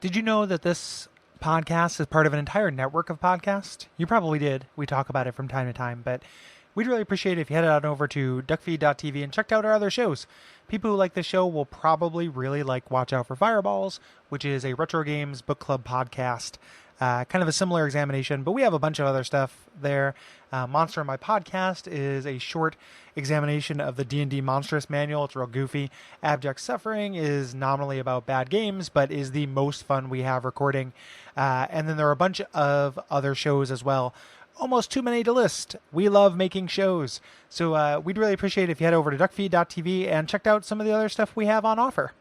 Did you know that this podcast is part of an entire network of podcasts? You probably did. We talk about it from time to time, but we'd really appreciate it if you headed on over to Duckfeed.tv and checked out our other shows. People who like this show will probably really like Watch Out for Fireballs, which is a retro games book club podcast. Kind of a similar examination, but we have a bunch of other stuff there. Monster in My Podcast is a short examination of the D&D Monstrous Manual. It's real goofy. Abject Suffering is nominally about bad games, but is the most fun we have recording. And then there are a bunch of other shows as well. Almost too many to list. We love making shows. So we'd really appreciate it if you head over to Duckfeed.tv and checked out some of the other stuff we have on offer.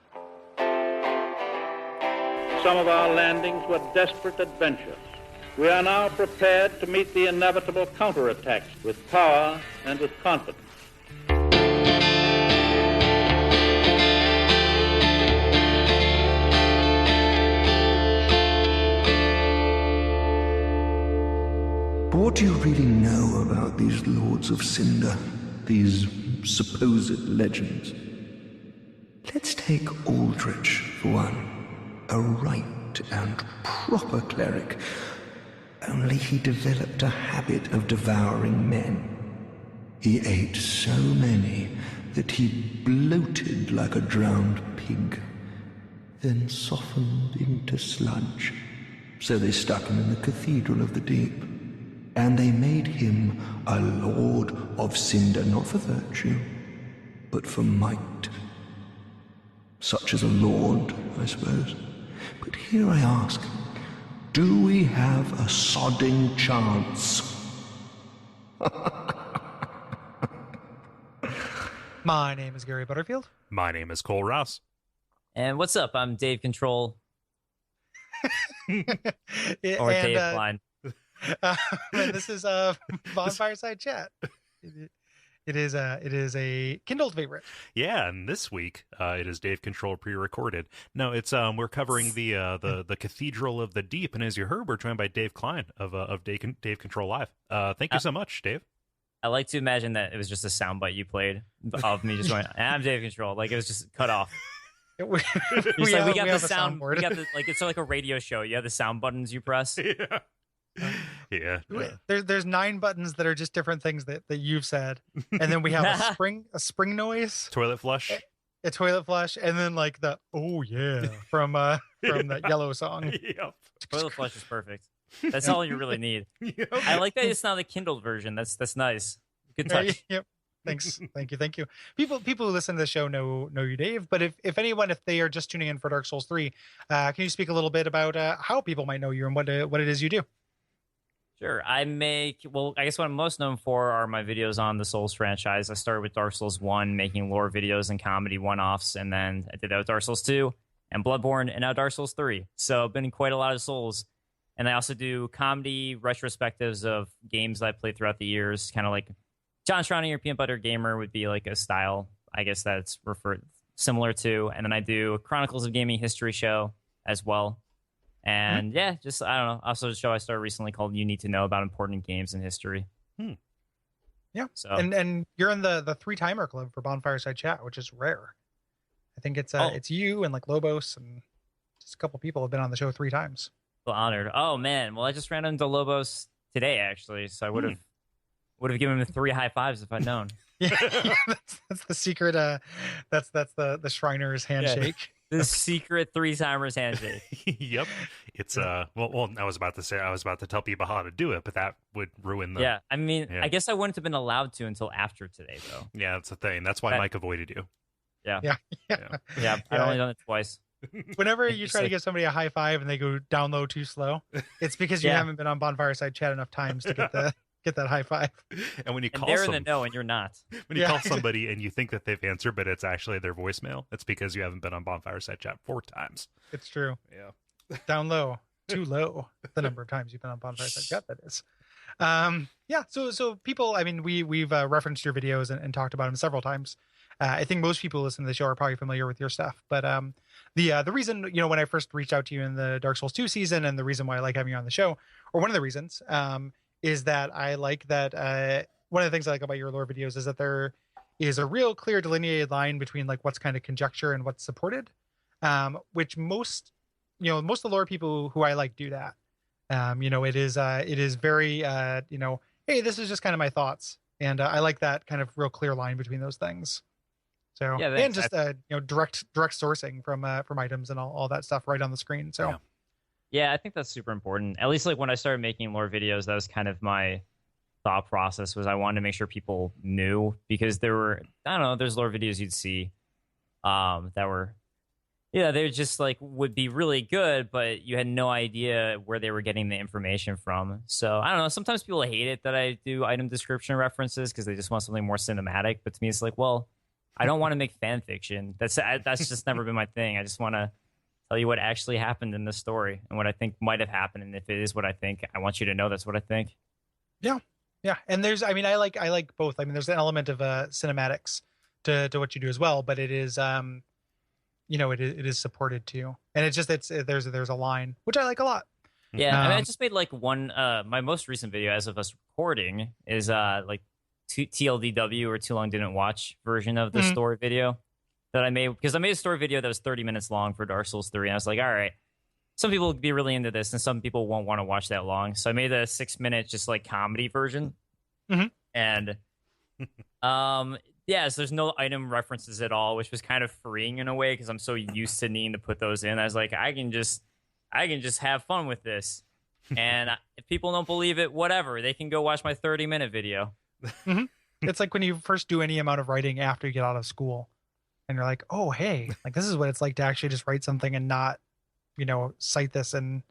Some of our landings were desperate adventures. We are now prepared to meet the inevitable counterattacks with power and with confidence. But what do you really know about these Lords of Cinder, these supposed legends? Let's take Aldrich for one. A right and proper cleric, only he developed a habit of devouring men. He ate so many that he bloated like a drowned pig, then softened into sludge. So they stuck him in the Cathedral of the Deep, and they made him a Lord of Cinder, not for virtue, but for might. Such as a lord, I suppose. But here I ask, do we have a sodding chance? My name is Gary Butterfield. My name is Kole Rouse. And what's up? I'm Dave Control. Or Dave Klein. And this is Bonfireside Chat. It is a Kindle favorite. Yeah, and this week it is Dave Control pre-recorded. No, it's we're covering the Cathedral of the Deep, and as you heard, we're joined by Dave Klein of Dave Control Live. Thank you so much, Dave. I like to imagine that it was just a soundbite you played of me just going, I'm Dave Control. Like it was just cut off. we got the sound. We got the it's like a radio show. You have the sound buttons you press. Yeah. There's 9 buttons that are just different things that you've said, and then we have a spring noise, Toilet flush, a toilet flush, and then like the oh yeah from that Yellow song. Yep. Toilet flush is perfect. That's all you really need. Yep. I like that it's not the Kindle version. That's nice. Good touch. Yep. Thanks. Thank you. People who listen to the show know you, Dave. But if they are just tuning in for Dark Souls 3, can you speak a little bit about how people might know you and what it is you do? Sure. I guess what I'm most known for are my videos on the Souls franchise. I started with Dark Souls 1, making lore videos and comedy one-offs, and then I did that with Dark Souls 2 and Bloodborne, and now Dark Souls 3. So I've been in quite a lot of Souls. And I also do comedy retrospectives of games that I played throughout the years, kind of like John Schroning or Peanut Butter Gamer would be like a style, I guess that's referred similar to. And then I do a Chronicles of Gaming history show as well. And I don't know. Also, a show I started recently called You Need to Know about important games in history. Yeah. So and you're in the 3-timer club for Bonfireside Chat, which is rare. I think it's you and like Lobos and just a couple people have been on the show 3 times. Well, honored. Oh man. Well, I just ran into Lobos today actually, so I would have given him 3 high fives if I'd known. Yeah, that's the secret. That's the Shriner's handshake. Yeah. The secret 3-timers handshake. Yep. It's well, I was about to tell people how to do it, but that would ruin the. Yeah, I mean, I guess I wouldn't have been allowed to until after today, though. Yeah, that's the thing. That's why Mike avoided you. Yeah. Yeah. I've only done it twice. Whenever you try to give somebody a high five and they go down low too slow, it's because you haven't been on Bonfireside Chat enough times to get that high five. And when you call they're in the know and you're not. When you call somebody and you think that they've answered, but it's actually their voicemail, it's because you haven't been on Bonfireside Chat 4 times. It's true. Yeah. Down low, too low. The number of times you've been on Bonfireside Chat, that is. So people, I mean, we've referenced your videos and talked about them several times. I think most people listening to the show are probably familiar with your stuff, but the reason, when I first reached out to you in the Dark Souls 2 season, and the reason why I like having you on the show, or one of the reasons, is that I like that one of the things I like about your lore videos is that there is a real clear delineated line between like what's kind of conjecture and what's supported, which most most of the lore people who I like do that. It is very, hey, this is just kind of my thoughts. And I like that kind of real clear line between those things. So, Yeah, and thanks. just, direct sourcing from items and all that stuff right on the screen. So, Yeah, I think that's super important. At least like when I started making lore videos, that was kind of my thought process, was I wanted to make sure people knew, because there were, I don't know, there's lore videos you'd see that were, yeah, they just like would be really good, but you had no idea where they were getting the information from. So I don't know. Sometimes people hate it that I do item description references because they just want something more cinematic. But to me, it's like, well, I don't want to make fan fiction. That's just never been my thing. I just want to tell you what actually happened in the story and what I think might have happened. And if it is what I think, I want you to know that's what I think. yeah. And there's, I like both. I mean, there's an element of cinematics to what you do as well, but it is, it is supported too. And there's a line, which I like a lot. Yeah. I mean, I just made like one, my most recent video as of us recording is like TLDW, or Too Long Didn't Watch version of the story video that I made, because I made a story video that was 30 minutes long for Dark Souls 3. And I was like, all right, some people would be really into this and some people won't want to watch that long. So I made a 6-minute just like comedy version. And yeah, so there's no item references at all, which was kind of freeing in a way, because I'm so used to needing to put those in. I was like, I can just have fun with this. And if people don't believe it, whatever, they can go watch my 30-minute video. It's like when you first do any amount of writing after you get out of school and you're like, oh, hey, like this is what it's like to actually just write something and not, cite this in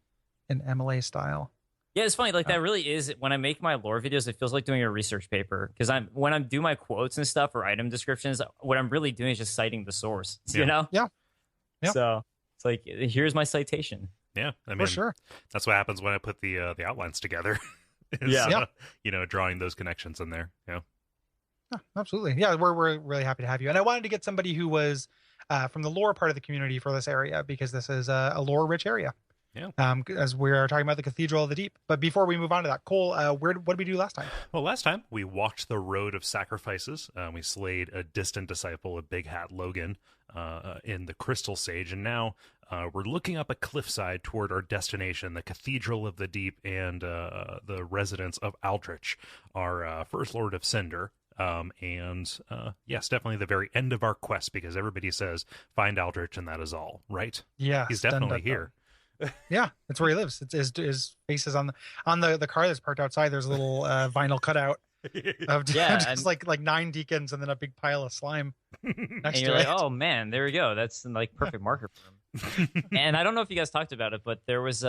MLA style. Yeah, it's funny. Like that really is, when I make my lore videos, it feels like doing a research paper, because when I'm doing my quotes and stuff or item descriptions, what I'm really doing is just citing the source. Yeah. So it's like, here's my citation. Yeah, I mean, for sure. That's what happens when I put the outlines together. Drawing those connections in there. Yeah, absolutely. Yeah, we're really happy to have you. And I wanted to get somebody who was from the lore part of the community for this area, because this is a lore-rich area. Yeah. As we are talking about the Cathedral of the Deep. But before we move on to that, Kole, what did we do last time? Well, last time we walked the road of sacrifices. We slayed a distant disciple of Big Hat Logan in the Crystal Sage, and now we're looking up a cliffside toward our destination, the Cathedral of the Deep, and the residence of Aldrich, our First Lord of Cinder. Yes, definitely the very end of our quest, because everybody says find Aldrich and that is all, right? Yeah, he's definitely here. Yeah, that's where he lives. It's his face is on the car that's parked outside. There's a little vinyl cutout of just like 9 deacons and then a big pile of slime next to it. Like, oh man, there we go. That's like perfect marker for him. And I don't know if you guys talked about it, but there was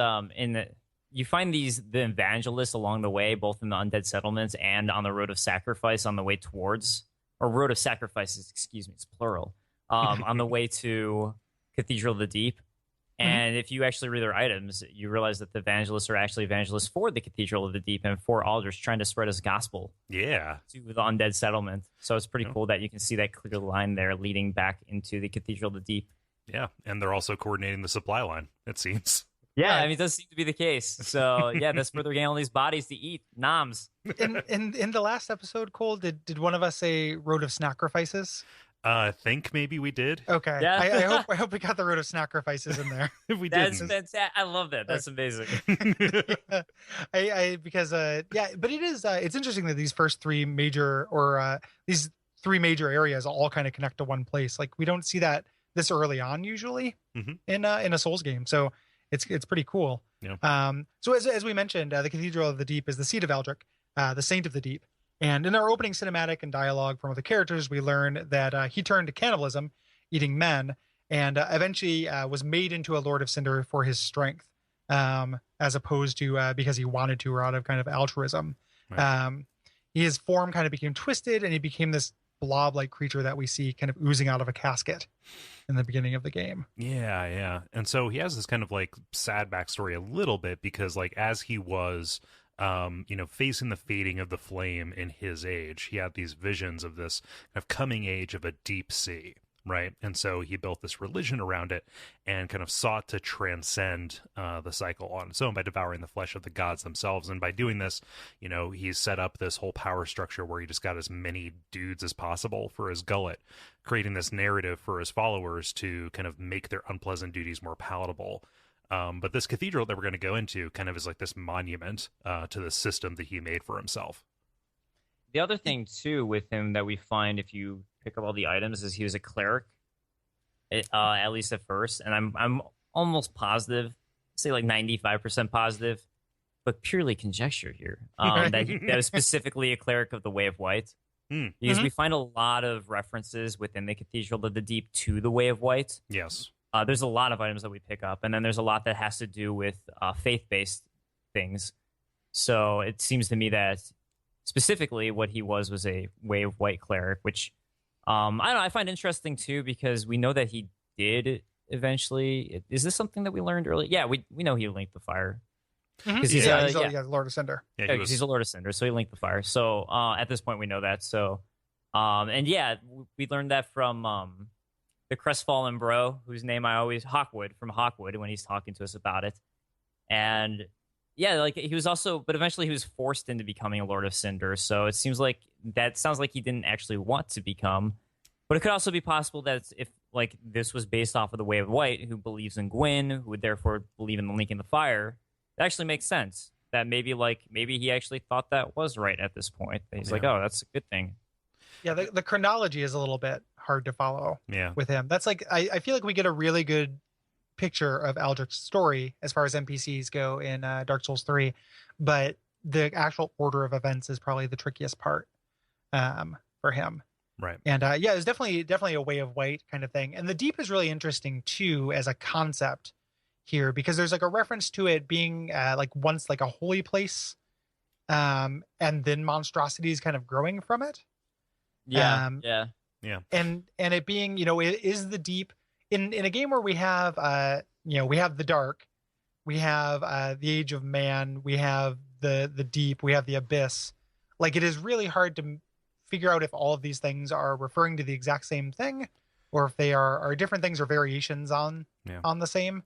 you find the evangelists along the way, both in the undead settlements and on the road of sacrifice on the way towards, or road of sacrifices, excuse me, it's plural, on the way to Cathedral of the Deep. And if you actually read their items, you realize that the evangelists are actually evangelists for the Cathedral of the Deep and for Aldrich, trying to spread his gospel to the undead settlement. So it's pretty cool that you can see that clear line there leading back into the Cathedral of the Deep. Yeah, and they're also coordinating the supply line, it seems. Yeah, I mean, it does seem to be the case. So yeah, that's where they're getting all these bodies to eat. Noms. In the last episode, Kole, did one of us say road of sacrifices? I think maybe we did. Okay. Yeah. I hope we got the road of sacrifices in there. If we did, I love that. That's amazing. But it is it's interesting that these first 3 major these 3 major areas all kind of connect to one place. Like we don't see that this early on usually in a Souls game. So it's pretty cool. Yeah. So as we mentioned, the Cathedral of the Deep is the seat of Aldrich, the Saint of the Deep. And in our opening cinematic and dialogue from the characters, we learn that he turned to cannibalism, eating men, and eventually was made into a Lord of Cinder for his strength, as opposed to because he wanted to, or out of kind of altruism. Right. His form kind of became twisted, and he became this blob-like creature that we see kind of oozing out of a casket in the beginning of the game. Yeah. And so he has this kind of like sad backstory a little bit, because like as he was facing the fading of the flame in his age, he had these visions of this kind of coming age of a deep sea, right? And so he built this religion around it and kind of sought to transcend the cycle on its own by devouring the flesh of the gods themselves. And by doing this, he's set up this whole power structure where he just got as many dudes as possible for his gullet, creating this narrative for his followers to kind of make their unpleasant duties more palatable. But this cathedral that we're going to go into kind of is like this monument to the system that he made for himself. The other thing too with him that we find if you pick up all the items is he was a cleric, at least at first, and I'm almost positive, say like 95% positive, but purely conjecture here, that was specifically a cleric of the Way of White. Because we find a lot of references within the Cathedral of the Deep to the Way of White. Yes. There's a lot of items that we pick up, and then there's a lot that has to do with faith-based things. So it seems to me that specifically what he was a Way of White cleric, which I don't know, I find interesting too, because we know that he did eventually. Is this something that we learned early? Yeah, we know he linked the fire. He's a Lord of Cinder. Yeah, he's a Lord of Cinder, so he linked the fire. So at this point, we know that. So, and yeah, we learned that from the crestfallen bro, whose name I always Hawkwood from Hawkwood when he's talking to us about it. And yeah, like he was also, but eventually he was forced into becoming a Lord of Cinder. So it seems like that sounds like he didn't actually want to become. But it could also be possible that if like this was based off of the Way of White, who believes in Gwyn, who would therefore believe in the link in the fire. It actually makes sense that maybe he actually thought that was right at this point. He's like, oh, that's a good thing. Yeah, the chronology is a little bit hard to follow with him. That's like, I feel like we get a really good picture of Aldrich's story as far as NPCs go in Dark Souls 3, but the actual order of events is probably the trickiest part for him. Right. And yeah, it's definitely a Way of White kind of thing. And the Deep is really interesting too as a concept here, because there's like a reference to it being like once like a holy place, and then monstrosities kind of growing from it. Yeah. And it being, it is the Deep in a game where we have we have the Dark, we have the Age of Man, we have the Deep, we have the Abyss. Like, it is really hard to figure out if all of these things are referring to the exact same thing, or if they are different things or variations on the same.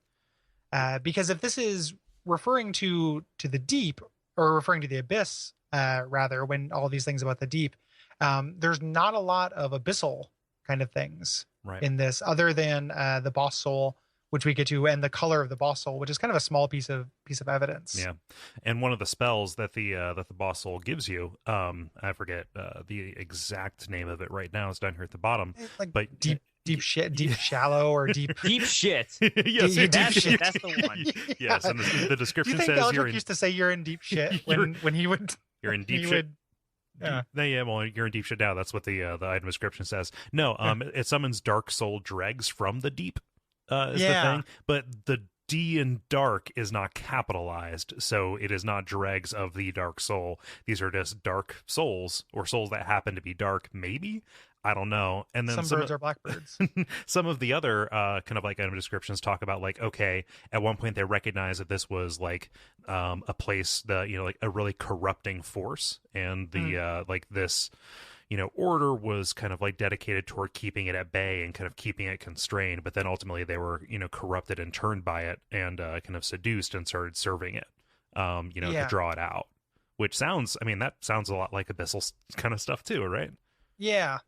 Because if this is referring to the Deep, or referring to the Abyss, rather, when all these things about the Deep, there's not a lot of abyssal kind of things in this, other than the boss soul, which we get to, and the color of the boss soul, which is kind of a small piece of evidence. Yeah, and one of the spells that the boss soul gives you, I forget the exact name of it right now. It's down here at the bottom, but deep shit, deep shallow, or deep shit. Yes, deep shit. That's the one. Yes, and the description says Eldrick used to say you're in deep shit when he would. You're in deep shit. Well, you're in deep shit now. That's what the item description says. No, it summons dark soul dregs from the Deep. Is the thing, but the D in dark is not capitalized, so it is not dregs of the dark soul. These are just dark souls, or souls that happen to be dark, maybe. I don't know. And then some birds are blackbirds. Some of the other kind of like item descriptions talk about like, okay, at one point they recognize that this was like a place that, like a really corrupting force, and the like this order was kind of like dedicated toward keeping it at bay and kind of keeping it constrained, but then ultimately they were corrupted and turned by it, and kind of seduced and started serving it to draw it out, which sounds that sounds a lot like abyssal kind of stuff too, right? Yeah,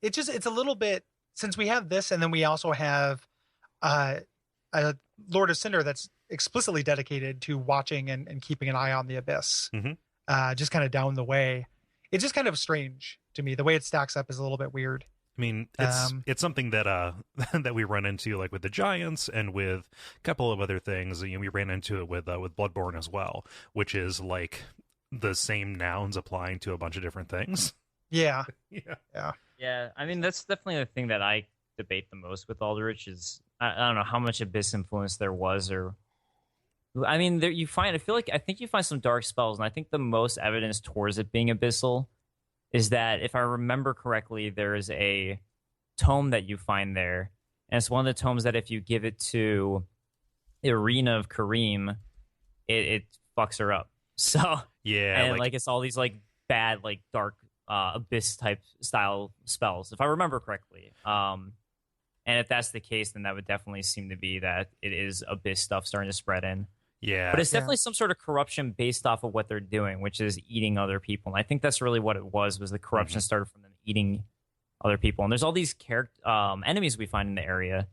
it's a little bit, since we have this, and then we also have a Lord of Cinder that's explicitly dedicated to watching and keeping an eye on the Abyss, just kind of down the way. It's just kind of strange to me. The way it stacks up is a little bit weird. I mean, it's something that that we run into like with the Giants and with a couple of other things. We ran into it with Bloodborne as well, which is like the same nouns applying to a bunch of different things. Yeah. I mean, that's definitely the thing that I debate the most with Aldrich is I don't know how much Abyss influence there was, or I mean, I think you find some dark spells, and I think the most evidence towards it being abyssal is that, if I remember correctly, there is a tome that you find there, and it's one of the tomes that if you give it to the Arena of Kareem, it fucks her up. So yeah, and like it's all these like bad like dark abyss type style spells, if I remember correctly. And if that's the case, then that would definitely seem to be that it is abyss stuff starting to spread in. Yeah. But it's definitely some sort of corruption based off of what they're doing, which is eating other people. And I think that's really what it was the corruption started from them eating other people. And there's all these enemies we find in the area,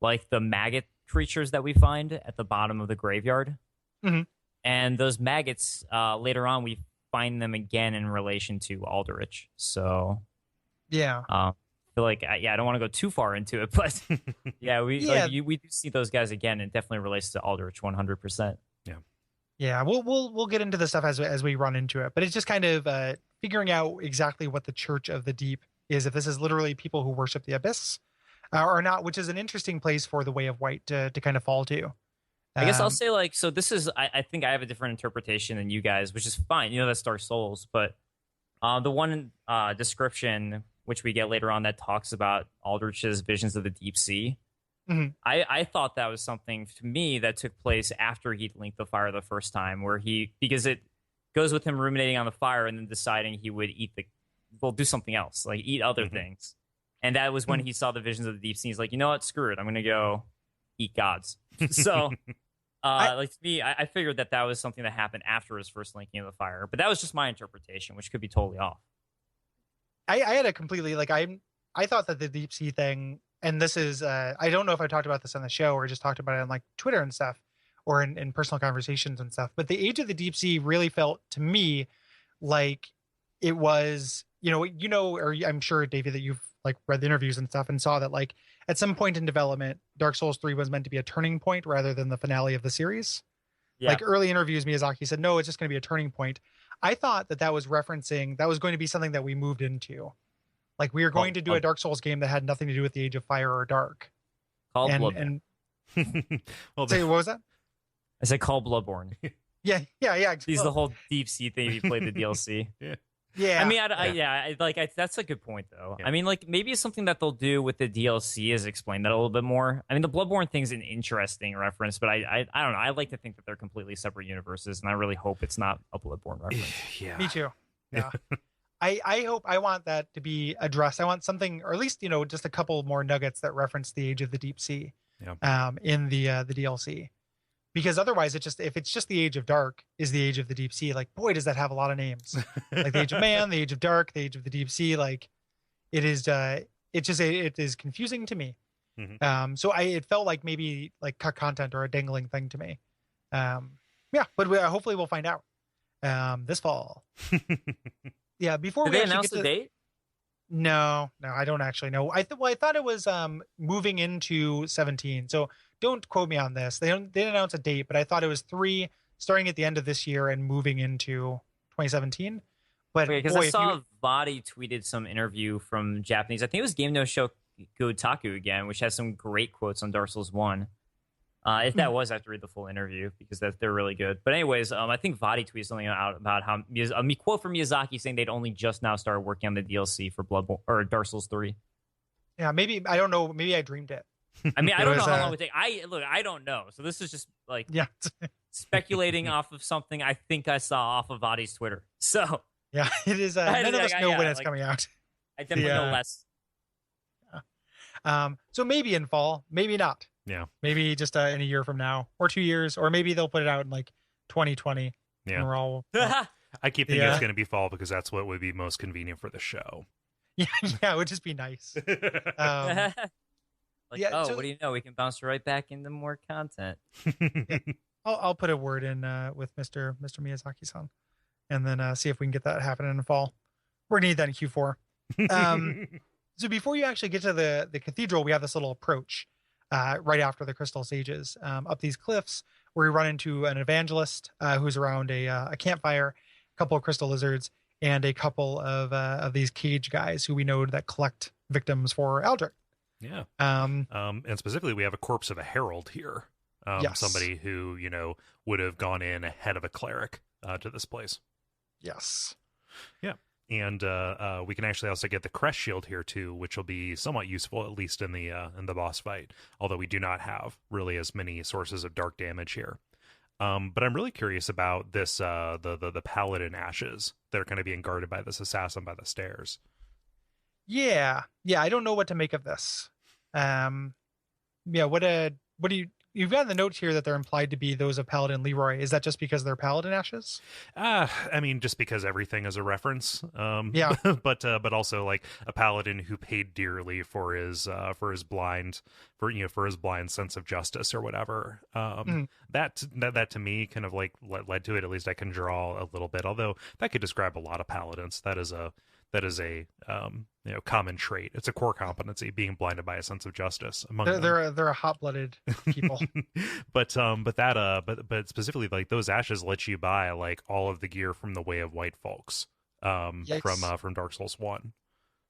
like the maggot creatures that we find at the bottom of the graveyard. Mm-hmm. And those maggots, later on, we find them again in relation to Aldrich. So, yeah. I feel like, I don't want to go too far into it, but yeah, we do see those guys again. It definitely relates to Aldrich 100%. Yeah, we'll get into the stuff as we run into it, but it's just kind of figuring out exactly what the Church of the Deep is. If this is literally people who worship the abyss, or not, which is an interesting place for the Way of White to kind of fall to. I guess I'll say, like, so this is, I think I have a different interpretation than you guys, which is fine. You know, that's Dark Souls, but the one description which we get later on that talks about Aldrich's visions of the deep sea. Mm-hmm. I thought that was something to me that took place after he'd linked the fire the first time, where because it goes with him ruminating on the fire and then deciding he would do something else, like eat other things. And that was when he saw the visions of the deep sea. He's like, you know what, screw it, I'm going to go eat gods. So, like to me, I figured that was something that happened after his first linking of the fire, but that was just my interpretation, which could be totally off. I had a completely, like, I thought that the deep sea thing, and this is, I don't know if I talked about this on the show or just talked about it on like Twitter and stuff, or in personal conversations and stuff, but the Age of the Deep Sea really felt to me like it was, or I'm sure, Davey, that you've like read the interviews and stuff and saw that like at some point in development, Dark Souls 3 was meant to be a turning point rather than the finale of the series. Yeah. Like early interviews, Miyazaki said, no, it's just going to be a turning point. I thought that was referencing, that was going to be something that we moved into. Like we were going to do a Dark Souls game that had nothing to do with the Age of Fire or Dark. Called Bloodborne. What was that? I said called Bloodborne. Yeah. He's the whole deep sea thing if you played the DLC. Yeah. I mean, that's a good point, though. Yeah. I mean, like, maybe it's something that they'll do with the DLC is explain that a little bit more. I mean, the Bloodborne thing's an interesting reference, but I don't know. I like to think that they're completely separate universes, and I really hope it's not a Bloodborne reference. Yeah. Me too. Yeah. I want that to be addressed. I want something, or at least, just a couple more nuggets that reference the Age of the Deep Sea in the DLC. Because otherwise, if it's just the Age of Dark is the Age of the Deep Sea, like, boy, does that have a lot of names. Like the Age of Man, the Age of Dark, the Age of the Deep Sea. Like, it is, it is confusing to me. Mm-hmm. So it felt like maybe like cut content or a dangling thing to me. But hopefully we'll find out this fall. Yeah, before Did we they announce the date? No, I don't actually know. I thought it was moving into 17. So don't quote me on this. They didn't announce a date, but I thought it was 3 starting at the end of this year and moving into 2017. But because I saw Vadi tweeted some interview from Japanese. I think it was Game No Show Gotaku again, which has some great quotes on Dark Souls 1. If that was, I have to read the full interview because they're really good. But anyways, I think Vadi tweeted something out about how a quote from Miyazaki saying they'd only just now started working on the DLC for Bloodborne or Dark Souls 3. Yeah, maybe I don't know. Maybe I dreamed it. I mean, I don't know how long it would take. I don't know. So this is just like speculating off of something I think I saw off of Vadi's Twitter. So yeah, it is. None of us know when it's coming out. I definitely know less. So maybe in fall, maybe not. Yeah. Maybe just in a year from now or 2 years, or maybe they'll put it out in like 2020. Yeah. And we're all, I keep thinking it's going to be fall because that's what would be most convenient for the show. Yeah, it would just be nice. What do you know? We can bounce right back into more content. I'll put a word in with Mr. Miyazaki-san, and then see if we can get that happening in the fall. We're gonna need that in Q4. So before you actually get to the cathedral, we have this little approach right after the Crystal Sages up these cliffs, where we run into an evangelist who's around a campfire, a couple of crystal lizards, and a couple of these cage guys who we know that collect victims for Aldrich. Yeah. And specifically, we have a corpse of a herald here. Yes. Somebody who, would have gone in ahead of a cleric to this place. Yes. Yeah. And we can actually also get the crest shield here too, which will be somewhat useful, at least in the boss fight. Although we do not have really as many sources of dark damage here. But I'm really curious about this the paladin ashes that are kind of being guarded by this assassin by the stairs. Yeah. I don't know what to make of this. What do you you've got the notes here that they're implied to be those of Paladin Leroy. Is that just because they're Paladin ashes? I mean, just because everything is a reference. Yeah. but also like a paladin who paid dearly for his blind sense of justice or whatever. That to me kind of like led to it. At least I can draw a little bit. Although that could describe a lot of paladins. That is a common trait. It's a core competency, being blinded by a sense of justice among them. They're a hot-blooded people. but specifically, like, those ashes let you buy like all of the gear from the Way of White Folks from Dark Souls 1.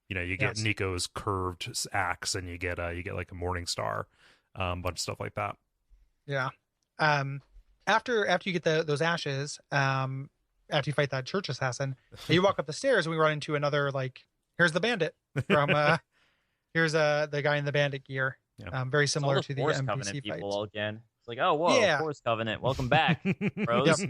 You get Nico's curved axe, and you get like a Morning Star, bunch of stuff like that. Yeah. After you get those ashes, after you fight that church assassin, you walk up the stairs and we run into another, like, here's the bandit from here's the guy in the bandit gear. Yeah. Very similar to the Forest NPC Covenant fight. people again. It's like, oh, whoa, Forest Covenant, welcome back, bros.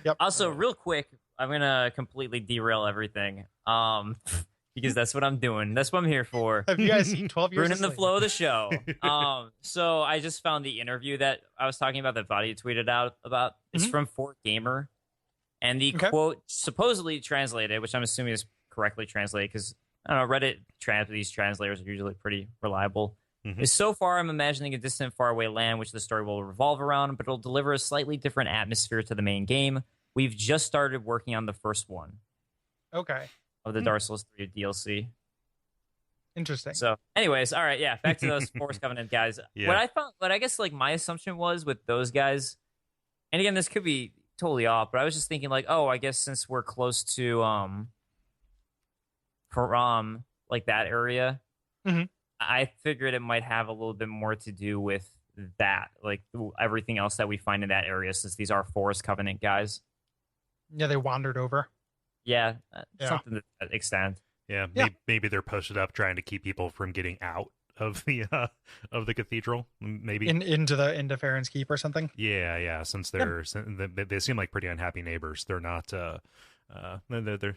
Yep. Also, real quick, I'm gonna completely derail everything, because that's what I'm doing. That's what I'm here for. Have you guys seen 12 Years Ruining the flow of the show. So I just found the interview that I was talking about that Vadia tweeted out about. It's from Fort Gamer. And the quote, supposedly translated, which I'm assuming is correctly translated, because I don't know, Reddit these translators are usually pretty reliable. Is, so far, I'm imagining a distant, faraway land which the story will revolve around, but it'll deliver a slightly different atmosphere to the main game. We've just started working on the first one. Okay. Of the Dark Souls 3 DLC. Interesting. So, anyways, all right, yeah, back to those Forest Covenant guys. Yeah. What I guess like my assumption was with those guys, and again, this could be totally off, but I was just thinking like, oh, I guess since we're close to like that area, I figured it might have a little bit more to do with that, like everything else that we find in that area, since these are Forest Covenant guys. Yeah, they wandered over. Yeah, something to that extent. Yeah, maybe they're posted up trying to keep people from getting out of the cathedral, maybe into Farron's Keep or something. Yeah. Since they seem like pretty unhappy neighbors. They're not. They're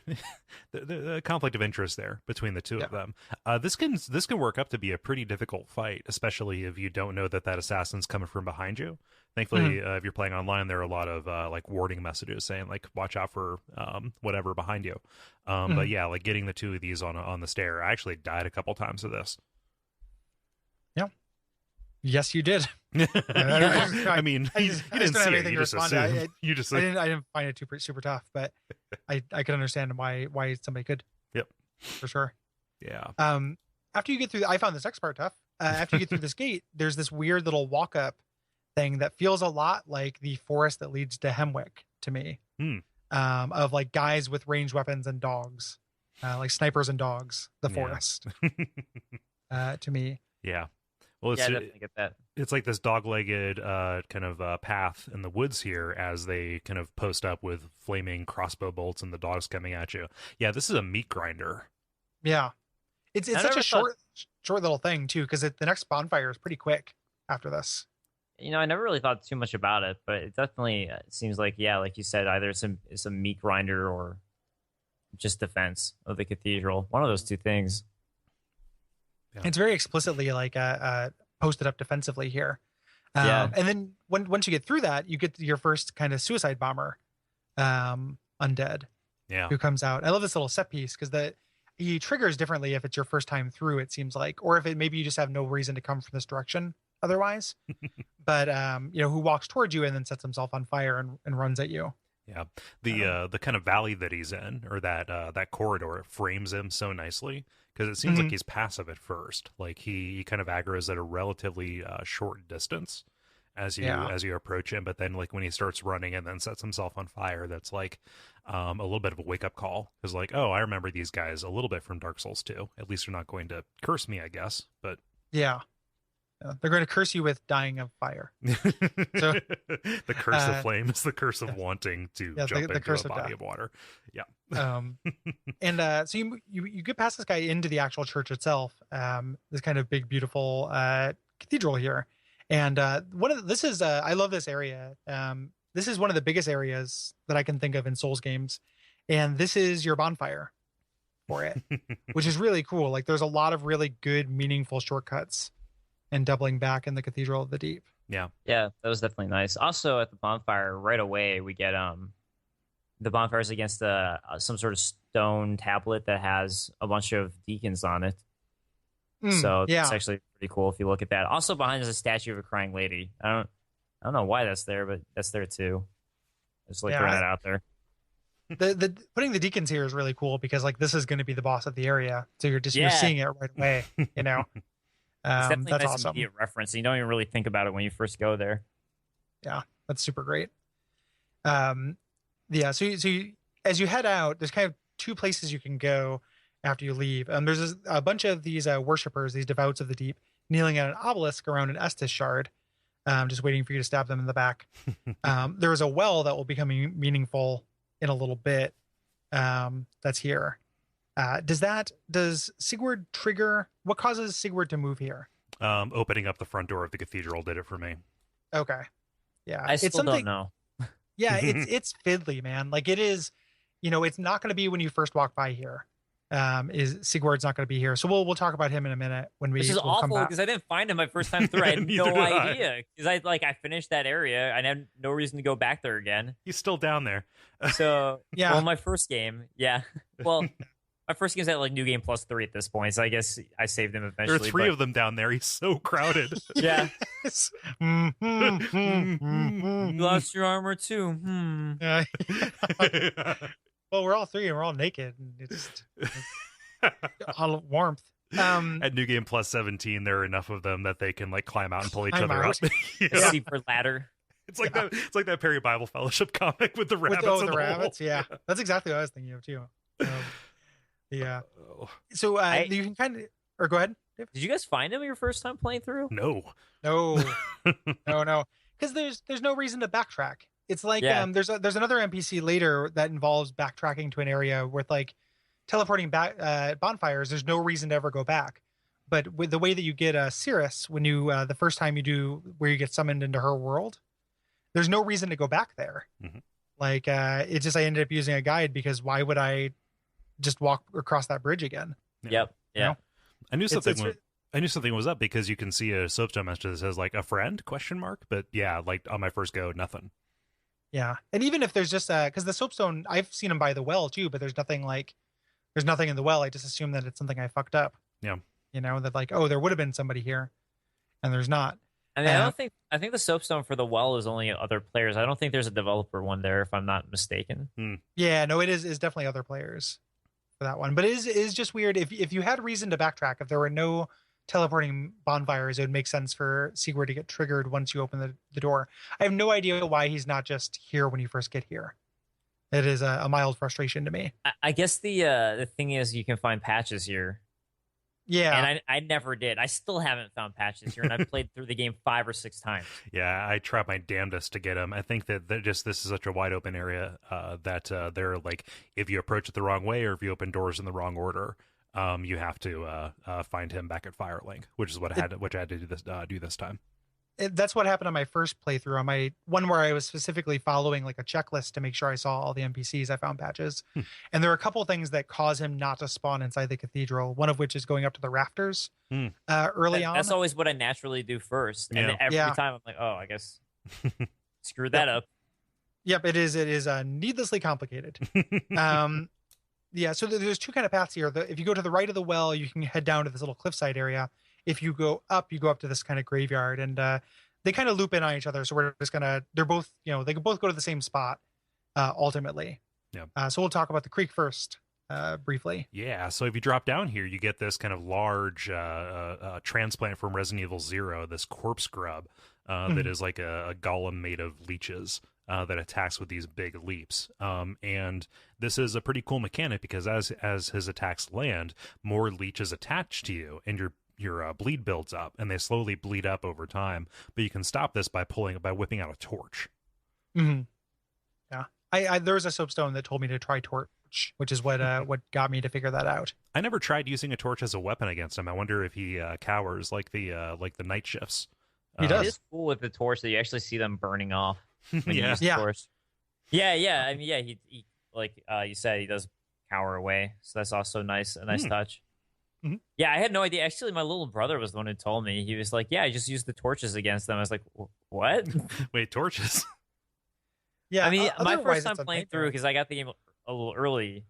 a conflict of interest there between the two of them. This can work up to be a pretty difficult fight, especially if you don't know that assassin's coming from behind you. Thankfully, if you're playing online, there are a lot of like warning messages saying like watch out for whatever behind you. But yeah, like getting the two of these on the stair, I actually died a couple times of this. Yeah. Yes, you did. I mean, you didn't see it. You just assumed. I didn't find it super tough, but I could understand why somebody could. Yep. For sure. Yeah. After you get through, I found this next part tough. After you get through this gate, there's this weird little walk up thing that feels a lot like the forest that leads to Hemwick to me. Of like guys with ranged weapons and dogs, like snipers and dogs. The forest. To me. Yeah. Well, I definitely get that. It's like this dog-legged kind of path in the woods here as they kind of post up with flaming crossbow bolts and the dogs coming at you. Yeah, this is a meat grinder. Yeah. It's such a short little thing, too, because the next bonfire is pretty quick after this. I never really thought too much about it, but it definitely seems like, like you said, either it's a meat grinder or just defense of the cathedral. One of those two things. Yeah. It's very explicitly like posted up defensively here. And then once you get through that, you get your first kind of suicide bomber undead who comes out. I love this little set piece because he triggers differently if it's your first time through, it seems like, or if maybe you just have no reason to come from this direction otherwise. But who walks towards you and then sets himself on fire and runs at you. Yeah, the kind of valley that he's in, or that corridor, frames him so nicely because it seems like he's passive at first. Like he kind of aggroes at a relatively short distance as you approach him, but then like when he starts running and then sets himself on fire, that's like a little bit of a wake up call. Because like, oh, I remember these guys a little bit from Dark Souls 2. At least they're not going to curse me, I guess. But yeah. They're going to curse you with dying of fire. So, the curse of flame is the curse of wanting to jump into a body of water. Yeah. And so you get past this guy into the actual church itself. This kind of big, beautiful cathedral here. And I love this area. This is one of the biggest areas that I can think of in Souls games. And this is your bonfire for it, which is really cool. Like there's a lot of really good, meaningful shortcuts and doubling back in the Cathedral of the Deep. Yeah. Yeah, that was definitely nice. Also, at the bonfire, right away we get the bonfires against some sort of stone tablet that has a bunch of deacons on it. So it's Yeah. actually pretty cool if you look at that. Also, behind is a statue of a crying lady. I don't know why that's there, but that's there too. Just like throwing that out there. The putting the deacons here is really cool because like this is going to be the boss of the area, so you're Yeah. seeing it right away. You know, It's definitely that's a nice awesome. immediate reference. And you don't even really think about it when you first go there. Yeah, that's super great. Yeah. So as you head out, there's kind of two places you can go after you leave. There's a bunch of these worshippers, these devoutes of the deep, kneeling at an obelisk around an Estus shard, just waiting for you to stab them in the back. There is a well that will become meaningful in a little bit. That's here. Does Sigurd trigger? What causes Sigurd to move here? Opening up the front door of the cathedral did it for me. Okay. Yeah. I still don't know. Yeah, it's fiddly, man. Like it is, it's not going to be when you first walk by here. Is Sigurd's not going to be here. So we'll talk about him in a minute when we. Which is awful because I didn't find him my first time through. I had no idea because I finished that area. I had no reason to go back there again. He's still down there. So yeah. Well, my first game, yeah. Well, my first game's at like New Game Plus 3 at this point, so I guess I saved him eventually. There are three of them down there. He's so crowded. Yeah. You You lost your armor too. Well, we're all three and we're all naked. And it's all warmth. At New Game Plus 17, there are enough of them that they can like climb out and pull each other up. A secret ladder. It's like that. It's like that Perry Bible Fellowship comic with the rabbits. With the rabbits, yeah. That's exactly what I was thinking of too. Yeah. So you can kind of, or go ahead. Dave. Did you guys find him your first time playing through? No. Because there's no reason to backtrack. It's like there's another NPC later that involves backtracking to an area with like teleporting back bonfires. There's no reason to ever go back. But with the way that you get Cirrus when you the first time you do where you get summoned into her world, there's no reason to go back there. Mm-hmm. Like it's just I ended up using a guide because why would I just walk across that bridge again? Yep. Yeah. You know? I knew something was up because you can see a soapstone message that says like a friend ? But yeah, like on my first go, nothing. Yeah, and even if there's just because the soapstone, I've seen them by the well too, but there's nothing in the well. I just assume that it's something I fucked up. Yeah, that like, oh, there would have been somebody here, and there's not. I mean, I think the soapstone for the well is only other players. I don't think there's a developer one there, if I'm not mistaken. Yeah, no, it is definitely other players for that one, but it is just weird if you had reason to backtrack. If there were no teleporting bonfires, it would make sense for Sigurd to get triggered once you open the door. I have no idea why he's not just here when you first get here. It is a mild frustration to me. I guess the thing is you can find patches here. Yeah. And I never did. I still haven't found patches here, and I've played through the game 5 or 6 times. Yeah, I tried my damnedest to get them. I think that this is such a wide open area that they're like, if you approach it the wrong way or if you open doors in the wrong order, you have to find him back at Firelink, which is what I had to do this time. That's what happened on my first playthrough. On my one where I was specifically following like a checklist to make sure I saw all the NPCs, I found patches. And there are a couple of things that cause him not to spawn inside the cathedral, one of which is going up to the rafters early on. That's always what I naturally do first. And every time I'm like, oh, I guess screw that up. Yep, it is needlessly complicated. Yeah, so there's two kind of paths here. If you go to the right of the well, you can head down to this little cliffside area. If you go up to this kind of graveyard, and they kind of loop in on each other. So we're just they're both, they can both go to the same spot ultimately. Yeah. So we'll talk about the creek first briefly. Yeah. So if you drop down here, you get this kind of large transplant from Resident Evil 0, this corpse grub that is like a golem made of leeches. That attacks with these big leaps. And this is a pretty cool mechanic because as his attacks land, more leeches attach to you, and your bleed builds up, and they slowly bleed up over time. But you can stop this by whipping out a torch. Mm-hmm. Yeah, I there was a soapstone that told me to try torch, which is what got me to figure that out. I never tried using a torch as a weapon against him. I wonder if he cowers like the night shifts. He does. It is cool with the torch that you actually see them burning off. Yeah. Yeah. I mean, he like you said, he does cower away, so that's also nice. A nice touch. Yeah, I had no idea. Actually, my little brother was the one who told me. He was like, "Yeah, I just used the torches against them." I was like, "What?" Wait, torches? Yeah, I mean, my otherwise first time it's a playing nightmare. through, because I got the game a little early,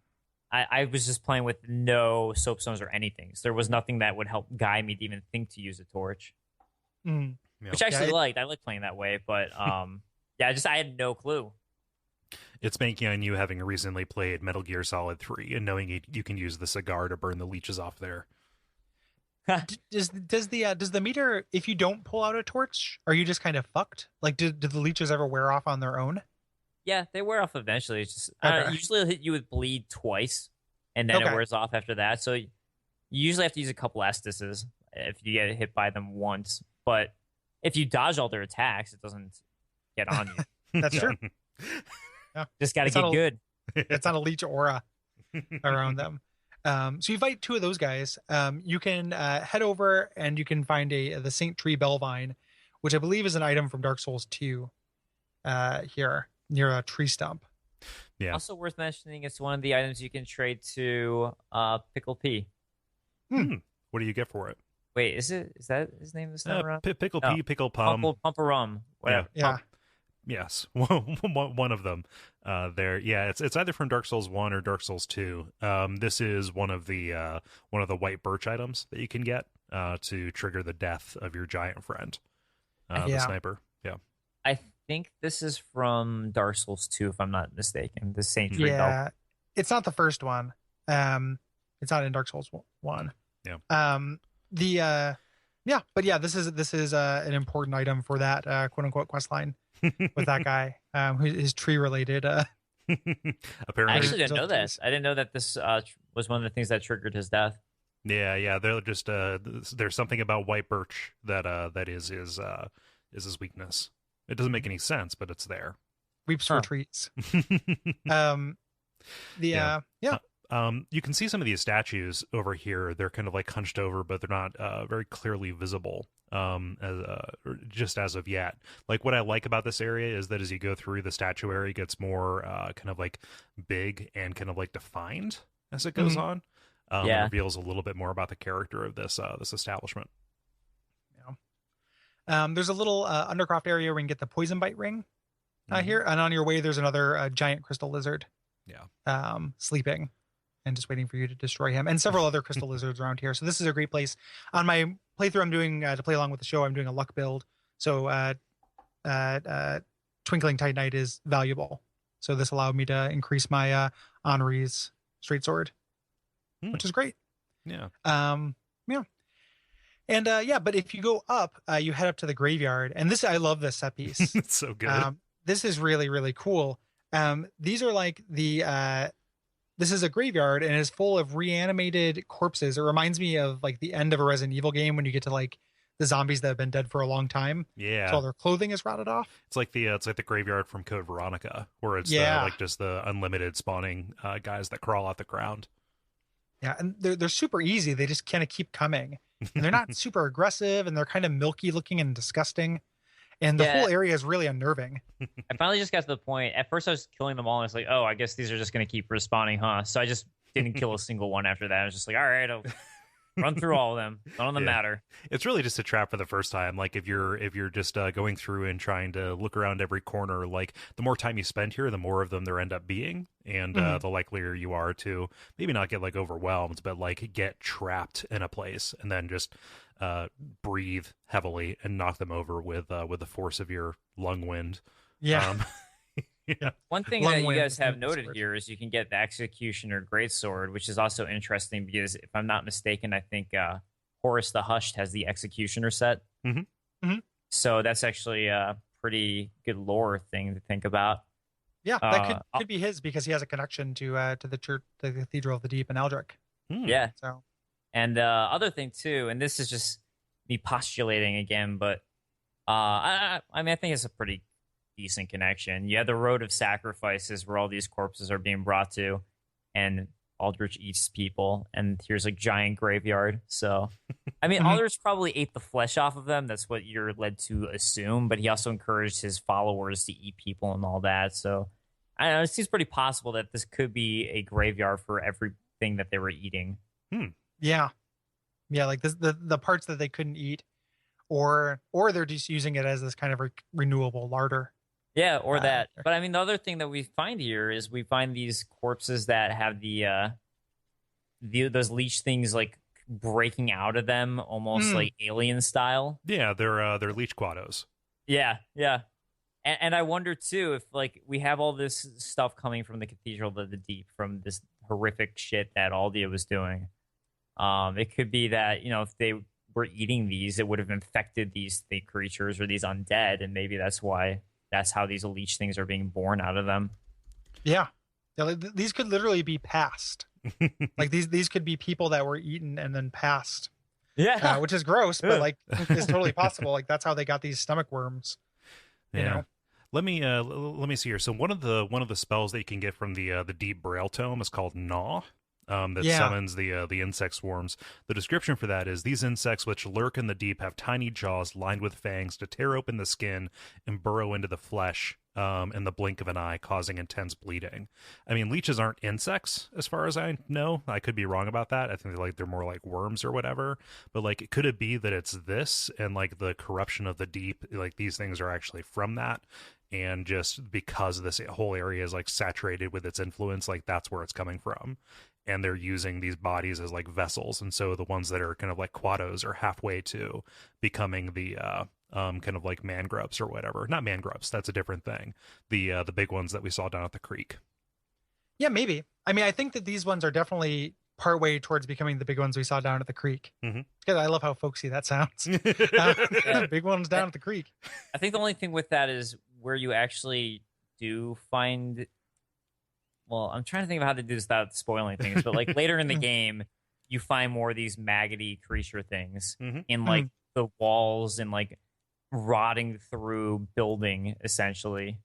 I was just playing with no soapstones or anything. So there was nothing that would help guide me to even think to use a torch, Mm. which I actually Yeah, liked. I like playing that way, but yeah, I had no clue. It's banking on you having recently played Metal Gear Solid 3 and knowing you can use the cigar to burn the leeches off there. Does the meter, if you don't pull out a torch, are you just kind of fucked? Like, do the leeches ever wear off on their own? Yeah, they wear off eventually. It's just Okay. usually it'll hit you with bleed twice, and then it Okay. wears off after that. So you usually have to use a couple Estises if you get hit by them once. But if you dodge all their attacks, it doesn't get on you. That's true. Just got to It's get not a- good. It's not a leech aura around them. So you fight two of those guys. You can head over and you can find the Saint Tree Bellvine, which I believe is an item from Dark Souls 2 here near a tree stump. Yeah. Also worth mentioning, it's one of the items you can trade to Pickle P. What do you get for it? Wait, is that his name this time around? Pickle No. P, Pickle Pum. Pump-a-rum. Whatever. Yeah. Yes, one of them. There, yeah. It's either from Dark Souls 1 or Dark Souls 2. This is one of the white birch items that you can get to trigger the death of your giant friend, the sniper. Yeah, I think this is from Dark Souls 2, if I'm not mistaken. The Saint Tree Bell. Yeah. It's not the first one. It's not in Dark Souls 1. Yeah. But yeah, this is an important item for that quote unquote quest line with that guy who is tree related. Apparently, I actually didn't know that. Abilities. I didn't know that this was one of the things that triggered his death. yeah. They're just there's something about white birch that is his weakness. It doesn't make any sense, but it's there. Weeps for trees. You can see some of these statues over here. They're kind of like hunched over, but they're not very clearly visible just as of yet. Like, what I like about this area is that as you go through, the statuary gets more kind of like big and kind of like defined as it goes on. It reveals a little bit more about the character of this establishment. There's a little undercroft area where you can get the poison bite ring here, and on your way there's another giant crystal lizard. Sleeping and just waiting for you to destroy him, and several other crystal lizards around here. So this is a great place. On my playthrough, I'm doing to play along with the show, I'm doing a luck build. So Twinkling Titanite is valuable. So this allowed me to increase my Henri's straight sword, which is great. Yeah. And but if you go up, you head up to the graveyard, and I love this set piece. It's so good. This is really, really cool. These are like this is a graveyard and is full of reanimated corpses. It reminds me of like the end of a Resident Evil game when you get to like the zombies that have been dead for a long time. Yeah. So all their clothing is rotted off. It's like the graveyard from Code Veronica, where it's like just the unlimited spawning guys that crawl out the ground. Yeah, and they're super easy. They just kind of keep coming. And they're not super aggressive, and they're kind of milky looking and disgusting. And the whole area is really unnerving. I finally just got to the point. At first, I was killing them all, and I was like, "Oh, I guess these are just going to keep respawning, huh?" So I just didn't kill a single one after that. I was just like, "All right, I'll run through all of them. None of them matter." It's really just a trap for the first time. Like if you're just going through and trying to look around every corner, like the more time you spend here, the more of them there end up being, and the likelier you are to maybe not get like overwhelmed, but like get trapped in a place and then just breathe heavily and knock them over with the force of your lung wind. Yeah. One thing that you guys have noted here is you can get the Executioner Greatsword, which is also interesting because if I'm not mistaken, I think Horus the Hushed has the Executioner set. So that's actually a pretty good lore thing to think about. Yeah, that could be his because he has a connection to the church, the Cathedral of the Deep in Eldrick. Yeah. So, and other thing too, and this is just me postulating again, but I mean, I think it's a pretty decent connection. You have the Road of Sacrifices where all these corpses are being brought to, and Aldrich eats people, and here's a giant graveyard. So, I mean, Aldrich probably ate the flesh off of them. That's what you're led to assume, but he also encouraged his followers to eat people and all that. So, I don't know, it seems pretty possible that this could be a graveyard for everything that they were eating. Yeah. Yeah, like the parts that they couldn't eat, or they're just using it as this kind of renewable larder. Yeah, or that. There. But I mean, the other thing that we find here is we find these corpses that have those leech things like breaking out of them, almost like alien style. Yeah, they're leech quados. Yeah, yeah. And I wonder too if like we have all this stuff coming from the Cathedral of the Deep, from this horrific shit that Aldia was doing. It could be that, you know, if they were eating these, it would have infected these creatures or these undead, and maybe that's how these leech things are being born out of them. Yeah, these could literally be passed. Like these could be people that were eaten and then passed. Yeah, which is gross, but like it's totally possible. Like that's how they got these stomach worms. You know. Let me see here. So one of the spells that you can get from the Deep Braille Tome is called Gnaw. That summons the insect swarms. The description for that is these insects which lurk in the deep have tiny jaws lined with fangs to tear open the skin and burrow into the flesh in the blink of an eye, causing intense bleeding. I mean, leeches aren't insects as far as I know. I could be wrong about that. I think they're more like worms or whatever. But like, could it be that it's this and like the corruption of the deep? Like these things are actually from that. And just because this whole area is like saturated with its influence, like that's where it's coming from. And they're using these bodies as like vessels. And so the ones that are kind of like quados are halfway to becoming the kind of like man grubs or whatever. Not man grubs, that's a different thing. The big ones that we saw down at the creek. Yeah, maybe. I mean, I think that these ones are definitely partway towards becoming the big ones we saw down at the creek. Because I love how folksy that sounds. Big ones down at the creek. I think the only thing with that is where you actually do find. Well, I'm trying to think of how to do this without spoiling things, but like later in the game, you find more of these maggoty creature things in like the walls and like rotting through building. Essentially,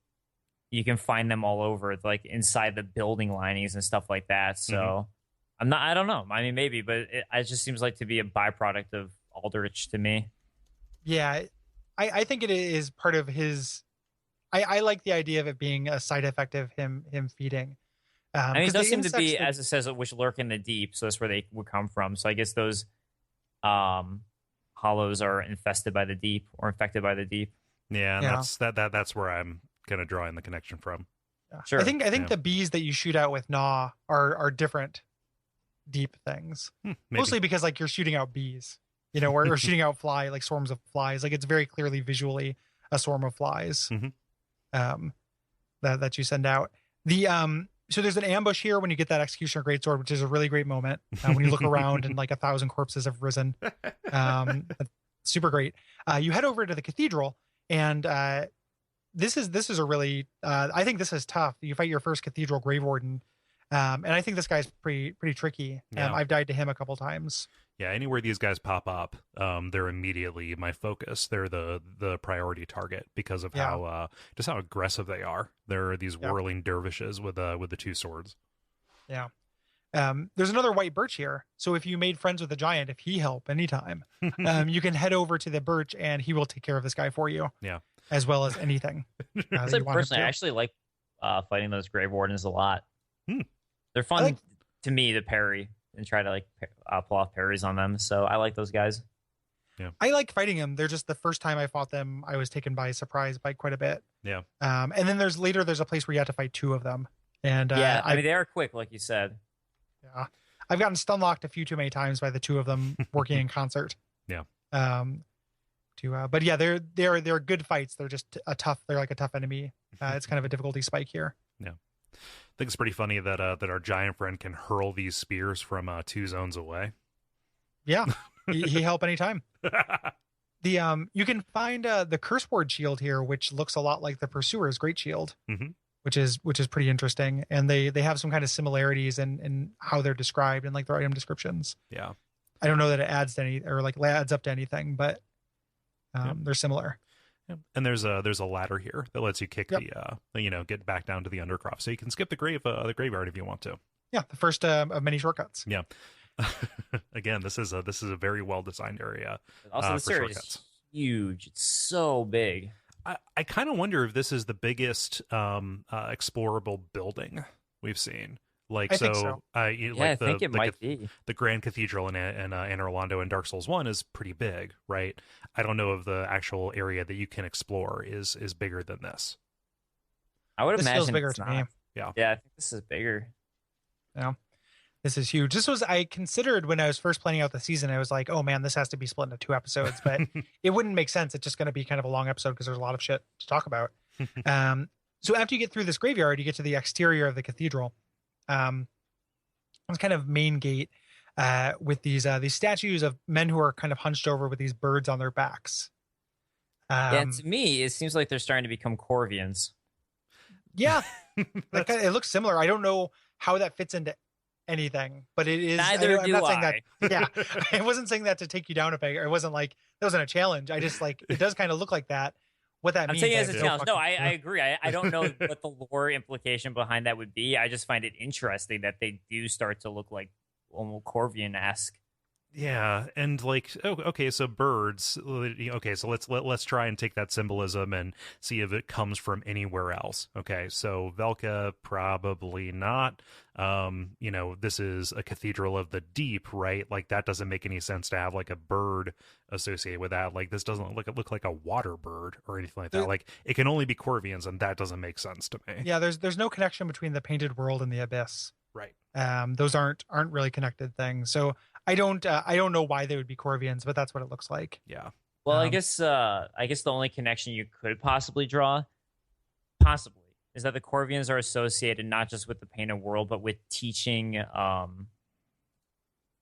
you can find them all over, like inside the building linings and stuff like that. So I don't know. I mean, maybe, but it just seems like to be a byproduct of Aldrich to me. Yeah, I think it is part of his. I like the idea of it being a side effect of him feeding. I mean, it does seem to be, as it says, which lurk in the deep, so that's where they would come from. So I guess those hollows are infested by the deep or infected by the deep. Yeah, and that's where I'm kind of drawing the connection from. Yeah. Sure. I think the bees that you shoot out with Gnaw are different deep things. Mostly because like you're shooting out bees, you know, or shooting out like swarms of flies. Like it's very clearly visually a swarm of flies that you send out. So there's an ambush here when you get that Executioner Greatsword, which is a really great moment when you look around and like 1,000 corpses have risen. Super great. You head over to the Cathedral, and this is a really I think this is tough. You fight your first Cathedral Grave Warden, and I think this guy's pretty tricky. I've died to him a couple times. Yeah, anywhere these guys pop up, they're immediately my focus. They're the priority target because of how aggressive they are. They're these whirling dervishes with the two swords. Yeah. There's another white birch here. So if you made friends with the giant, if he help anytime, you can head over to the birch and he will take care of this guy for you. Yeah. As well as anything. Personally, I actually like fighting those Grave Wardens a lot. They're fun to me to parry and try to like pull off parries on them. So I like those guys. Yeah. I like fighting them. They're just the first time I fought them, I was taken by surprise by quite a bit. Yeah. And then there's a place where you have to fight two of them. And I mean, they are quick, like you said. Yeah. I've gotten stun locked a few too many times by the two of them working in concert. Yeah. But yeah, they're good fights. They're just they're like a tough enemy. It's kind of a difficulty spike here. Yeah. I think it's pretty funny that our giant friend can hurl these spears from 2 zones away. Yeah, he help anytime. You can find the Curse Ward shield here, which looks a lot like the Pursuer's Great Shield, which is pretty interesting. And they have some kind of similarities in how they're described and like their item descriptions. Yeah, I don't know that it adds to any or like adds up to anything, but they're similar. And there's a ladder here that lets you kick get back down to the undercroft, so you can skip the graveyard if you want to. Yeah, the first of many shortcuts. Yeah. Again, this is a very well designed area. Also, this area is huge. It's so big. I kind of wonder if this is the biggest explorable building we've seen. Like, I think so. like I think it might be. the Grand Cathedral in Anne Orlando in Dark Souls 1 is pretty big, right? I don't know if the actual area that you can explore is bigger than this. I would This imagine feels bigger it's to not. me. Yeah, I think this is bigger. Yeah. This is huge. I considered when I was first planning out the season, I was like, oh man, this has to be split into 2 episodes, but it wouldn't make sense. It's just going to be kind of a long episode because there's a lot of shit to talk about. So after you get through this graveyard, you get to the exterior of the cathedral. It's kind of main gate with these statues of men who are kind of hunched over with these birds on their backs. And to me, it seems like they're starting to become Corvians. Yeah, like, it looks similar. I don't know how that fits into anything, but it is. Neither do saying I. that. Yeah, I wasn't saying that to take you down a peg. It wasn't like that wasn't a challenge. I just like it does kind of look like that. What that I'm means? saying it as a I have challenge. No, I agree. I don't know what the lore implication behind that would be. I just find it interesting that they do start to look like almost Corvian-esque. Yeah, and like, okay, so birds. Okay, so let's try and take that symbolism and see if it comes from anywhere else. Okay, so Velka, probably not. This is a cathedral of the deep, right? Like that doesn't make any sense to have like a bird associated with that. Like this doesn't look like a water bird or anything like that. Like it can only be Corvians, and that doesn't make sense to me. Yeah, there's no connection between the painted world and the abyss. Right. Those aren't really connected things. So I don't know why they would be Corvians, but that's what it looks like. Yeah. Well, I guess the only connection you could possibly draw, is that the Corvians are associated not just with the painted world, but with teaching,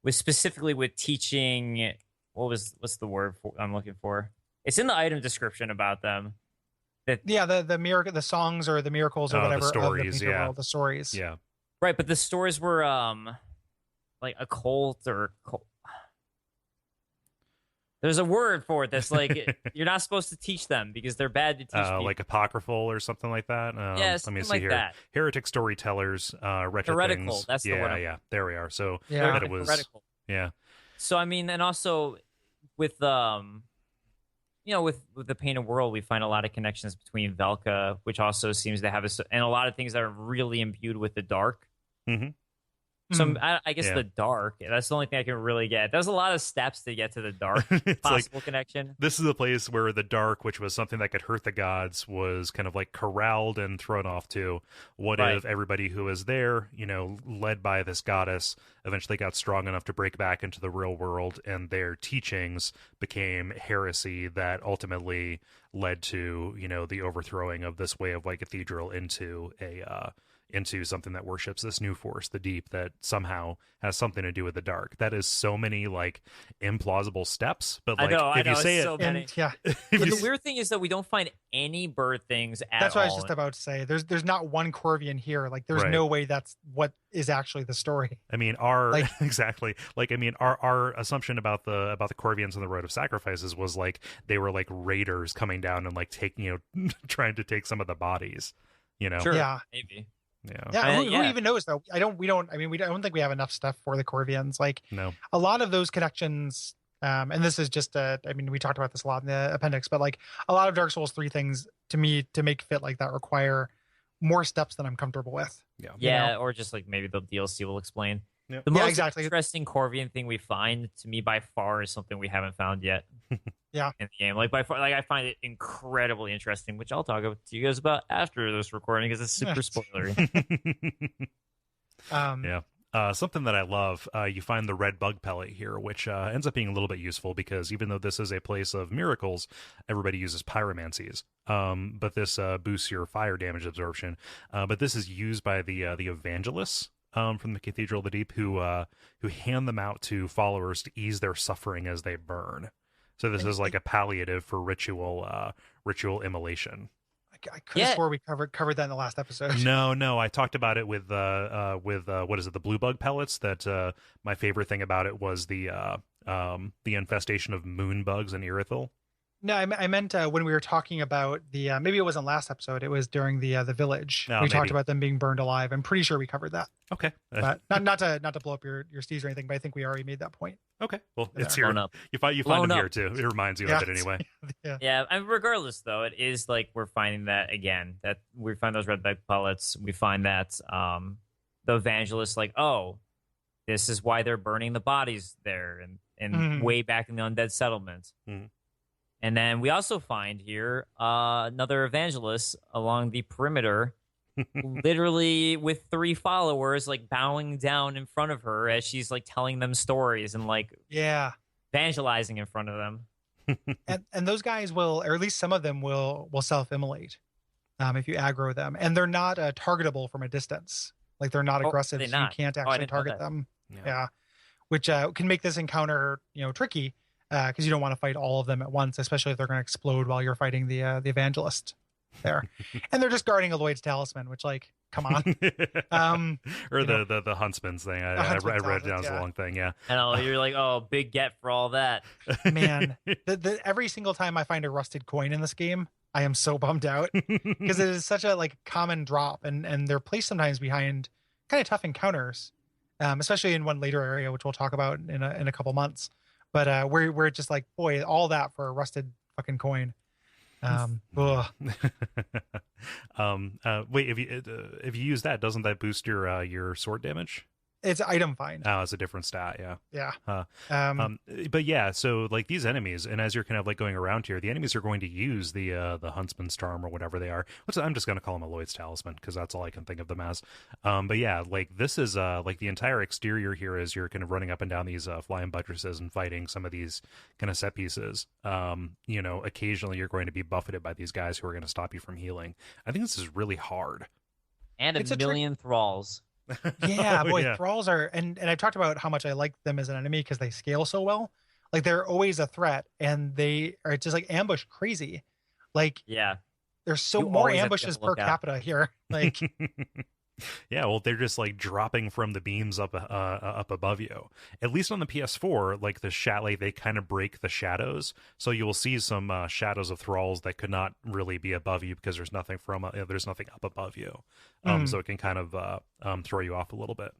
with teaching. What's the word I'm looking for? It's in the item description about them. The miracle, the songs or the miracles or whatever. The stories, of the painted world, the stories. Yeah. Right, but the stories were like a cult or there's a word for it that's like you're not supposed to teach them because they're bad to teach people. Like apocryphal or something like that. Yes, let me see like here. that. Heretic storytellers, retro heretical. things. That's the word. Yeah, there we are. So yeah, that it was heretical. Yeah. So I mean, and also with with the painted world, we find a lot of connections between Velka, which also seems to have and a lot of things that are really imbued with the dark. Mm-hmm. So I guess the dark, that's the only thing I can really get. There's a lot of steps to get to the dark possible connection. This is a place where the dark, which was something that could hurt the gods, was kind of like corralled and thrown off to. What if everybody who was there, led by this goddess, eventually got strong enough to break back into the real world, and their teachings became heresy that ultimately led to, the overthrowing of this way of like cathedral into something that worships this new force, the deep, that somehow has something to do with the dark. That is so many like implausible steps, but like I know, you say so many. Yeah. The weird thing is that we don't find any bird things at all. That's what I was just about to say. There's not one Corvian here. Like there's no way that's what is actually the story. I mean, exactly. Like, I mean, our assumption about the Corvians on the Road of Sacrifices was like they were like raiders coming down and like taking, trying to take some of the bodies. Sure, yeah, maybe. Yeah. Who even knows though? I don't think we have enough stuff for the Corvians. Like no. A lot of those connections, and this is just we talked about this a lot in the appendix, but like a lot of Dark Souls 3 things to me to make fit like that require more steps than I'm comfortable with. Yeah. Or just like maybe the DLC will explain. Yep. The most interesting Corvian thing we find, to me, by far, is something we haven't found yet. Yeah, in the game, like by far, like I find it incredibly interesting, which I'll talk to you guys about after this recording because it's super spoilery. Something that I love, you find the red bug pellet here, which ends up being a little bit useful because even though this is a place of miracles, everybody uses pyromancies. But this boosts your fire damage absorption. But this is used by the evangelists from the Cathedral of the Deep who hand them out to followers to ease their suffering as they burn. So this is like a palliative for ritual immolation. I could have swore we covered that in the last episode. No, I talked about it with what is it, the blue bug pellets. That my favorite thing about it was the infestation of moon bugs in Irithyll. No, I meant when we were talking about the maybe it wasn't last episode. It was during the village. We talked about them being burned alive. I'm pretty sure we covered that. Okay, but not to blow up your steez or anything. But I think we already made that point. Okay, well, it's here. You find them here too. It reminds you of it anyway. Yeah. And regardless, though, it is like we're finding that again. That we find those red bug pellets. We find that the evangelist, like, oh, this is why they're burning the bodies there and way back in the undead settlement. And then we also find here another evangelist along the perimeter, literally with 3 followers, like bowing down in front of her as she's like telling them stories and like evangelizing in front of them. And those guys will, or at least some of them will self-immolate if you aggro them, and they're not targetable from a distance. Like they're not aggressive, so you can't actually target them. Yeah. Which can make this encounter, tricky because you don't want to fight all of them at once, especially if they're going to explode while you're fighting the evangelist there. And they're just guarding Lloyd's talisman, which, like, come on. Or the huntsman's thing. I read it down as a long thing. Yeah. I know, you're like, oh, big get for all that. Man, every single time I find a rusted coin in this game, I am so bummed out because it is such a like common drop, and they're placed sometimes behind kind of tough encounters, especially in one later area, which we'll talk about in a couple months. But we're just like, boy, all that for a rusted fucking coin. Wait, if you use that, doesn't that boost your sword damage? It's item find. Oh, it's a different stat. Yeah. But yeah, so like these enemies, and as you're kind of like going around here, the enemies are going to use the huntsman's charm or whatever they are. I'm just going to call them a Lloyd's talisman because that's all I can think of them as. But yeah, like this is like the entire exterior here is you're kind of running up and down these flying buttresses and fighting some of these kind of set pieces. Occasionally you're going to be buffeted by these guys who are going to stop you from healing. I think this is really hard. And a million thralls. Yeah, boy, thralls are, and I've talked about how much I like them as an enemy because they scale so well. Like they're always a threat, and they are just like ambush crazy. Like there's more ambushes per capita here. Like yeah, well, they're just like dropping from the beams up above you. At least on the PS4, like they kind of break the shadows, so you will see some shadows of thralls that could not really be above you because there's nothing up above you. So it can kind of throw you off a little bit.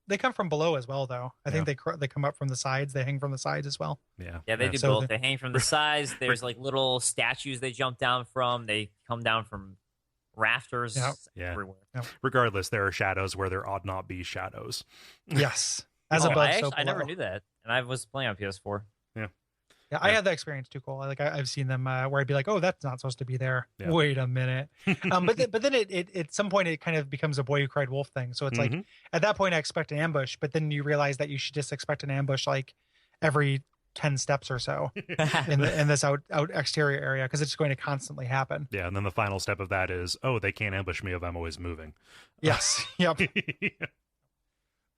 They come from below as well, though. I think they come up from the sides. They hang from the sides as well. Yeah, they do both. They hang from the sides. There's like little statues they jump down from. They come down from rafters everywhere. Yep. Regardless, there are shadows where there ought not be shadows. Yes. Above, I never knew that. And I was playing on PS4. Yeah, I had that experience too, Cole. Like I've seen them where I'd be like, oh, that's not supposed to be there. Yeah. Wait a minute. But then it at some point it kind of becomes a boy who cried wolf thing. So it's like at that point I expect an ambush, but then you realize that you should just expect an ambush like every 10 steps or so in this out exterior area, because it's going to constantly happen. Yeah, and then the final step of that is, oh, they can't ambush me if I'm always moving. Yes. Yep.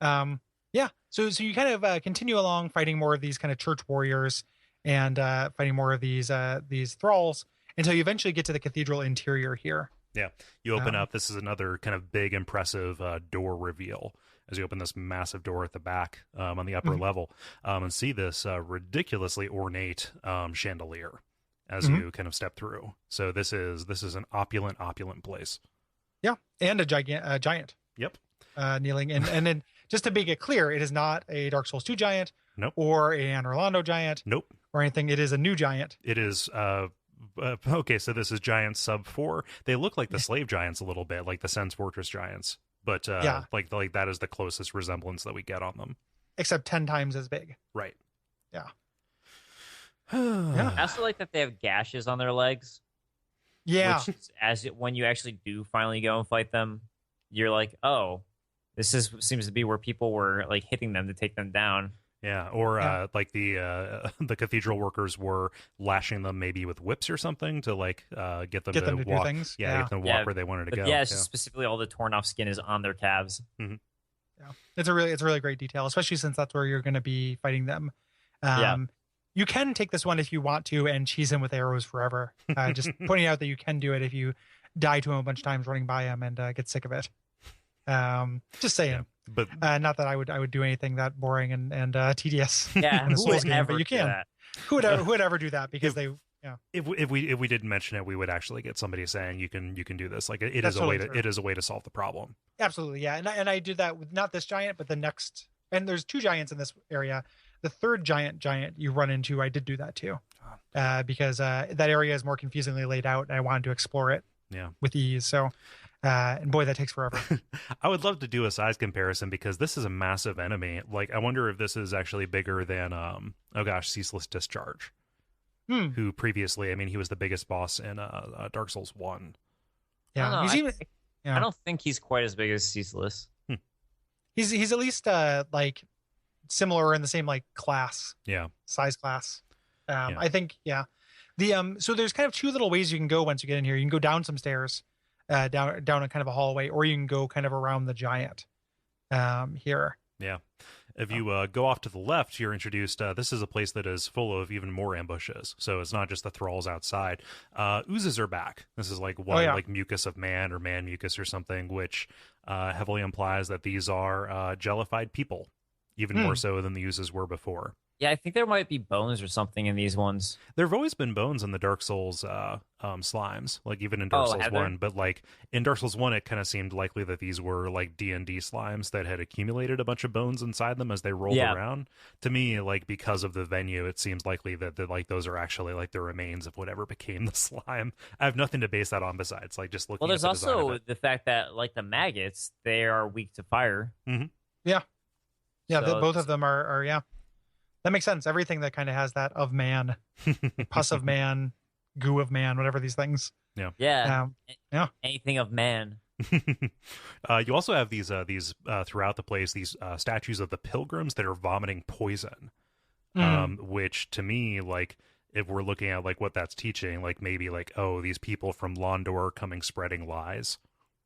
So you kind of continue along fighting more of these kind of church warriors and fighting more of these thralls until you eventually get to the cathedral interior here. Yeah, you open up. This is another kind of big, impressive door reveal as you open this massive door at the back on the upper level and see this ridiculously ornate chandelier as you kind of step through. So this is an opulent place. Yeah, and a giant. Yep. Kneeling. And then just to make it clear, it is not a Dark Souls 2 giant. Nope. Or an Orlando giant. Nope. Or anything. It is a new giant. It is... okay, so this is Giant Sub 4. They look like the slave giants a little bit, like the Sen's Fortress giants. But like that is the closest resemblance that we get on them. Except 10 times as big. Right. Yeah. I also like that they have gashes on their legs. Yeah. Which, when you actually do finally go and fight them, you're like, oh, seems to be where people were like hitting them to take them down. Yeah, or like the cathedral workers were lashing them maybe with whips or something to like get them to walk. Do things. Yeah, get them to walk where they wanted to go. Yeah, specifically all the torn off skin is on their calves. Mm-hmm. Yeah, it's a really great detail, especially since that's where you're going to be fighting them. You can take this one if you want to and cheese him with arrows forever. Just pointing out that you can do it if you die to him a bunch of times running by him and get sick of it. Just saying. Yeah. But not that I would do anything that boring and tedious. Yeah, in a Souls game, but you can. Who would ever do that? Because if we didn't mention it, we would actually get somebody saying you can do this. Like it is a way to solve the problem. Absolutely, yeah. And I did that with not this giant, but the next. And there's 2 giants in this area. The third giant you run into, I did do that too, because that area is more confusingly laid out, and I wanted to explore it. Yeah. With ease. So And boy, that takes forever. I would love to do a size comparison because this is a massive enemy. Like, I wonder if this is actually bigger than, Ceaseless Discharge. Who previously, I mean, he was the biggest boss in Dark Souls 1. Yeah, I don't think he's quite as big as Ceaseless. He's at least like similar in the same like class. Yeah. Size class. I think, yeah. The so there's kind of two little ways you can go once you get in here. You can go down some stairs, down a kind of a hallway, or you can go kind of around the giant here. Yeah. If you go off to the left, you're introduced. This is a place that is full of even more ambushes. So it's not just the thralls outside. Oozes are back. This is like like mucus of man or man mucus or something, which heavily implies that these are jellified people, even more so than the oozes were before. Yeah, I think there might be bones or something in these ones. There have always been bones in the Dark Souls slimes, like even in Dark Souls 1. But like in Dark Souls 1, it kind of seemed likely that these were like D&D slimes that had accumulated a bunch of bones inside them as they rolled around. To me, like because of the venue, it seems likely that like those are actually like the remains of whatever became the slime. I have nothing to base that on besides like just looking. Well, there's at the also the fact that like the maggots, they are weak to fire. Mm-hmm. Yeah, so both of them are yeah. That makes sense. Everything that kind of has that of man, pus of man, goo of man, whatever these things. Yeah. Yeah. Anything of man. You also have these throughout the place, these statues of the pilgrims that are vomiting poison, which to me, like, if we're looking at like what that's teaching, like maybe like, oh, these people from Londor coming spreading lies,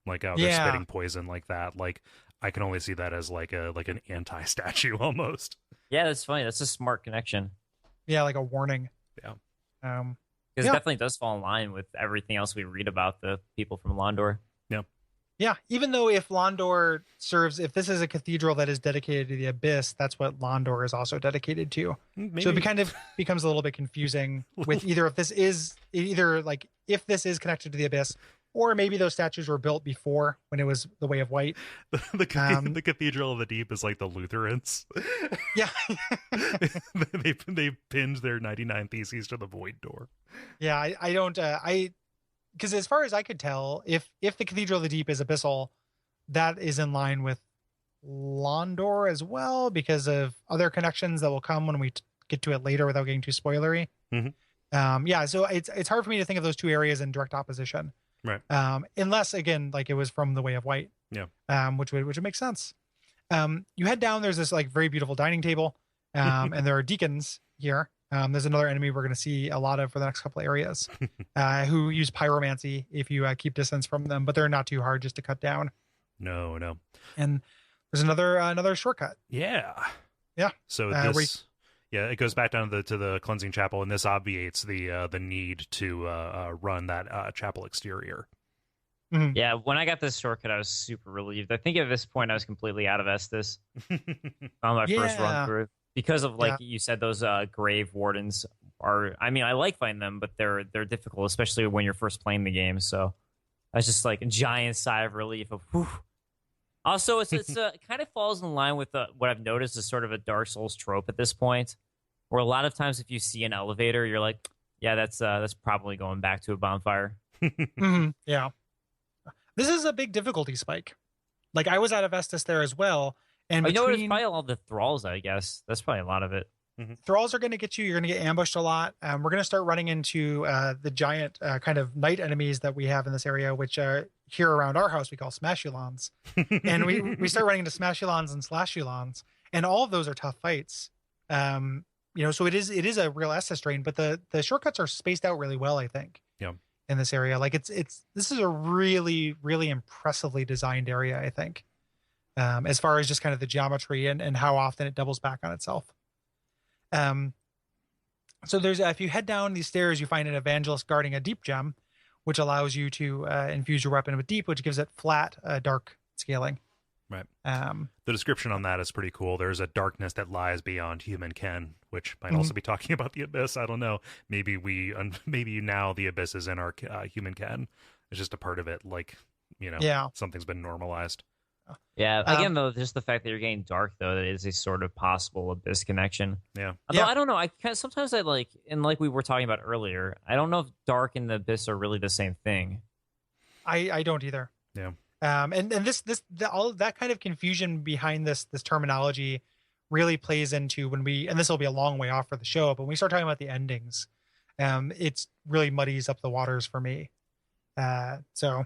like, oh, they're spitting poison like that. Like, I can only see that as like an anti-statue almost. Yeah, that's funny. That's a smart connection. Yeah, like a warning. Yeah. Because it definitely does fall in line with everything else we read about the people from Londor. Yeah. Yeah, even though if Londor serves, if this is a cathedral that is dedicated to the Abyss, that's what Londor is also dedicated to. Maybe. So it kind of becomes a little bit confusing with either if this is connected to the Abyss, or maybe those statues were built before when it was the Way of White. The Cathedral of the Deep is like the Lutherans. Yeah. they pinned their 99 Theses to the void door. Yeah, I don't... because as far as I could tell, if the Cathedral of the Deep is abyssal, that is in line with Londor as well, because of other connections that will come when we get to it later without getting too spoilery. Mm-hmm. So it's hard for me to think of those two areas in direct opposition. Right. Unless again, like it was from the Way of White. Yeah. Which would make sense. You head down. There's this like very beautiful dining table, and there are deacons here. There's another enemy we're going to see a lot of for the next couple of areas, who use pyromancy if you keep distance from them, but they're not too hard just to cut down. No. And there's another shortcut. Yeah. Yeah. So this. Yeah, it goes back down to the cleansing chapel, and this obviates the need to run that chapel exterior. Mm-hmm. Yeah, when I got this shortcut, I was super relieved. I think at this point, I was completely out of Estus on my first run through because of like you said, those grave wardens are. I mean, I like fighting them, but they're difficult, especially when you're first playing the game. So I was just like a giant sigh of relief of whew. Also, it kind of falls in line with what I've noticed is sort of a Dark Souls trope at this point, where a lot of times if you see an elevator, you're like, yeah, that's probably going back to a bonfire. Mm-hmm. Yeah. This is a big difficulty spike. Like, I was out of Estus there as well. And it's probably all the thralls, I guess. That's probably a lot of it. Mm-hmm. Thralls are going to get you. You're going to get ambushed a lot. We're going to start running into the giant kind of night enemies that we have in this area, which here around our house we call Smashulons. And we start running into Smashulons and Slashulons, and all of those are tough fights. So it is a real Estus drain, but the shortcuts are spaced out really well, I think. Yeah. In this area, like this is a really, really impressively designed area, I think. As far as just kind of the geometry and how often it doubles back on itself. So there's if you head down these stairs, you find an evangelist guarding a deep gem, which allows you to infuse your weapon with deep, which gives it flat, dark scaling. Right. The description on that is pretty cool. There's a darkness that lies beyond human ken, which might also be talking about the abyss. I don't know. Maybe maybe now the abyss is in our human ken. It's just a part of it. Like, something's been normalized. Yeah. Again, though, just the fact that you're getting dark, though, that is a sort of possible abyss connection. Yeah. Although, I don't know. Sometimes I like we were talking about earlier, I don't know if dark and the abyss are really the same thing. I don't either. Yeah. And all of that kind of confusion behind this terminology really plays into when and this will be a long way off for the show, but when we start talking about the endings, it's really muddies up the waters for me. So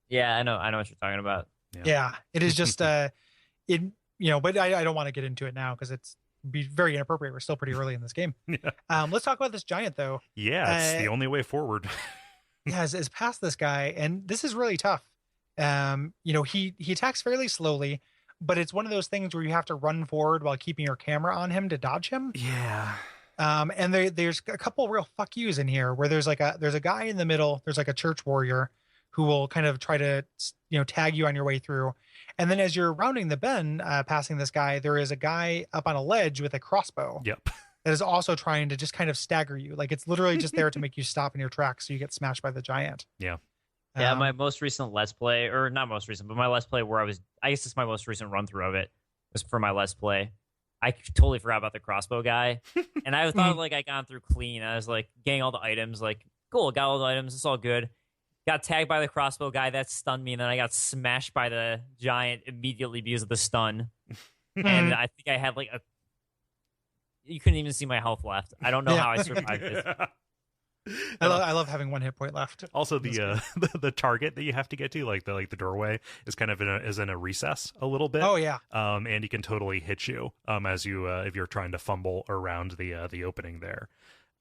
Yeah, I know what you're talking about. yeah, it is just but I don't want to get into it now because it's be very inappropriate. We're still pretty early in this game. Yeah. Let's talk about this giant though. Yeah, it's the only way forward. Yeah, is past this guy, and this is really tough. He attacks fairly slowly, but it's one of those things where you have to run forward while keeping your camera on him to dodge him. Yeah. And there's a couple real fuck yous in here where there's a guy in the middle. There's like a church warrior who will kind of try to tag you on your way through, and then as you're rounding the bend, passing this guy, there is a guy up on a ledge with a crossbow. Yep. That is also trying to just kind of stagger you. Like it's literally just there to make you stop in your tracks so you get smashed by the giant. Yeah. Yeah, my most recent Let's Play, or not most recent, but my Let's Play where I guess it's my most recent run through of it, was for my Let's Play. I totally forgot about the crossbow guy. And I thought like I gone through clean. I was like getting all the items, like, cool, got all the items, it's all good. Got tagged by the crossbow guy, that stunned me, and then I got smashed by the giant immediately because of the stun. And I think I had like you couldn't even see my health left. I don't know how I survived it. I love having one hit point left. Also, the target that you have to get to, like the doorway, is kind of in a recess a little bit. Oh yeah. And he can totally hit you as you if you're trying to fumble around the opening there.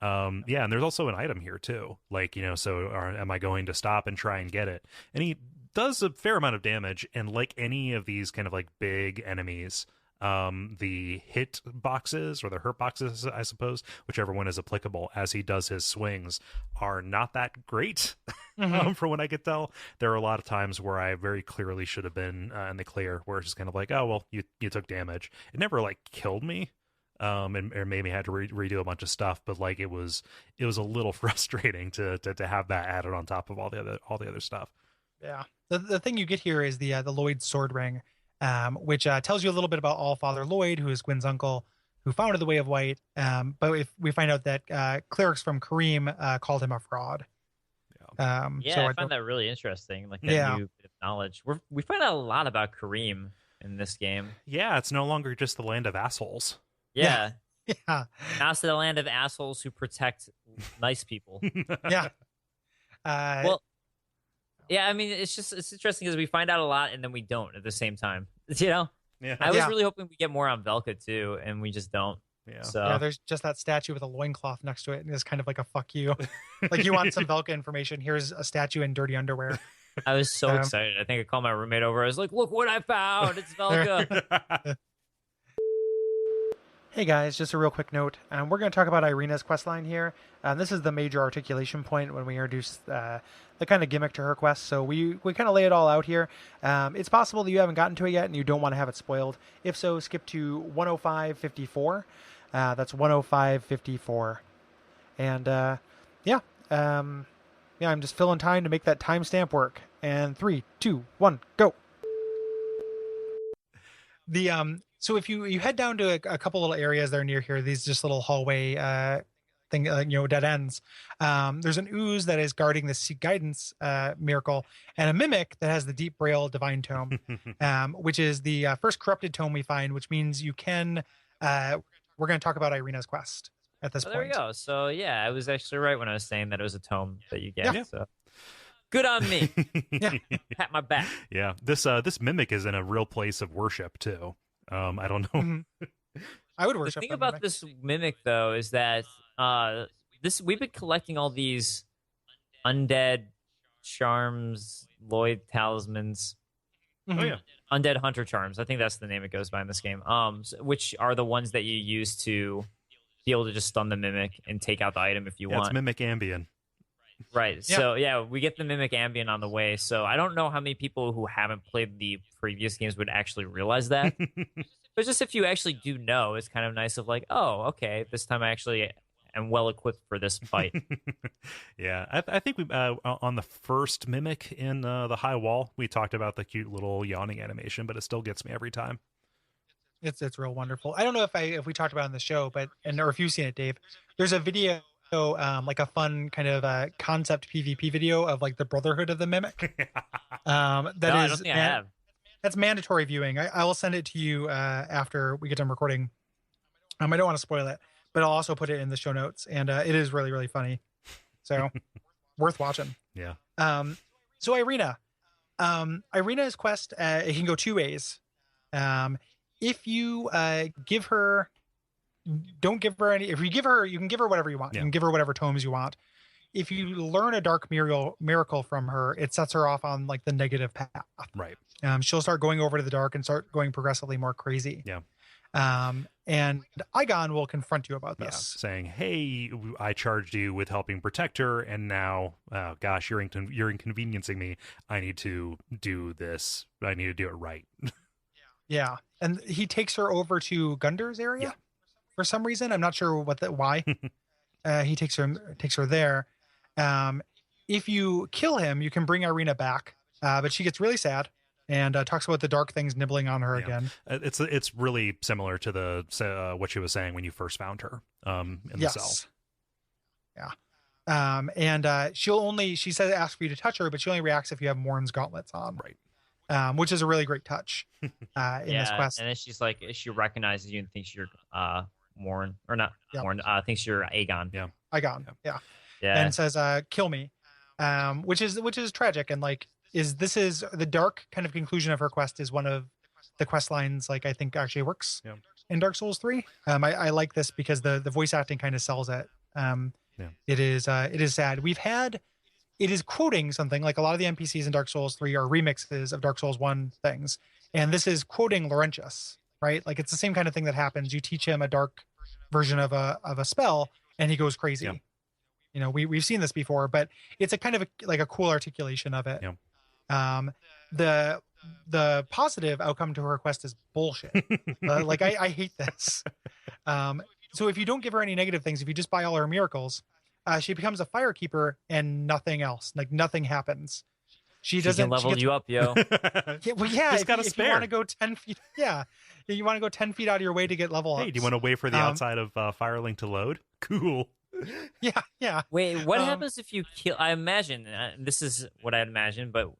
Yeah, and there's also an item here too. Like am I going to stop and try and get it? And he does a fair amount of damage. And like any of these kind of like big enemies, the hit boxes or the hurt boxes, I suppose, whichever one is applicable, as he does his swings, are not that great. From what I could tell, there are a lot of times where I very clearly should have been in the clear, where it's just kind of like, oh well, you took damage. It never like killed me, or maybe had to redo a bunch of stuff, but like it was a little frustrating to have that added on top of all the other stuff. Yeah, the thing you get here is the Lloyd sword ring. Which tells you a little bit about Allfather Lloyd, who is Gwyn's uncle, who founded the Way of White. But if we find out that clerics from Kareem called him a fraud. So I find that really interesting, like that new bit of knowledge. We find out a lot about Kareem in this game. Yeah, it's no longer just the land of assholes. Yeah. Yeah. Now it's the land of assholes who protect nice people. Yeah. Well, yeah, I mean, it's interesting because we find out a lot and then we don't at the same time. Yeah. I was really hoping we get more on Velka too, and we just don't. Yeah. So yeah, there's just that statue with a loincloth next to it, and it's kind of like a fuck you. Like, you want some Velka information? Here's a statue in dirty underwear. I was so excited. I think I called my roommate over. I was like, "Look what I found! It's Velka." Hey guys, just a real quick note. We're going to talk about Irina's questline here. This is the major articulation point when we introduce the kind of gimmick to her quest. So we kind of lay it all out here. It's possible that you haven't gotten to it yet and you don't want to have it spoiled. If so, skip to 105.54. That's 105.54. And I'm just filling time to make that timestamp work. And 3, 2, 1, go. So if you head down to a couple little areas that are near here, these just little hallway dead ends. There's an ooze that is guarding the Seek Guidance miracle, and a mimic that has the Deep Braille Divine Tome, which is the first corrupted tome we find, which means you can. We're going to talk about Irina's quest at this point. There we go. So yeah, I was actually right when I was saying that it was a tome that you get. Yeah. So good on me. Yeah. Pat my back. Yeah. This mimic is in a real place of worship too. I don't know. Mm-hmm. I would worship. The thing about this mimic, though, is that we've been collecting all these undead charms, Lloyd talismans. Mm-hmm. Oh yeah, undead hunter charms. I think that's the name it goes by in this game. Which are the ones that you use to be able to just stun the mimic and take out the item if you want. It's mimic Ambien. Right. Yeah. So yeah, we get the mimic Ambien on the way. So I don't know how many people who haven't played the previous games would actually realize that. But just if you actually do know, it's kind of nice of like, oh, okay, this time I actually am well equipped for this fight. Yeah, I think we on the first mimic in the high wall, we talked about the cute little yawning animation, but it still gets me every time. It's real wonderful. I don't know if we talked about it on the show, or if you've seen it, Dave. There's a video like a fun kind of concept PvP video of like the Brotherhood of the Mimic. I don't think I have. That's mandatory viewing. I will send it to you after we get done recording. I don't want to spoil it, but I'll also put it in the show notes, and it is really, really funny. So worth watching. Yeah. So Irina, Irina's quest, it can go two ways. If you give her, don't give her any, if you give her, you can give her whatever you want. Yeah. You can give her whatever tomes you want. If you learn a dark miracle from her, it sets her off on like the negative path. Right. She'll start going over to the dark and start going progressively more crazy. Yeah. And Igon will confront you about this. Yeah, saying, "Hey, I charged you with helping protect her, and now, oh gosh, you're inconveniencing me. I need to do this. I need to do it right." Yeah, and he takes her over to Gunder's area. Yeah. For some reason, I'm not sure why. He takes her there. If you kill him, you can bring Irina back, but she gets really sad and talks about the dark things nibbling on her again. It's really similar to the what she was saying when you first found her in the cell. Yeah. And she says ask for you to touch her, but she only reacts if you have Morn's gauntlets on. Right. Which is a really great touch in this quest. And then she's like, she recognizes you and thinks you're Morn, or not Morn, thinks you're Aegon. Yeah. Igon. Yeah. Yeah. And says, kill me. Which is tragic. And like, this is the dark kind of conclusion of her quest is one of the quest lines, like I think actually works in Dark Souls 3. I like this because the voice acting kind of sells it. It is sad. It is quoting something like a lot of the NPCs in Dark Souls 3 are remixes of Dark Souls 1 things. And this is quoting Laurentius, right? Like it's the same kind of thing that happens. You teach him a dark version of a spell and he goes crazy. Yeah. You know, we've seen this before, but it's a kind of like a cool articulation of it. Yeah. The positive outcome to her quest is bullshit. Like I hate this. So if you don't give her any negative things, if you just buy all her miracles, she becomes a firekeeper and nothing else. Like nothing happens. She doesn't can level you up, yo. If got a you spare. want to go 10 feet, you want to go 10 feet out of your way to get level up. Hey, do you want to wait for the outside of Firelink to load? Cool. Yeah. Wait, what happens if you kill? I imagine this is what I'd imagine, but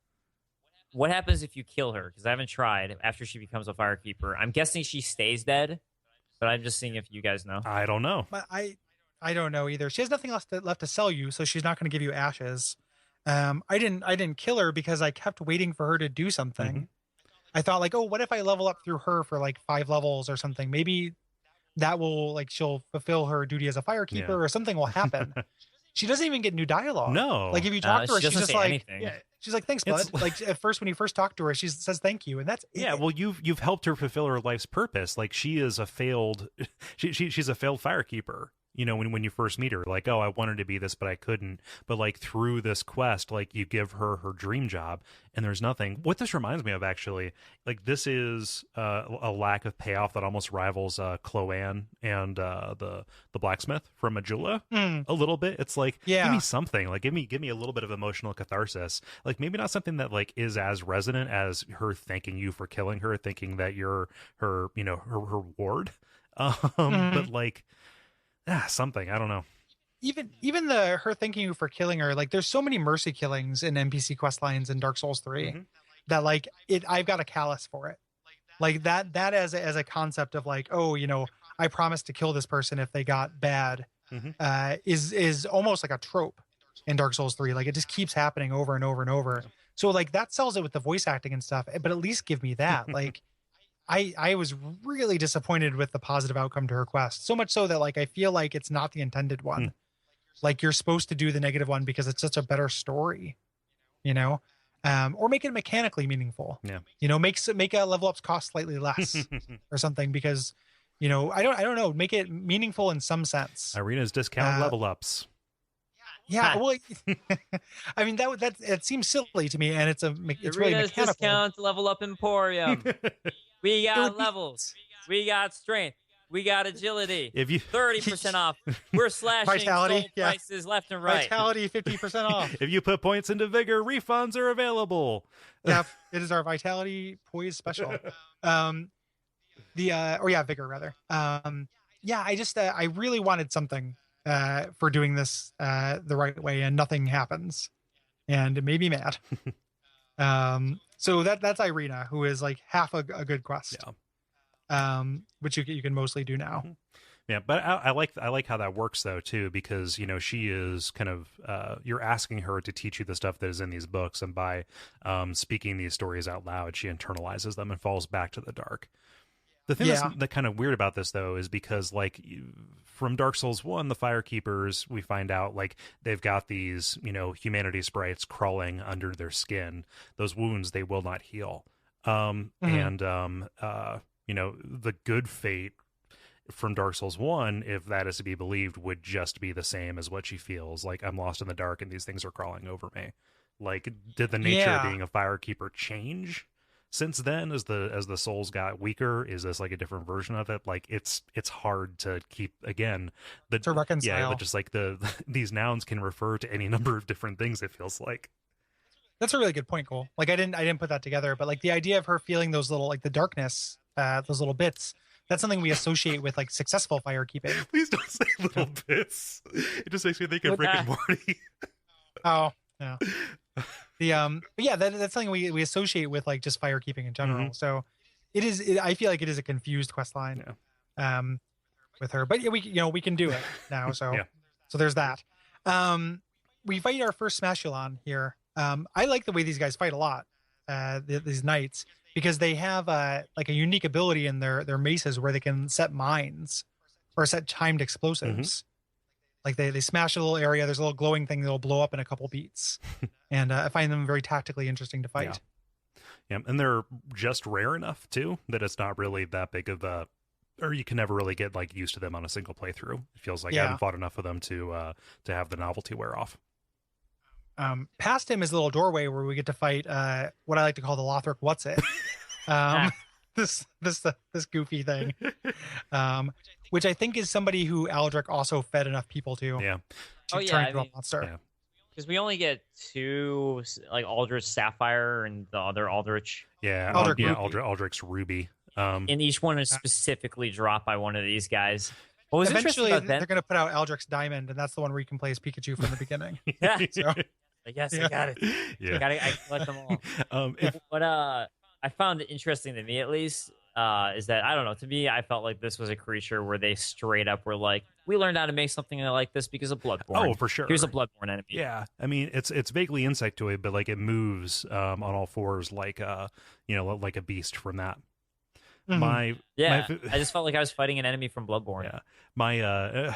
what happens if you kill her? Because I haven't tried. After she becomes a firekeeper, I'm guessing she stays dead. But I'm just seeing if you guys know. I don't know. But I don't know either. She has nothing else left to sell you, so she's not going to give you ashes. I didn't kill her because I kept waiting for her to do something. Mm-hmm. I thought like, oh, what if I level up through her for like 5 levels or something? Maybe that will like she'll fulfill her duty as a firekeeper or something will happen. She doesn't even get new dialogue. No. Like if you talk to her, she's just like, anything. she's like, thanks, bud. Like at first when you first talk to her, she says thank you, and that's it. Yeah, well, you've helped her fulfill her life's purpose. Like she is a failed, she's a failed firekeeper. You know, when you first meet her, like, oh, I wanted to be this, but I couldn't. But like through this quest, like you give her her dream job, and there's nothing. What this reminds me of, actually, like this is a lack of payoff that almost rivals Klein and the blacksmith from Majula a little bit. It's like, give me something, like give me a little bit of emotional catharsis. Like maybe not something that like is as resonant as her thanking you for killing her, thinking that you're her, you know, her ward, but like. Something, I don't know. Even her thanking you for killing her, like there's so many mercy killings in NPC quest lines in Dark Souls 3 that like I've got a callus for it. Like that as a concept of like, oh, you know, I promised to kill this person if they got bad, is almost like a trope in Dark Souls 3. Like it just keeps happening over and over and over. So like that sells it with the voice acting and stuff, but at least give me that. Like I was really disappointed with the positive outcome to her quest. So much so that like I feel like it's not the intended one. Like you're supposed to do the negative one because it's such a better story, you know? Or make it mechanically meaningful. Yeah. You know, make level ups cost slightly less or something because, you know, I don't know, make it meaningful in some sense. Irina's discount level ups. Yeah, well, I mean that seems silly to me, and it's really mechanical. Discount level up Emporium. We got levels. We got strength. We got agility. If you 30% off, we're slashing Vitality, prices left and right. Vitality 50% off. If you put points into Vigor, refunds are available. Yeah, it is our Vitality Poise special. Vigor rather. I really wanted something for doing this the right way, and nothing happens, and it made me mad. So that's Irina, who is like half a good quest, which you can mostly do now. Yeah, but I like how that works though too, because she is kind of you're asking her to teach you the stuff that is in these books, and by speaking these stories out loud, she internalizes them and falls back to the dark. The thing that's kind of weird about this though is because from Dark Souls 1, the Firekeepers, we find out they've got these humanity sprites crawling under their skin. Those wounds they will not heal, and the good fate from Dark Souls 1, if that is to be believed, would just be the same as what she feels like. I'm lost in the dark and these things are crawling over me. Did the nature of being a Firekeeper change since then as the souls got weaker? Is this a different version of it? It's hard to keep, again, to reconcile. Yeah, just these nouns can refer to any number of different things, it feels like. That's a really good point, Kole. I didn't put that together, but the idea of her feeling those little the darkness, those little bits, that's something we associate with successful firekeeping. Please don't say little bits. It just makes me think of Rick and Morty. Oh, yeah. That's something we associate with just firekeeping in general. Mm-hmm. So it is. I feel like it is a confused quest line, with her. But we can do it now. So so there's that. We fight our first Smashulon here. I like the way these guys fight a lot. These knights, because they have a unique ability in their maces where they can set mines or set timed explosives. They smash a little area. There's a little glowing thing that'll blow up in a couple beats. And I find them very tactically interesting to fight. Yeah, and they're just rare enough too that it's not really that big of a, or you can never really get used to them on a single playthrough. It feels like I haven't fought enough of them to have the novelty wear off. Past him is a little doorway where we get to fight what I like to call the Lothric What's It. This goofy thing, which I think is somebody who Aldrich also fed enough people to. Yeah. To turn into a monster. Yeah. Because we only get two, Aldrich Sapphire and the other Aldrich. Yeah, Aldrich's Ruby. And each one is specifically dropped by one of these guys. What was Eventually, interesting about they're going to put out Aldrich's Diamond, and that's the one where you can play as Pikachu from the beginning. Yeah. So, I got it. Yeah. I collect them all. What I found interesting to me, at least, is that, I don't know, to me, I felt like this was a creature where they straight up were like, we learned how to make something like this because of Bloodborne. Oh, for sure. Here's a Bloodborne enemy. Yeah. I mean, it's vaguely insectoid, but it moves on all fours like a beast from that. Mm-hmm. I just felt like I was fighting an enemy from Bloodborne. Yeah.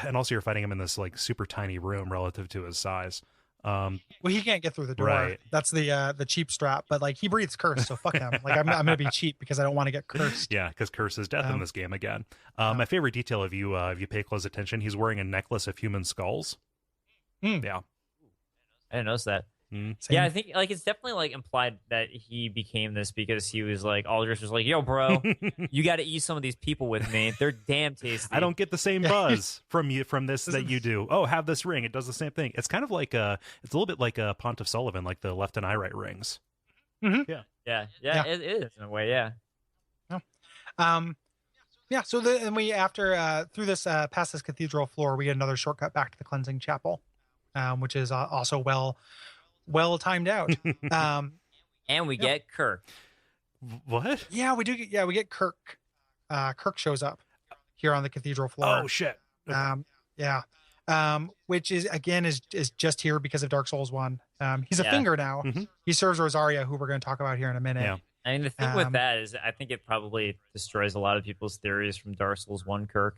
And also you're fighting him in this super tiny room relative to his size. Well, he can't get through the door. Right. That's the cheap strap. But he breathes curse, so fuck him. I'm gonna be cheap because I don't want to get cursed. Yeah, because curse is death in this game again. My favorite detail, if you pay close attention, he's wearing a necklace of human skulls. Yeah, I didn't notice that. Yeah, I think it's definitely implied that he became this because he was Aldrich was yo, bro, you got to eat some of these people with me. They're damn tasty. I don't get the same buzz from this that you do. Oh, have this ring. It does the same thing. It's kind of it's a little bit like a Pontiff Sullivan, like the left and eye right rings. Mm-hmm. Yeah. It is in a way. Yeah. Yeah. So then we through this past this cathedral floor, we get another shortcut back to the cleansing chapel, which is also well timed out. And we get Kirk. What? Yeah, we do. We get Kirk. Kirk shows up here on the cathedral floor. Oh shit. Which is just here because of Dark Souls 1. He's a finger now. Mm-hmm. He serves Rosaria, who we're going to talk about here in a minute. Yeah. I mean, the thing with that is I think it probably destroys a lot of people's theories from Dark Souls 1 Kirk.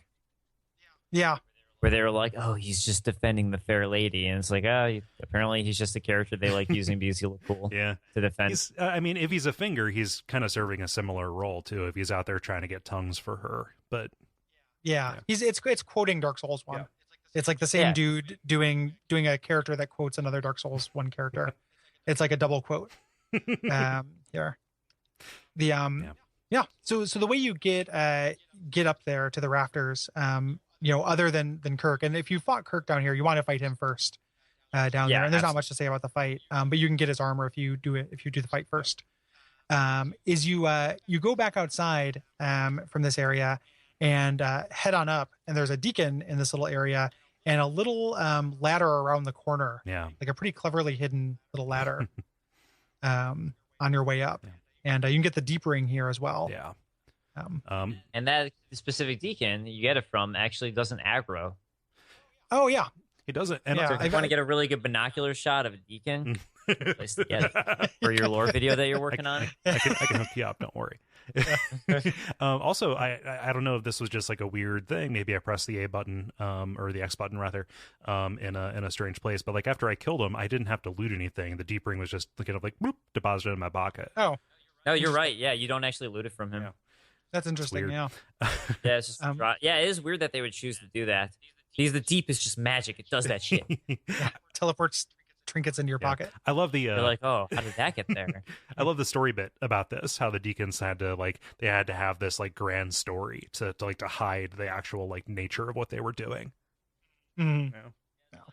Yeah. Where they were like, oh, he's just defending the fair lady. And it's apparently he's just a character they like using because he look cool to defend. If he's a finger, he's kind of serving a similar role, too, if he's out there trying to get tongues for her. But it's quoting Dark Souls 1. Yeah. It's the same dude doing a character that quotes another Dark Souls 1 character. It's a double quote. Here. So the way you get up there to the rafters, other than Kirk, and if you fought Kirk down here, you want to fight him first down there. And there's not much to say about the fight, but you can get his armor if you do the fight first. Is you go back outside from this area and head on up, and there's a deacon in this little area, and a little ladder around the corner, Yeah. like a pretty cleverly hidden little ladder on your way up. And you can get the deep ring here as well. Yeah. And that specific deacon you get it from actually doesn't aggro. Oh, yeah. He doesn't. And So if you want to get a really good binocular shot of a deacon, place to get it for your lore video that you're working on. I can hook you up. Don't worry. Also, I don't know if this was just like a weird thing. Maybe I pressed the A button, or the X button rather, in a strange place. But like after I killed him, I didn't have to loot anything. The deep ring was just kind of like boop, deposited in my pocket. Oh, no, you're right. Yeah, you don't actually loot it from him. Yeah. that's interesting. Yeah. Yeah, it's just yeah, it is weird that they would choose to do that. Because the deep is just magic. It does that shit. Teleports trinkets into your pocket. I love the. You're like, oh, how did that get there? I love the story bit about this. How the deacons had to they had to have this like grand story to hide the actual like nature of what they were doing. Mm.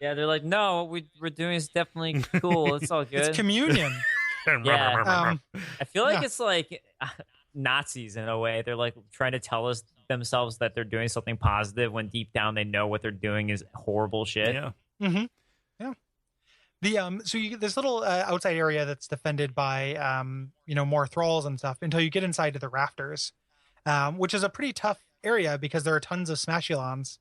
Yeah, they're like, no, what we're doing is definitely cool. It's all good. It's communion. Yeah. I feel like it's like Nazis in a way. They're like trying to tell us themselves that they're doing something positive when deep down they know what they're doing is horrible shit. Yeah. Mm-hmm. Yeah. The so you get this little outside area that's defended by more thralls and stuff until you get inside to the rafters, which is a pretty tough area because there are tons of smashulons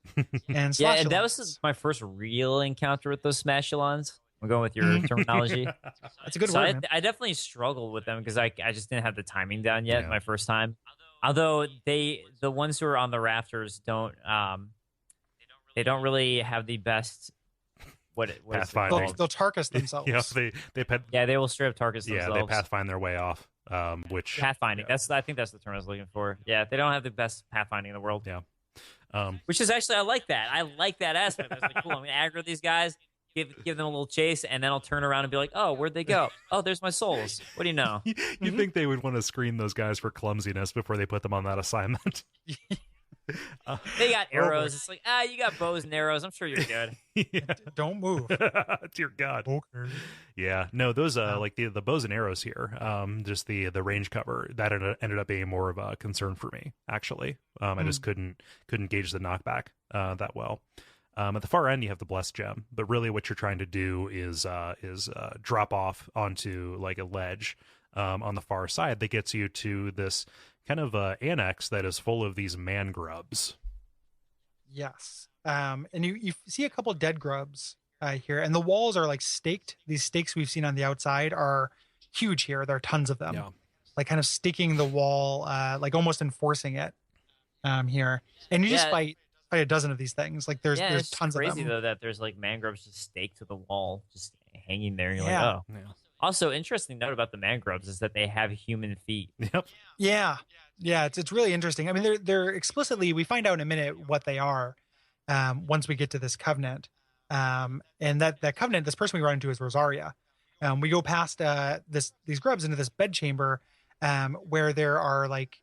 and Yeah, and that slashulons. was my first real encounter with those smashulons. I'm going with your terminology. That's a good So word. Man. I definitely struggled with them because I just didn't have the timing down yet Yeah. my first time. Although the ones who are on the rafters don't really have the best what is it Pathfinding. called? They'll Tarkus themselves. Yeah, They will straight up Tarkus themselves. yeah, they pathfind their way off. Which Pathfinding. Yeah. I think that's the term I was looking for. Yeah, they don't have the best pathfinding in the world. Yeah. Which is actually I like that. I like that aspect. I was like, cool, I'm gonna aggro these guys, give them a little chase, and then I'll turn around and be like, oh, where'd they go? Oh, there's my souls. What do you know? You'd think they would want to screen those guys for clumsiness before they put them on that assignment. They got arrows. It's like, you got bows and arrows. I'm sure you're good. Yeah. Don't move. Dear God. Okay. Yeah. No, those like the bows and arrows here, just the range cover that ended up being more of a concern for me actually. I just couldn't gauge the knockback that well. At the far end, you have the blessed gem, but really what you're trying to do is drop off onto like a ledge on the far side that gets you to this kind of annex that is full of these man grubs. Yes. And you see a couple dead grubs here, and the walls are like staked. These stakes we've seen on the outside are huge here. There are tons of them. Yeah. Like kind of staking the wall, like almost enforcing it here. And you just fight a dozen of these things. Like there's it's tons of them. crazy though that there's like mangroves just staked to the wall, just hanging there. And you're Yeah. like, oh. Yeah. Also, interesting note about the mangroves is that they have human feet. Yep. Yeah. It's really interesting. I mean, they're explicitly, we find out in a minute what they are once we get to this covenant. And that covenant, this person we run into is Rosaria. We go past these grubs into this bedchamber where there are like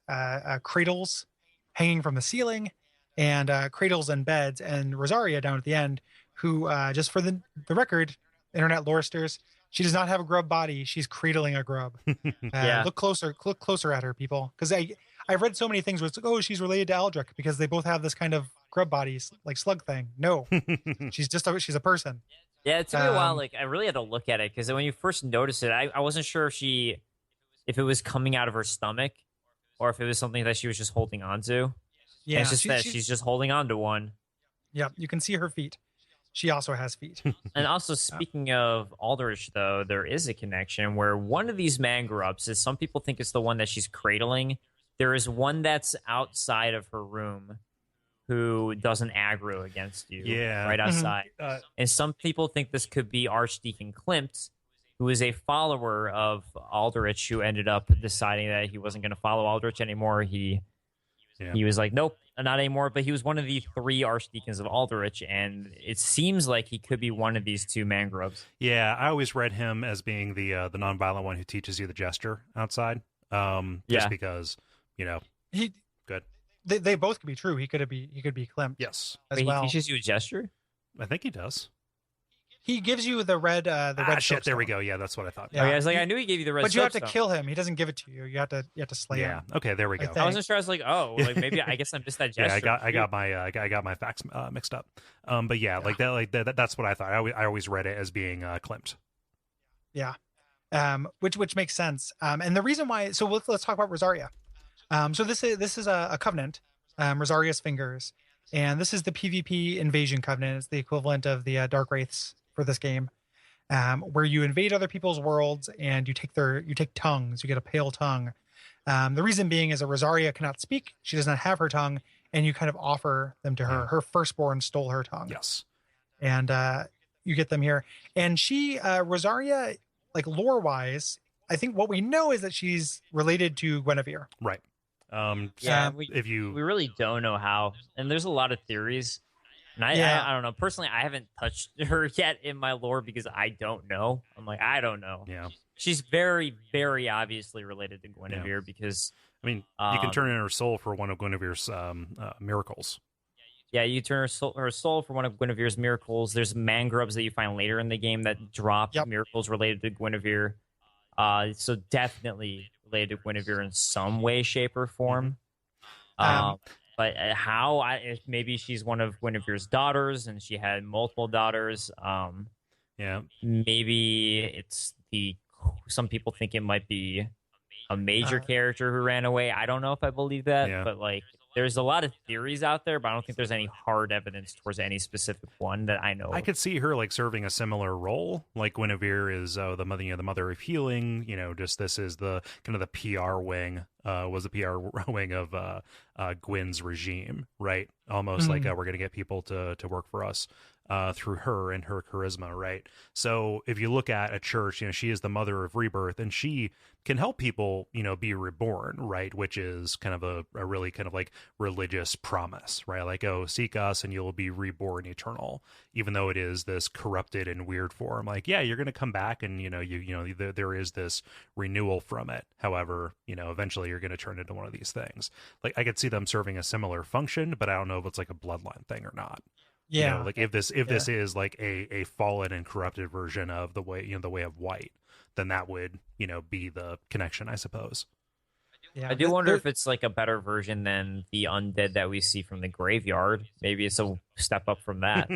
cradles hanging from the ceiling and cradles and beds, and Rosaria down at the end, who just for the record, internet loresters, she does not have a grub body. She's cradling a grub. Look closer at her, people, because I've read so many things where it's like, oh, she's related to Aldrich because they both have this kind of grub bodies, like slug thing. No, she's a person. Yeah, it took me a while. Like I really had to look at it because when you first noticed it, I wasn't sure if it was coming out of her stomach or if it was something that she was just holding on to. Yeah, and it's just that she's just holding on to one. Yeah, you can see her feet. She also has feet. And also, speaking of Aldrich, though, there is a connection where one of these man grubs is some people think it's the one that she's cradling. There is one that's outside of her room who doesn't aggro against you. Yeah. Right outside. And some people think this could be Archdeacon Klimt, who is a follower of Aldrich, who ended up deciding that he wasn't going to follow Aldrich anymore. He was like, nope, not anymore. But he was one of the 3 archdeacons of Aldrich, and it seems like he could be one of these 2 mangroves. Yeah, I always read him as being the nonviolent one who teaches you the gesture outside. Just because, He good. They both could be true. He could be Klimt. Yes. as Wait, well. he teaches you a gesture? I think he does. He gives you the red shit, there we soapstone. go. Yeah, that's what I thought. Yeah. Oh, yeah, I was like, I knew he gave you the red. But you have to soapstone. kill him. He doesn't give it to you. You have to slay Yeah. him. Okay, there we go. think. I wasn't sure. I was like, oh, like maybe I guess I missed that gesture. Yeah, I got my facts mixed up. But yeah, like that, that's what I thought. I always read it as being Klimt. Yeah. Which makes sense. And the reason why, so let's talk about Rosaria. So this is a covenant, Rosaria's Fingers, and this is the PvP invasion covenant. It's the equivalent of the Dark Wraiths for this game, where you invade other people's worlds and you take tongues. You get a pale tongue. The reason being is that Rosaria cannot speak. She does not have her tongue, and you kind of offer them to her. Yeah. Her firstborn stole her tongue. Yes. And you get them here. And she, Rosaria, like lore wise, I think what we know is that she's related to Guinevere. Right. Yeah, so if you we really don't know how, and there's a lot of theories. And I don't know. Personally, I haven't touched her yet in my lore because I don't know. I'm like, I don't know. Yeah. She's very, very obviously related to Guinevere because I mean, you can turn in her soul for one of Guinevere's miracles. Yeah, you turn her soul for one of Guinevere's miracles. There's mangrubs that you find later in the game that drop miracles related to Guinevere. So definitely related to Guinevere in some way, shape, or form. But how? Maybe she's one of Guinevere's daughters, and she had multiple daughters. Yeah. Maybe it's some people think it might be a major character who ran away. I don't know if I believe that, but like, there's a lot of theories out there, but I don't think there's any hard evidence towards any specific one that I know of. I could see her like serving a similar role, like Guinevere is the mother of healing. You know, just this is the kind of the PR wing. Was the PR wing of Gwyn's regime, right? Almost like we're going to get people to work for us through her and her charisma, right? So if you look at a church, you know, she is the mother of rebirth, and she can help people, you know, be reborn, right? Which is kind of a really kind of like religious promise, right? Like, oh, seek us and you'll be reborn eternal, even though it is this corrupted and weird form. Like, yeah, you're going to come back, and you know there is this renewal from it. However, you know, eventually you're going to turn into one of these things. Like, I could see them serving a similar function, but I don't know if it's like a bloodline thing or not. Yeah. You know, like if this is like a fallen and corrupted version of the way of white, then that would, you know, be the connection, I suppose. Yeah. I do wonder if it's like a better version than the undead that we see from the graveyard. Maybe it's a step up from that.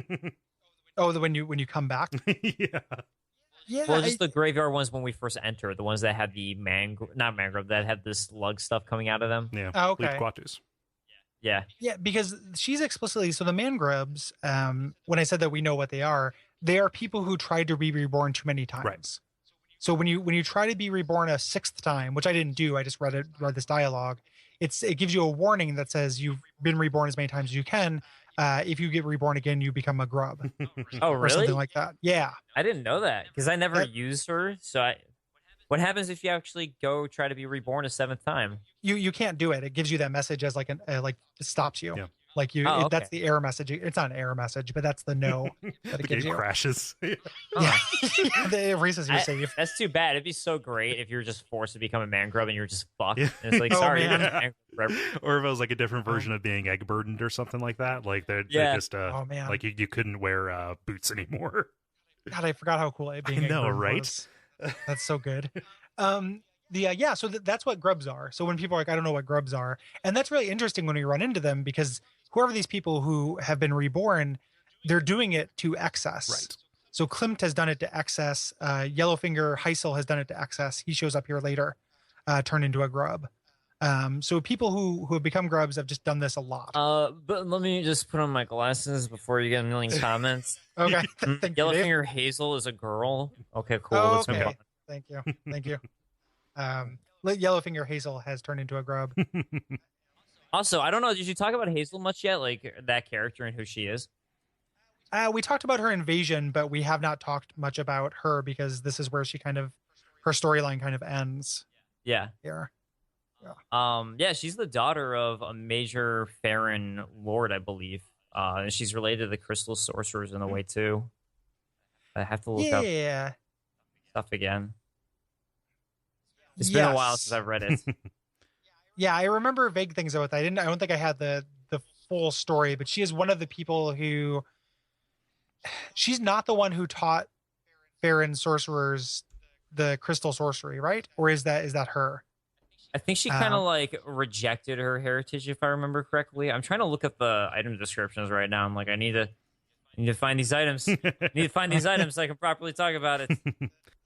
Oh, when you come back? Yeah. Yeah. Well, just the graveyard ones when we first enter, the ones that had the not mangrove, that had this slug stuff coming out of them. Yeah. Oh, okay. Quatus. Yeah. Yeah, because she's explicitly, so the mangrubs, when I said that we know what they are people who tried to be reborn too many times. Right. So when you try to be reborn a sixth time, which I didn't do, I just read this dialogue. It gives you a warning that says you've been reborn as many times as you can. If you get reborn again, you become a grub. Oh, or really? something like that. Yeah. I didn't know that because I never used her. So what happens if you actually go try to be reborn a seventh time? You can't do it. It gives you that message as like it stops you. Yeah. Like okay. That's the error message. It's not an error message, but that's the no that it gives you. Crashes. Yeah. It erases your save. That's too bad. It'd be so great if you were just forced to become a mangrove and you're just fucked. Yeah. And it's like, Oh, sorry. man. Or if it was like a different version of being egg burdened or something like that. Like they just oh man, like you couldn't wear boots anymore. God, I forgot how cool being I know, egg burden right? was. That's so good. So that's what grubs are. So when people are like, I don't know what grubs are, and that's really interesting when we run into them, because whoever these people who have been reborn, they're doing it to excess. Right. So Klimt has done it to excess. Yellowfinger Heisel has done it to excess. He shows up here later, turned into a grub. So people who have become grubs have just done this a lot. But let me just put on my glasses before you get a million comments. Okay. Thank you, Dave. Yellowfinger Hazel is a girl. Okay, cool. Oh, Let's move okay. on. Thank you. Yellowfinger Hazel has turned into a grub. Also, I don't know. Did you talk about Hazel much yet? Like that character and who she is? We talked about her invasion, but we have not talked much about her because this is where her storyline kind of ends. Yeah. Here. Yeah, she's the daughter of a major Farron lord, I believe. And she's related to the crystal sorcerers in a way too. I have to look up stuff again. It's been a while since I've read it. Yeah, I remember vague things about that. I don't think I had the full story, but she is one of the people who she's not the one who taught Farron sorcerers the crystal sorcery, right? Or is that her? I think she kind of like rejected her heritage, if I remember correctly. I'm trying to look at the item descriptions right now. I'm like, I need to find these items. I need to find these items so I can properly talk about it.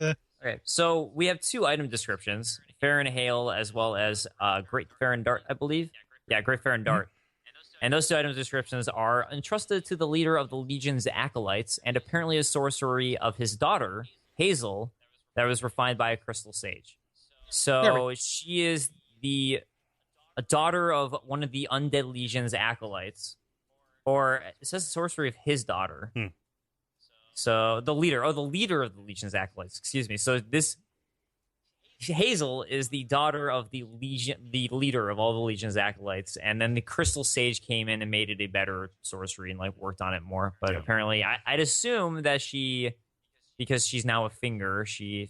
Okay, so we have 2 item descriptions: Farron Hail as well as Great Farron Dart, I believe. Yeah, Great Farron Dart. And those 2 item descriptions are entrusted to the leader of the Legion's acolytes, and apparently a sorcery of his daughter, Hazel, that was refined by a crystal sage. So she is a daughter of one of the Undead Legion's acolytes. Or it says sorcery of his daughter. So the leader of the Legion's acolytes, excuse me. So this Hazel is the daughter of the leader of all the Legion's acolytes, and then the crystal sage came in and made it a better sorcery and like worked on it more. But apparently, I'd assume that because she's now a finger, she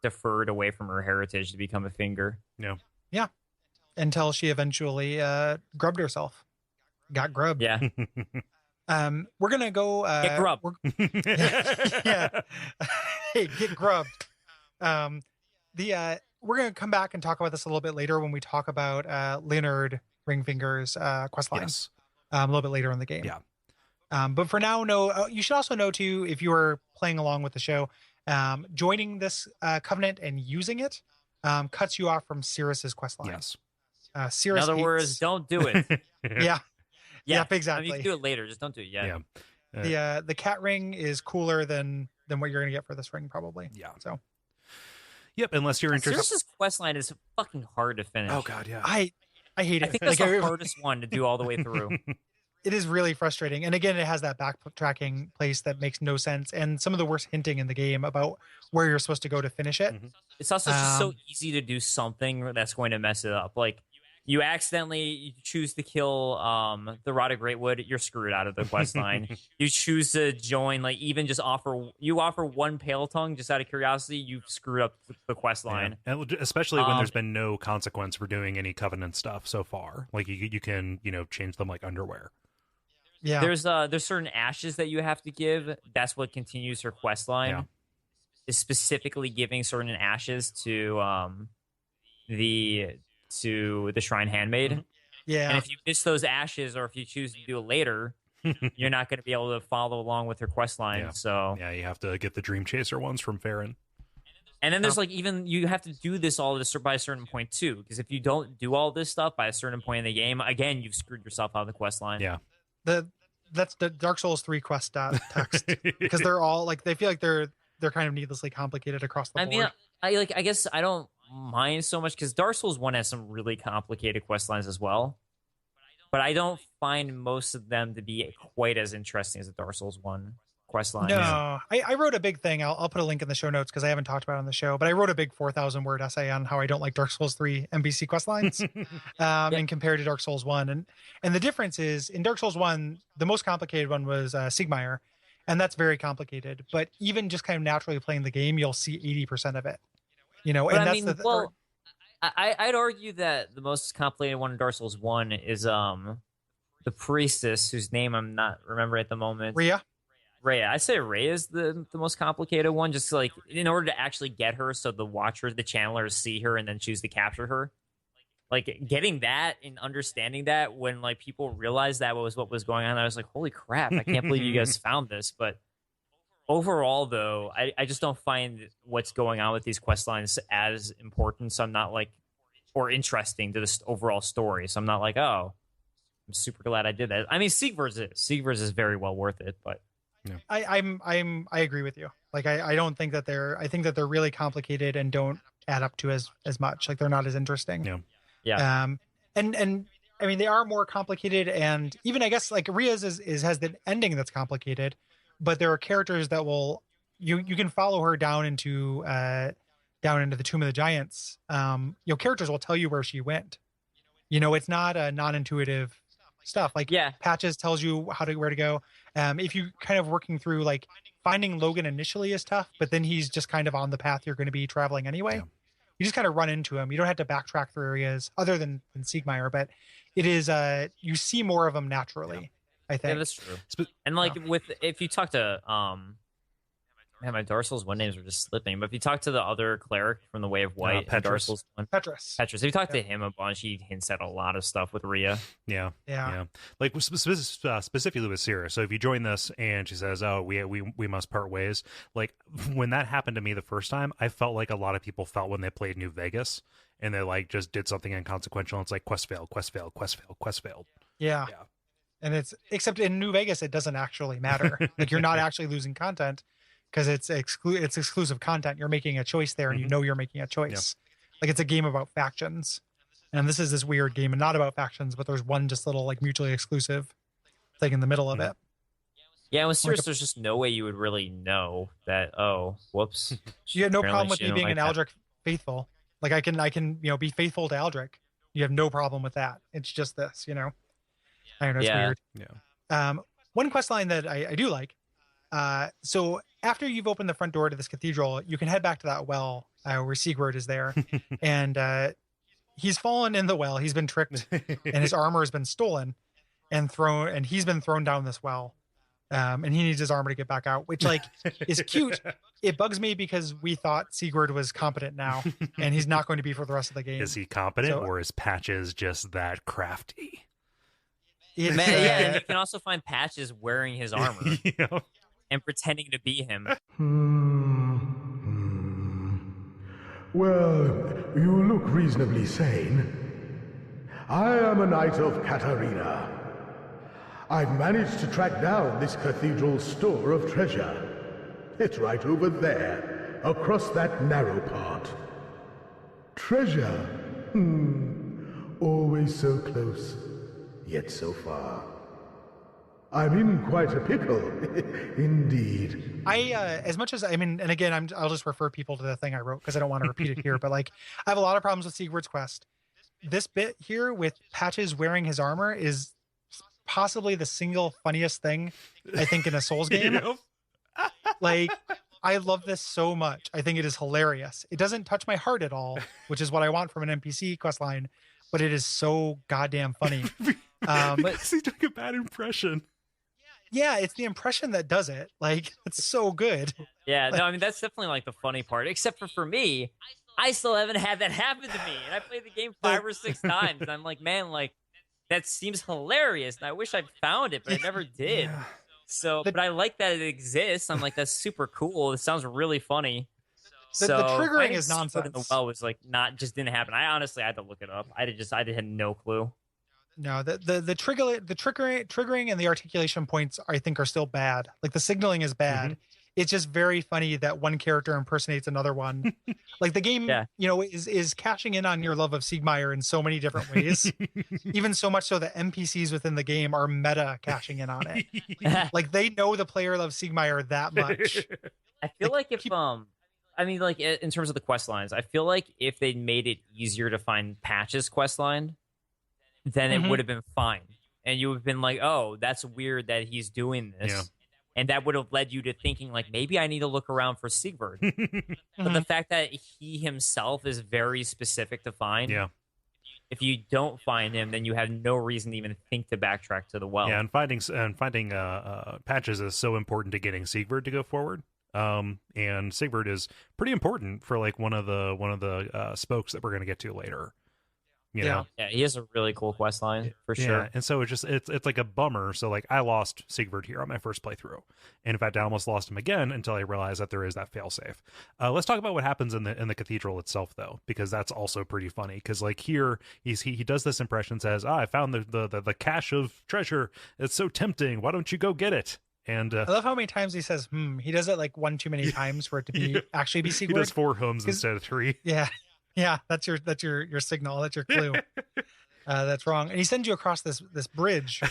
deferred away from her heritage to become a finger. Yeah. Until she eventually grubbed herself. Got grubbed. Yeah. We're gonna go get grubbed. Yeah. Hey, get grubbed. We're gonna come back and talk about this a little bit later when we talk about Leonard Ringfinger's quest line. Yes. A little bit later in the game. Yeah. But for now, you should also know too, if you are playing along with the show, joining this covenant and using it cuts you off from Cirrus's quest line. Yes. Cirrus in other words, don't do it. Yeah. Yeah, exactly. You can do it later. Just don't do it yet. Yeah. The cat ring is cooler than what you're gonna get for this ring, probably. Yeah. So. Yep. Unless you're interested. Cirrus's quest line is fucking hard to finish. Oh God, yeah. I hate it. I think that's the hardest one to do all the way through. It is really frustrating. And again, it has that backtracking place that makes no sense. And some of the worst hinting in the game about where you're supposed to go to finish it. It's also just so easy to do something that's going to mess it up. Like, you accidentally choose to kill the Rod of Greatwood, you're screwed out of the quest line. You choose to join, like, even just offer one Pale Tongue just out of curiosity, you've screwed up the quest line. Yeah. And especially when there's been no consequence for doing any Covenant stuff so far. Like, you can, change them like underwear. Yeah. There's certain ashes that you have to give. That's what continues her quest line. Yeah. Is specifically giving certain ashes to the Shrine Handmaid. Yeah. And if you miss those ashes, or if you choose to do it later, you're not going to be able to follow along with her quest line. Yeah. So you have to get the Dream Chaser ones from Farron. And then there's even you have to do all this by a certain point too, because if you don't do all this stuff by a certain point in the game, again you've screwed yourself out of the quest line. Yeah. That's the Dark Souls 3 quest text, because they're all like, they feel like they're kind of needlessly complicated across the board. I guess I don't mind so much because Dark Souls 1 has some really complicated quest lines as well, but I don't find most of them to be quite as interesting as the Dark Souls 1 quest line. No, I wrote a big thing. I'll put a link in the show notes because I haven't talked about it on the show, but I wrote a big 4,000 word essay on how I don't like Dark Souls 3 NPC quest lines and compared to Dark Souls 1. And the difference is, in Dark Souls 1, the most complicated one was Sigmire, and that's very complicated. But even just kind of naturally playing the game, you'll see 80% of it. I'd argue that the most complicated one in Dark Souls 1 is the priestess, whose name I'm not remembering at the moment. Rhea. I'd say Rhea is the most complicated one, just like in order to actually get her so the watchers, the channelers see her and then choose to capture her. Like, getting that and understanding that when like people realized that was what was going on, I was like, holy crap, I can't believe you guys found this. But overall, though, I just don't find what's going on with these quest lines as important. So I'm not like, or interesting to this overall story. So I'm not like, oh, I'm super glad I did that. I mean, Siegver's is very well worth it, but. I agree with you. Like, I don't think that I think that they're really complicated and don't add up to as much. Like, they're not as interesting. Yeah. And I mean, they are more complicated, and even I guess like Rhea's has the ending that's complicated, but there are characters that will you can follow her down into the Tomb of the Giants. Characters will tell you where she went. It's not a non-intuitive stuff. Like, Patches tells you where to go. If you kind of working through, like, finding Logan initially is tough, but then he's just kind of on the path you're going to be traveling anyway. Yeah. You just kind of run into him. You don't have to backtrack through areas other than Siegmire, but it is you see more of them naturally. I think. Yeah, that's true. And like if you talk to man, my Dark Souls 1 names are just slipping. But if you talk to the other cleric from the Way of White, in Dark Souls 1, Petrus. if you talk to him a bunch, he hints at a lot of stuff with Rhea. Yeah. Like specifically with Sierra. So if you join this and she says, "Oh, we must part ways," like when that happened to me the first time, I felt like a lot of people felt when they played New Vegas and they like just did something inconsequential. And it's like quest failed, quest failed, quest failed, quest failed. Yeah. And it's except in New Vegas, it doesn't actually matter. Like you're not actually losing content. Because it's exclusive content. You're making a choice there, and you know you're making a choice. Like it's a game about factions, and this is this weird game, and not about factions, but there's one just little like mutually exclusive thing in the middle of it. Yeah, with Serious, there's just no way you would really know that. Oh, whoops! You had no problem with me being an Aldrich faithful. Like I can be faithful to Aldrich. You have no problem with that. It's just this, I don't know. It's weird. Yeah. One quest line that I do like. So after you've opened the front door to this cathedral, you can head back to that well where Sigurd is there, and he's fallen in the well. He's been tricked, and his armor has been stolen and thrown, and he's been thrown down this well. And he needs his armor to get back out, which like is cute. It bugs me because we thought Sigurd was competent now, and he's not going to be for the rest of the game. Is he competent, or is Patches just that crafty? And you can also find Patches wearing his armor. Yeah. And pretending to be him. Well, you look reasonably sane. I am a knight of Katarina. I've managed to track down this cathedral's store of treasure. It's right over there, across that narrow part. Treasure? Always so close, yet so far. I'm in quite a pickle, indeed. As much as and again, I'll just refer people to the thing I wrote because I don't want to repeat it here. But like, I have a lot of problems with Sigurd's quest. This bit here with Patches wearing his armor is possibly the single funniest thing I think in a Souls game. Like, I love this so much. I think it is hilarious. It doesn't touch my heart at all, which is what I want from an NPC quest line. But it is so goddamn funny. Because he's doing a bad impression. Yeah, it's the impression that does it. Like, it's so good. Yeah, no, that's definitely like the funny part. Except for me, I still haven't had that happen to me. And I played the game 5 or 6 times. And I'm like, man, like, that seems hilarious. And I wish I found it, but I never did. Yeah. So, but I like that it exists. I'm like, that's super cool. It sounds really funny. The triggering is nonsense. In the well was like just didn't happen. I honestly had to look it up. I had no clue. No, the triggering and the articulation points I think are still bad. Like the signaling is bad. Mm-hmm. It's just very funny that one character impersonates another one. Like the game, is cashing in on your love of Siegmeyer in so many different ways. Even so much so that NPCs within the game are meta cashing in on it. Like they know the player loves Siegmeyer that much. I feel like if in terms of the quest lines, I feel like if they made it easier to find Patch's quest line, then it would have been fine. And you would have been like, oh, that's weird that he's doing this. Yeah. And that would have led you to thinking, like, maybe I need to look around for Sigurd. But the fact that he himself is very specific to find, if you don't find him, then you have no reason to even think to backtrack to the well. Yeah, and finding Patches is so important to getting Sigurd to go forward. And Sigurd is pretty important for like one of the spokes that we're going to get to later. You know? Yeah, he has a really cool quest line for sure. And so it's like a bummer. So like I lost Sigurd here on my first playthrough, and in fact I almost lost him again until I realized that there is that failsafe. Let's talk about what happens in the cathedral itself though, because that's also pretty funny. Because like here he does this impression, says, I found the cache of treasure. It's so tempting. Why don't you go get it? And I love how many times he says He does it like one too many times for it to be actually be Sigurd. He does 4 hums instead of 3. Yeah, that's your signal. That's your clue. That's wrong. And he sends you across this bridge.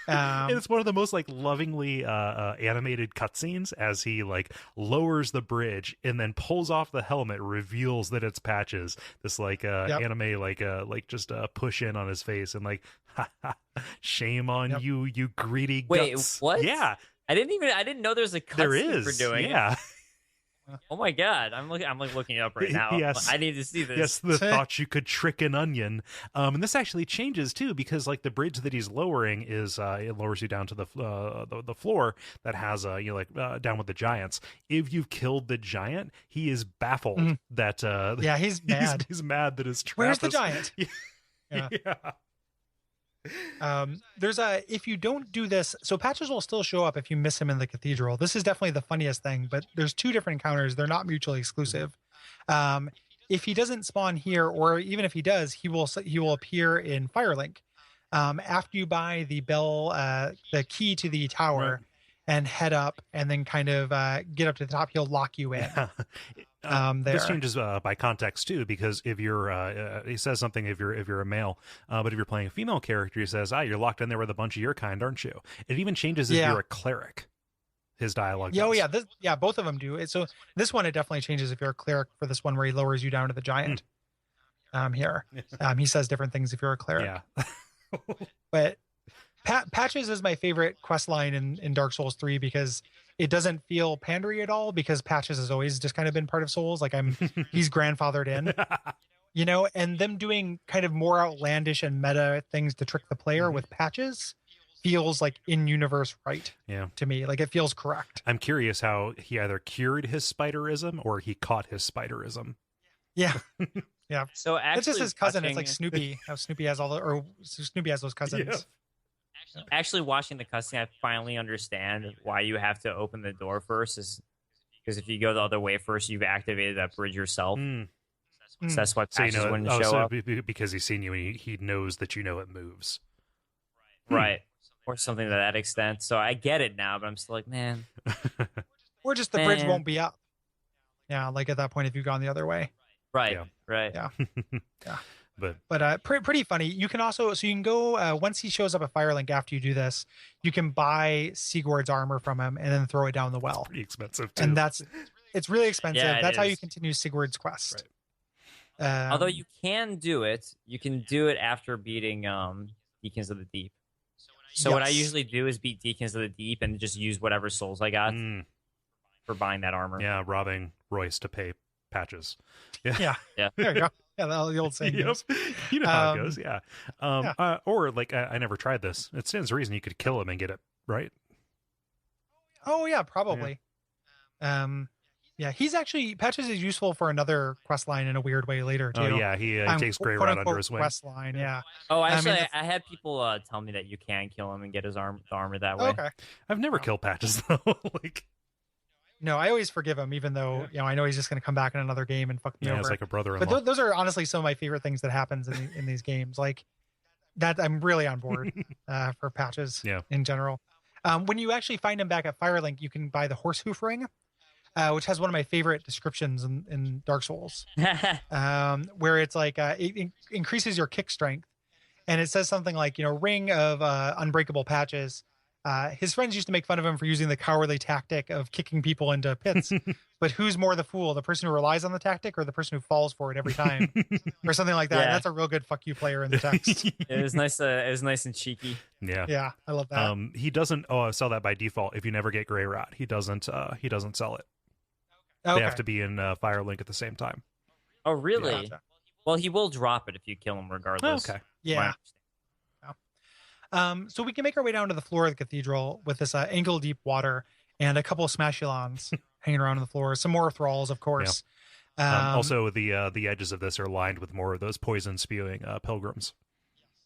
And it's one of the most like lovingly animated cutscenes as he like lowers the bridge and then pulls off the helmet, reveals that it's Patches. This like anime like just push in on his face and like, shame on you greedy guts. Wait, what? Yeah, I didn't know there's a cutscene for doing it. Yeah. Oh my god, I'm like looking it up right now. Yes. I need to see this. Yes, the thought you could trick an onion. And this actually changes too, because like the bridge that he's lowering is it lowers you down to the floor that has down with the giants. If you've killed the giant, he is baffled that he's mad. He's mad that his trap Where's the giant? Yeah. There's if you don't do this, so patches will still show up if you miss him in the cathedral. This is definitely the funniest thing, but there's two different encounters. They're not mutually exclusive. If he doesn't spawn here, or even if he does, he will appear in Firelink. After you buy the the key to the tower and head up and then kind of get up to the top, he'll lock you in. This changes by context too, because if you're he says something if you're a male, but if you're playing a female character, he says, you're locked in there with a bunch of your kind, aren't you? It even changes if you're a cleric. His dialogue does. Both of them do. So this one, it definitely changes if you're a cleric, for this one where he lowers you down to the giant. Here he says different things if you're a cleric. But Patches is my favorite quest line in Dark Souls 3, because it doesn't feel pandery at all, because Patches has always just kind of been part of Souls. Like he's grandfathered in, and them doing kind of more outlandish and meta things to trick the player with Patches feels like in-universe right to me. Like it feels correct. I'm curious how he either cured his spiderism or he caught his spiderism. Yeah. Yeah. So actually, it's just his cousin. It's like Snoopy. How Snoopy has Snoopy has those cousins. Yeah. Actually, watching the cutscene, I finally understand why you have to open the door first. Is because if you go the other way first, you've activated that bridge yourself. So that's why Patches wouldn't show up. Because he's seen you and he knows that it moves. Right. Or something to that extent. So I get it now, but I'm still like, man. Or just the bridge won't be up. Yeah, like at that point if you've gone the other way. Right. Yeah. Right. Yeah. Yeah. But pretty funny. You can also, so you can go once he shows up at Firelink, after you do this, you can buy Sigurd's armor from him and then throw it down the well. Pretty expensive too. And it's really expensive. Yeah, that's how you continue Sigurd's quest. Right. Although you can do it after beating Deacons of the Deep. So what I usually do is beat Deacons of the Deep and just use whatever souls I got for buying that armor. Yeah, robbing Royce to pay Patches. Yeah. There you go. Yeah, the old saying goes. You know how it goes, yeah. Or, like, I never tried this. It stands to reason you could kill him and get it, right? Oh, yeah, probably. Yeah, he's actually, Patches is useful for another quest line in a weird way later, too. Oh, yeah, he takes Grey Rod under his wing. Quest line, yeah. Oh, actually, I had people tell me that you can kill him and get his armor that way. Okay. I've never killed Patches, though. No, I always forgive him, even though I know he's just going to come back in another game and fuck me over. It's like a brother-in-law. But those are honestly some of my favorite things that happens in these games. Like that, I'm really on board for Patches in general. When you actually find him back at Firelink, you can buy the horse hoof ring, which has one of my favorite descriptions in Dark Souls, where it's like it increases your kick strength, and it says something like ring of unbreakable Patches. His friends used to make fun of him for using the cowardly tactic of kicking people into pits. But who's more the fool, the person who relies on the tactic or the person who falls for it every time, or something like that? Yeah. And that's a real good fuck you player in the text. It was nice. It was nice and cheeky. Yeah, I love that. He doesn't. Sell that by default. If you never get Grey Rod, he doesn't sell it. Okay. They have to be in Firelink at the same time. Oh, really? Yeah. Gotcha. Well, he will drop it if you kill him, regardless. Okay. Yeah. So we can make our way down to the floor of the cathedral with this ankle-deep water and a couple of smashulons hanging around on the floor. Some more thralls, of course. Yeah. Also, the edges of this are lined with more of those poison-spewing pilgrims.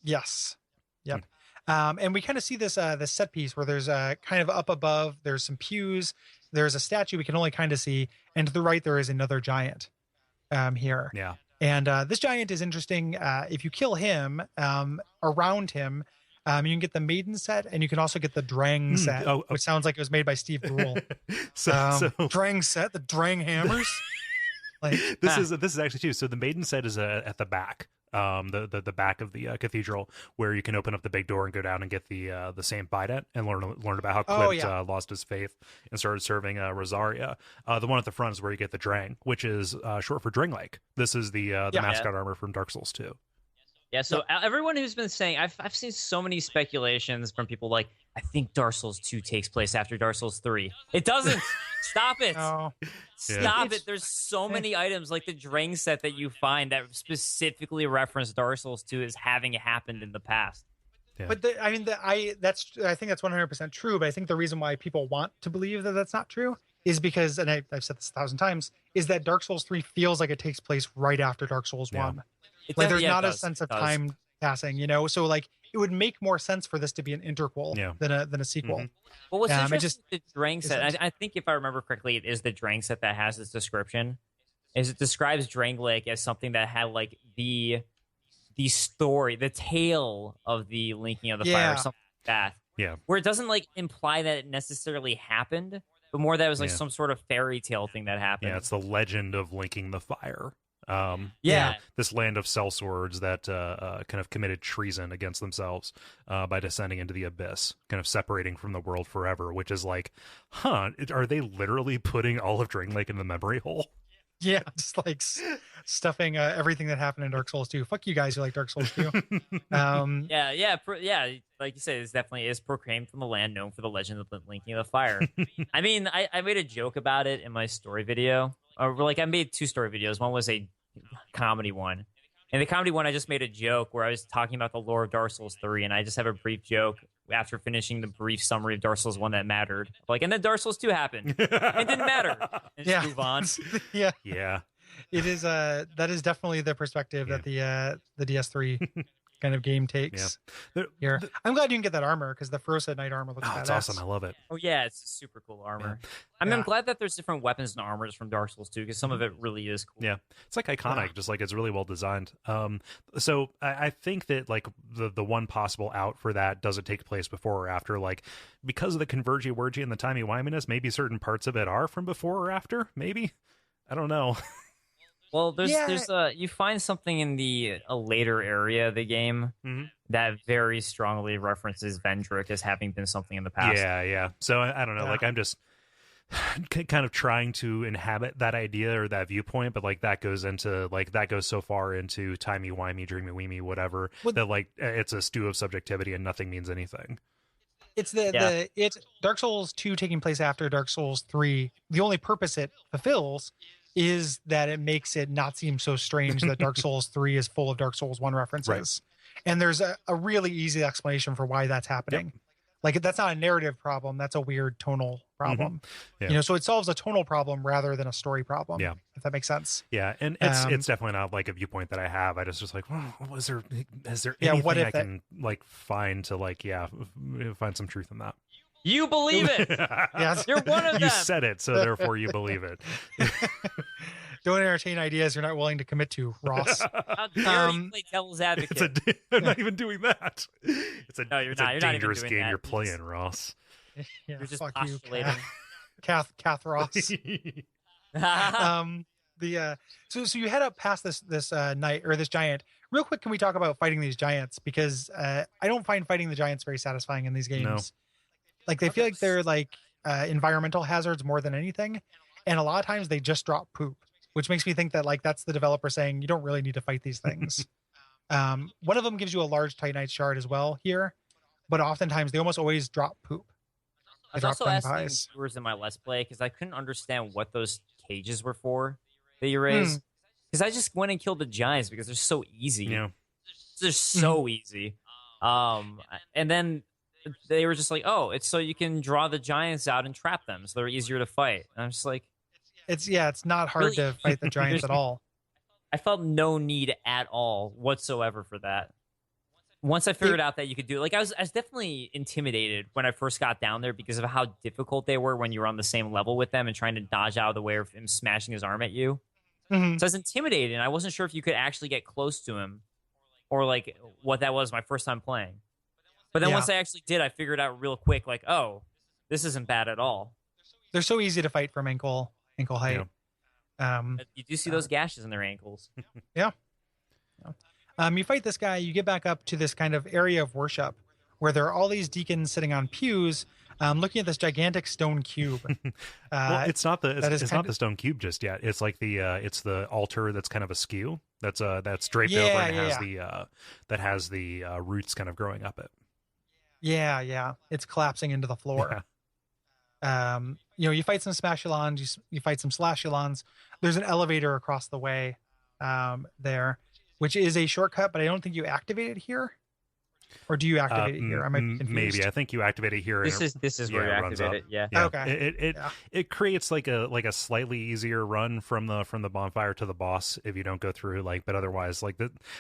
Yes. Yep. And we kind of see this set piece where there's kind of up above, there's some pews, there's a statue we can only kind of see, and to the right there is another giant here. Yeah. And this giant is interesting. If you kill him, around him, you can get the Maiden set, and you can also get the Drang set, which sounds like it was made by Steve Brule. Drang set, the Drang hammers. This is actually too. So the Maiden set is at the back, the back of the cathedral, where you can open up the big door and go down and get the Saint Bident and learn about how Clint lost his faith and started serving Rosaria. The one at the front is where you get the Drang, which is short for Dring Lake. This is the mascot armor from Dark Souls 2. Yeah, so everyone who's been saying, I've seen so many speculations from people like, I think Dark Souls 2 takes place after Dark Souls 3. It doesn't. Stop it. Oh, Stop it. There's so many items like the Drang set that you find that specifically reference Dark Souls 2 as having happened in the past. Yeah. but I think that's 100% true. But I think the reason why people want to believe that that's not true is because, and I've said this 1,000 times, is that Dark Souls 3 feels like it takes place right after Dark Souls 1. Like there's not a sense of time passing, so like it would make more sense for this to be an interquel than a sequel. Mm-hmm. Well, what's interesting with the Drang set, I think if I remember correctly, it is the Drang set that has this description, is it describes Drang Lake as something that had like the story, the tale of the linking of the fire, or something like that. Yeah. Where it doesn't like imply that it necessarily happened, but more that it was like some sort of fairy tale thing that happened. Yeah, it's the legend of linking the fire. This land of sellswords that kind of committed treason against themselves by descending into the abyss, kind of separating from the world forever, which is like, are they literally putting all of Drang Lake in the memory hole? Yeah, just like stuffing everything that happened in Dark Souls 2. Fuck you guys who like Dark Souls 2. Like you said, it definitely is proclaimed from the land known for the legend of the linking of the fire. I mean, I made a joke about it in my story video. Or like I made 2 story videos. One was a comedy one. In the comedy one, I just made a joke where I was talking about the lore of Dark Souls 3, and I just have a brief joke after finishing the brief summary of Dark Souls 1 that mattered. Like, and then Dark Souls 2 happened. It didn't matter. And just move on. Yeah. It is that is definitely the perspective that the DS3 kind of game takes here. I'm glad you can get that armor because the Frozen Knight armor looks badass. It's awesome. I love it. Oh yeah, it's super cool armor. I mean, I'm glad that there's different weapons and armors from Dark Souls 2 because some of it really is cool. Yeah, it's like iconic, just like it's really well designed. So I think that like the one possible out for that doesn't take place before or after, like because of the convergy-wergy and the timey-wiminess, maybe certain parts of it are from before or after. Maybe, I don't know. Well, there's you find something in a later area of the game that very strongly references Vendrick as having been something in the past. Yeah. So I don't know. Like I'm just kind of trying to inhabit that idea or that viewpoint, but like that goes so far into timey-wimey, dreamy-weemy, whatever, that like it's a stew of subjectivity and nothing means anything. It's it's Dark Souls 2 taking place after Dark Souls 3. The only purpose it fulfills is that it makes it not seem so strange that Dark Souls 3 is full of Dark Souls 1 references. Right. And there's a really easy explanation for why that's happening. Yep. Like that's not a narrative problem. That's a weird tonal problem. So it solves a tonal problem rather than a story problem. Yeah. If that makes sense. Yeah. And it's definitely not like a viewpoint that I have. I just like, is there anything I can like find to like, find some truth in that? You believe it. Yes. You're one of them. You said it, so therefore you believe it. Don't entertain ideas you're not willing to commit to, Ross. How dare you play devil's advocate? I'm not even doing that. It's a dangerous game you're playing, that. Ross. Yeah, you're just fuck postulating. Kath Ross. So you head up past this knight or this giant. Real quick, can we talk about fighting these giants? Because I don't find fighting the giants very satisfying in these games. No. Like they feel like they're like environmental hazards more than anything, and a lot of times they just drop poop, which makes me think that like that's the developer saying you don't really need to fight these things. One of them gives you a large Titanite shard as well here, but oftentimes they almost always drop poop. I was also asking viewers in my Let's Play because I couldn't understand what those cages were for that you raised. Because I just went and killed the giants because they're so easy. Yeah. They're so easy. And then they were just like, oh, it's so you can draw the giants out and trap them, so they're easier to fight. And I'm just like, it's not hard to fight the giants at all. I felt no need at all whatsoever for that. Once I figured out that you could do it, like I was definitely intimidated when I first got down there because of how difficult they were when you were on the same level with them and trying to dodge out of the way of him smashing his arm at you. So I was intimidated, and I wasn't sure if you could actually get close to him or like what that was my first time playing. But then once I actually did, I figured out real quick, like, oh, this isn't bad at all. They're so easy to fight from ankle height. Yeah. You do see those gashes in their ankles. Yeah. You fight this guy, you get back up to this kind of area of worship where there are all these deacons sitting on pews looking at this gigantic stone cube. Well, it's not the stone cube just yet. It's like it's the altar that's kind of askew. That's draped over and has the roots kind of growing up it. Yeah. It's collapsing into the floor. you fight some Smashulons, you fight some Slashulons. There's an elevator across the way there, which is a shortcut, but I don't think you activate it here. Or do you activate it here? I might be confused. Maybe I think you activate it here. This is where you activate it. Yeah. Okay. It creates like a slightly easier run from the bonfire to the boss if you don't go through but otherwise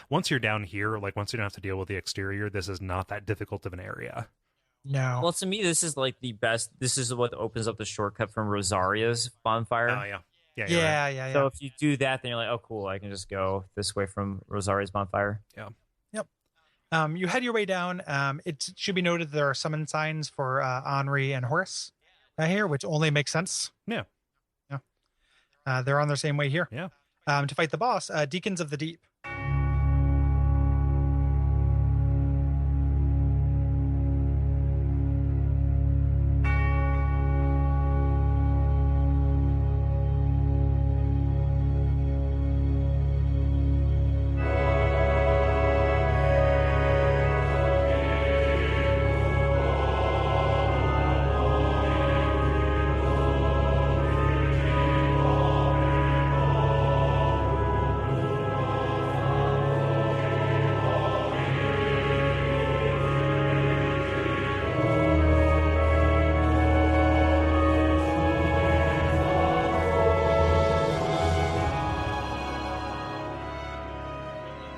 once you're down here, once you don't have to deal with the exterior, this is not that difficult of an area. No. Well, to me, this is the best. This is what opens up the shortcut from Rosaria's bonfire. Oh yeah. Yeah. So if you do that, then you're like, oh, cool, I can just go this way from Rosaria's bonfire. Yeah. You head your way down. It should be noted there are summon signs for Henri and Horace here, which only makes sense. Yeah. They're on their same way here. Yeah. To fight the boss, Deacons of the Deep.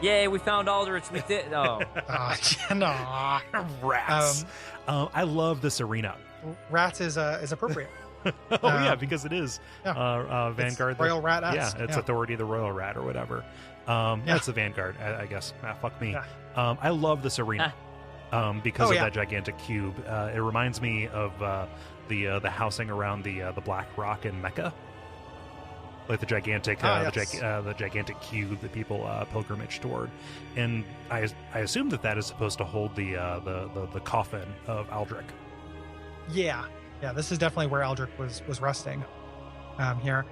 Yay, we found Aldrich. We did. Oh. No. Rats. I love this arena. Rats is appropriate. Yeah, because it is Vanguard. It's Royal Rat. Yeah, it's Authority of the Royal Rat or whatever. That's the Vanguard, I guess. Fuck me. Yeah. I love this arena because of that gigantic cube. It reminds me of the housing around the Black Rock in Mecca. Like the gigantic, the gigantic cube that people pilgrimage toward, and I assume that is supposed to hold the coffin of Aldrich. Yeah. This is definitely where Aldrich was resting. Here,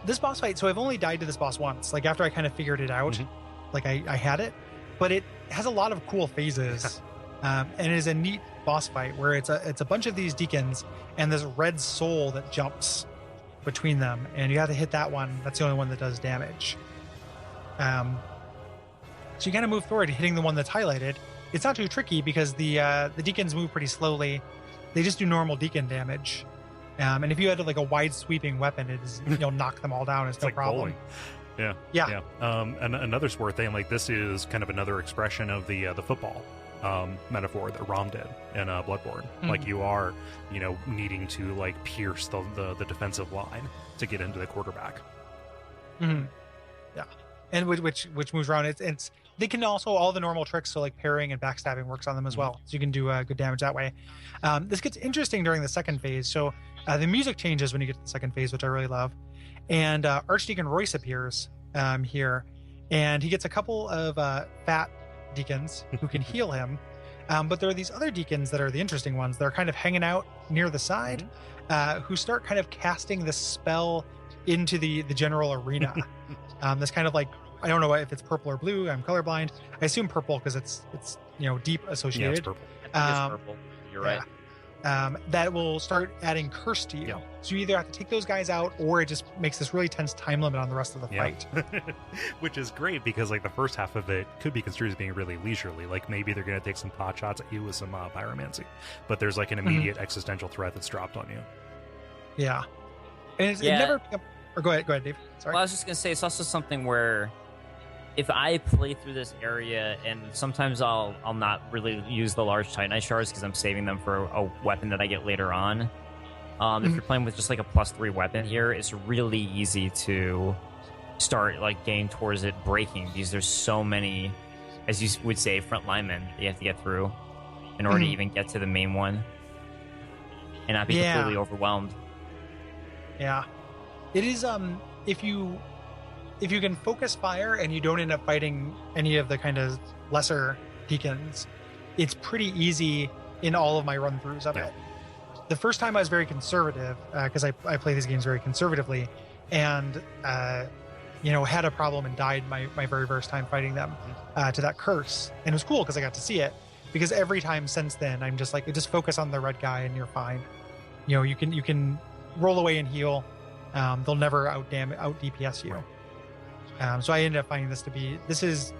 this boss fight. So I've only died to this boss once. After I kind of figured it out, I had it, but it has a lot of cool phases, and it is a neat boss fight where it's a bunch of these deacons and this red soul that jumps between them, and you have to hit that one. That's the only one that does damage. So you kind of move forward, hitting the one that's highlighted. It's not too tricky because the deacons move pretty slowly. They just do normal deacon damage. And if you had a wide sweeping weapon, it is you'll knock them all down. It's no problem. Bowling. Yeah. And another sport thing, this is kind of another expression of the football metaphor that Rom did in Bloodborne. You are, needing to pierce the defensive line to get into the quarterback. Mm-hmm. Yeah, and which moves around. It's they can also all the normal tricks. So parrying and backstabbing works on them as well. So you can do good damage that way. This gets interesting during the second phase. So the music changes when you get to the second phase, which I really love. And Archdeacon Royce appears here, and he gets a couple of fat deacons who can heal him, but there are these other deacons that are the interesting ones. They're kind of hanging out near the side, who start kind of casting this spell into the general arena. This kind of I don't know if it's purple or blue. I'm colorblind. I assume purple because it's deep associated. Yeah, it's purple. It's purple. You're right. That will start adding curse to you. So you either have to take those guys out, or it just makes this really tense time limit on the rest of the fight. Which is great because the first half of it could be construed as being really leisurely. Maybe they're going to take some pot shots at you with some pyromancy, but there's an immediate existential threat that's dropped on you. Yeah, and it never. Or go ahead, Dave. Sorry. Well, I was just gonna say it's also something where if I play through this area, and sometimes I'll not really use the large Titanite shards because I'm saving them for a weapon that I get later on. If you're playing with just a +3 weapon here, it's really easy to start getting towards it breaking because there's so many, as you would say, front linemen that you have to get through in order to even get to the main one and not be completely overwhelmed. Yeah, it is. If you can focus fire and you don't end up fighting any of the kind of lesser deacons, it's pretty easy in all of my run-throughs of it. The first time I was very conservative because I play these games very conservatively, and had a problem and died my very first time fighting them to that curse. And it was cool because I got to see it, because every time since then I'm just just focus on the red guy and you're fine. You can roll away and heal. They'll never out DPS you. So I ended up finding this is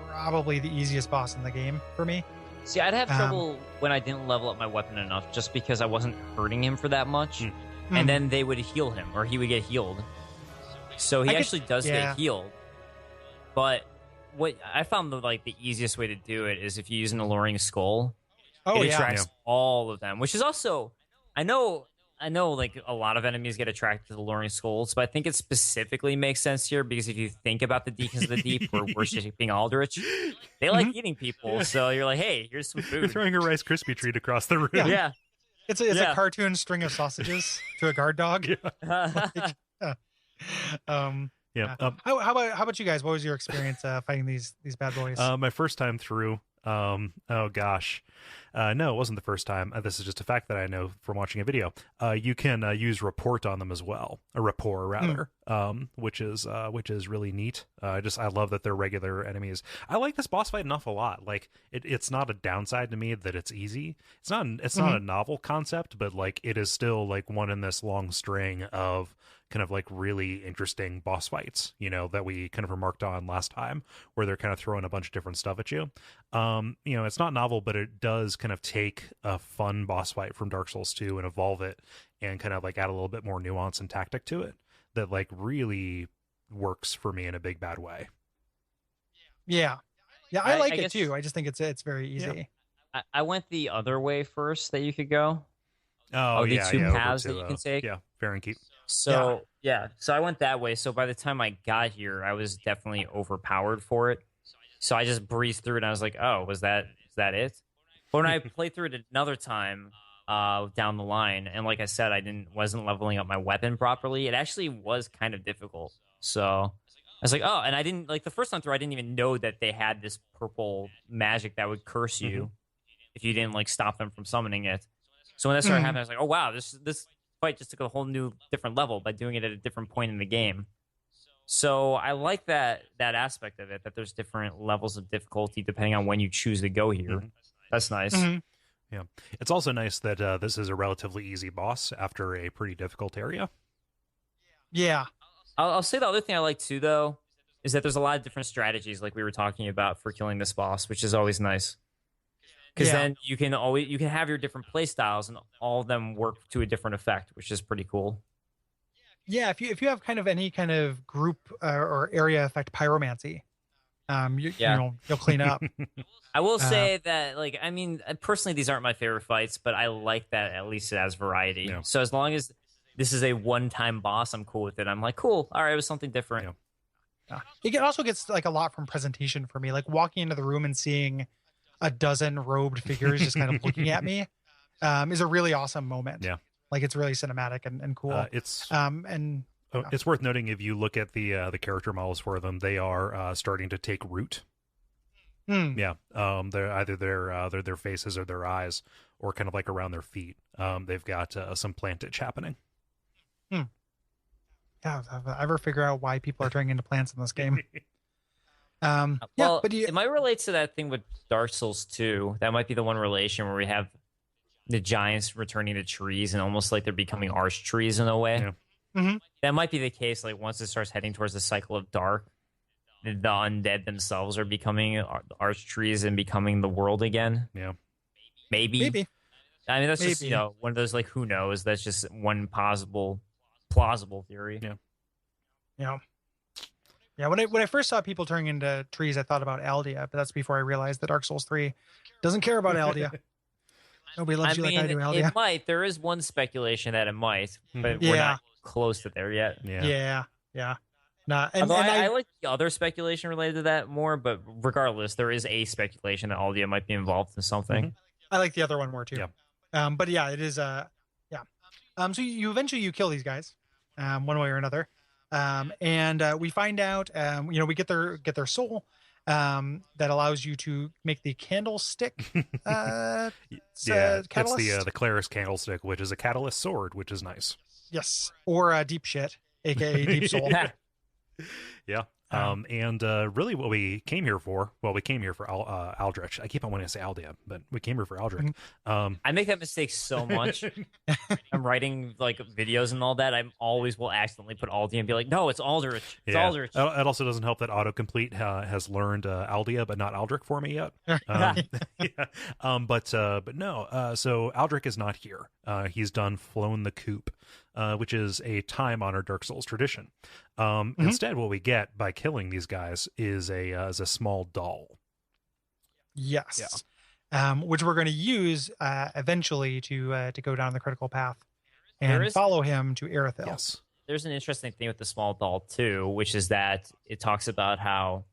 probably the easiest boss in the game for me. See, I'd have trouble when I didn't level up my weapon enough, just because I wasn't hurting him for that much. And then they would heal him, or he would get healed. So he actually does get healed. But what I found the easiest way to do it is if you use an alluring skull. It attracts all of them, which is also, I know like a lot of enemies get attracted to the alluring skulls, but I think it specifically makes sense here because if you think about the Deacons of the Deep, who are worshipping Aldrich, they like eating people. So you're like, hey, here's some food. You're throwing a Rice Krispie treat across the room. Yeah. It's a cartoon string of sausages to a guard dog. How about you guys? What was your experience fighting these bad boys? My first time through. Oh gosh. No, it wasn't the first time. This is just a fact that I know from watching a video. You can use rapport on them as well, a rapport rather, which is really neat. I love that they're regular enemies. I like this boss fight an awful lot. Like it's not a downside to me that it's easy. It's not a novel concept, but like it is still like one in this long string of kind of like really interesting boss fights, that we kind of remarked on last time, where they're kind of throwing a bunch of different stuff at you. It's not novel, but it does kind of take a fun boss fight from Dark Souls 2 and evolve it and kind of like add a little bit more nuance and tactic to it that like really works for me in a big bad way. Yeah, I like it too. I just think it's very easy. Yeah. I went the other way first that you could go. The two paths that you can take. Yeah, Fair and Keep. So I went that way. So by the time I got here, I was definitely overpowered for it. So I just breezed through it and I was like, oh, is that it? But when I played through it another time down the line, and like I said, wasn't leveling up my weapon properly, it actually was kind of difficult. So I was like, oh, and I didn't, like the first time through, I didn't even know that they had this purple magic that would curse you if you didn't like stop them from summoning it. So when that started happening, I was like, oh wow, this fight just took a whole new different level by doing it at a different point in the game. So I like that aspect of it, that there's different levels of difficulty depending on when you choose to go here. That's nice. Yeah, it's also nice that this is a relatively easy boss after a pretty difficult area. Yeah, I'll say the other thing I like too, though, is that there's a lot of different strategies, like we were talking about, for killing this boss, which is always nice. Because then you can have your different play styles, and all of them work to a different effect, which is pretty cool. Yeah, if you have kind of any kind of group or area effect pyromancy, you'll clean up. I will say that, like, I mean, personally, these aren't my favorite fights, but I like that at least it has variety. Yeah. So as long as this is a one-time boss, I'm cool with it. I'm like, cool, all right, it was something different. Yeah. It also gets like a lot from presentation for me, like walking into the room and seeing a dozen robed figures just kind of looking at me is a really awesome moment. Yeah. Like it's really cinematic and cool. It's worth noting, if you look at the character models for them, they are starting to take root. Yeah. They're either their faces or their eyes, or kind of like around their feet. They've got some plantage happening. Yeah. If I ever figure out why people are turning into plants in this game. It might relate to that thing with Dark Souls 2. That might be the one relation where we have the giants returning to trees and almost like they're becoming arch trees in a way. Yeah. That might be the case. Like once it starts heading towards the cycle of dark, the undead themselves are becoming arch trees and becoming the world again. Yeah, maybe. I mean, that's just one of those like who knows. That's just one plausible theory. Yeah, when I first saw people turning into trees, I thought about Aldia, but that's before I realized that Dark Souls 3 doesn't care about Aldia. Nobody loves you like I do, Aldia. It might. There is one speculation that it might, but we're not close to there yet. Yeah. Nah, I like the other speculation related to that more, but regardless, there is a speculation that Aldia might be involved in something. I like the other one more too. Yeah. But yeah, it is. So you eventually kill these guys, one way or another. And we find out, we get their soul, that allows you to make the candlestick. It's the Cleric's candlestick, which is a catalyst sword, which is nice. Yes, or deep shit, aka deep soul. Yeah. And really what we came here for, we came here for Aldrich. I keep on wanting to say Aldia, but we came here for Aldrich. I make that mistake so much. I'm writing like videos and all that. I always will accidentally put Aldia and be like, no, it's Aldrich. It's Aldrich. It also doesn't help that autocomplete has learned Aldia, but not Aldrich for me yet. But no. So Aldrich is not here. He's flown the coop, which is a time-honored Dark Souls tradition. Instead, what we get by killing these guys is a small doll. Yes. Which we're going to use eventually to go down the critical path and follow him to Irithyll. Yes. There's an interesting thing with the small doll too, which is that it talks about how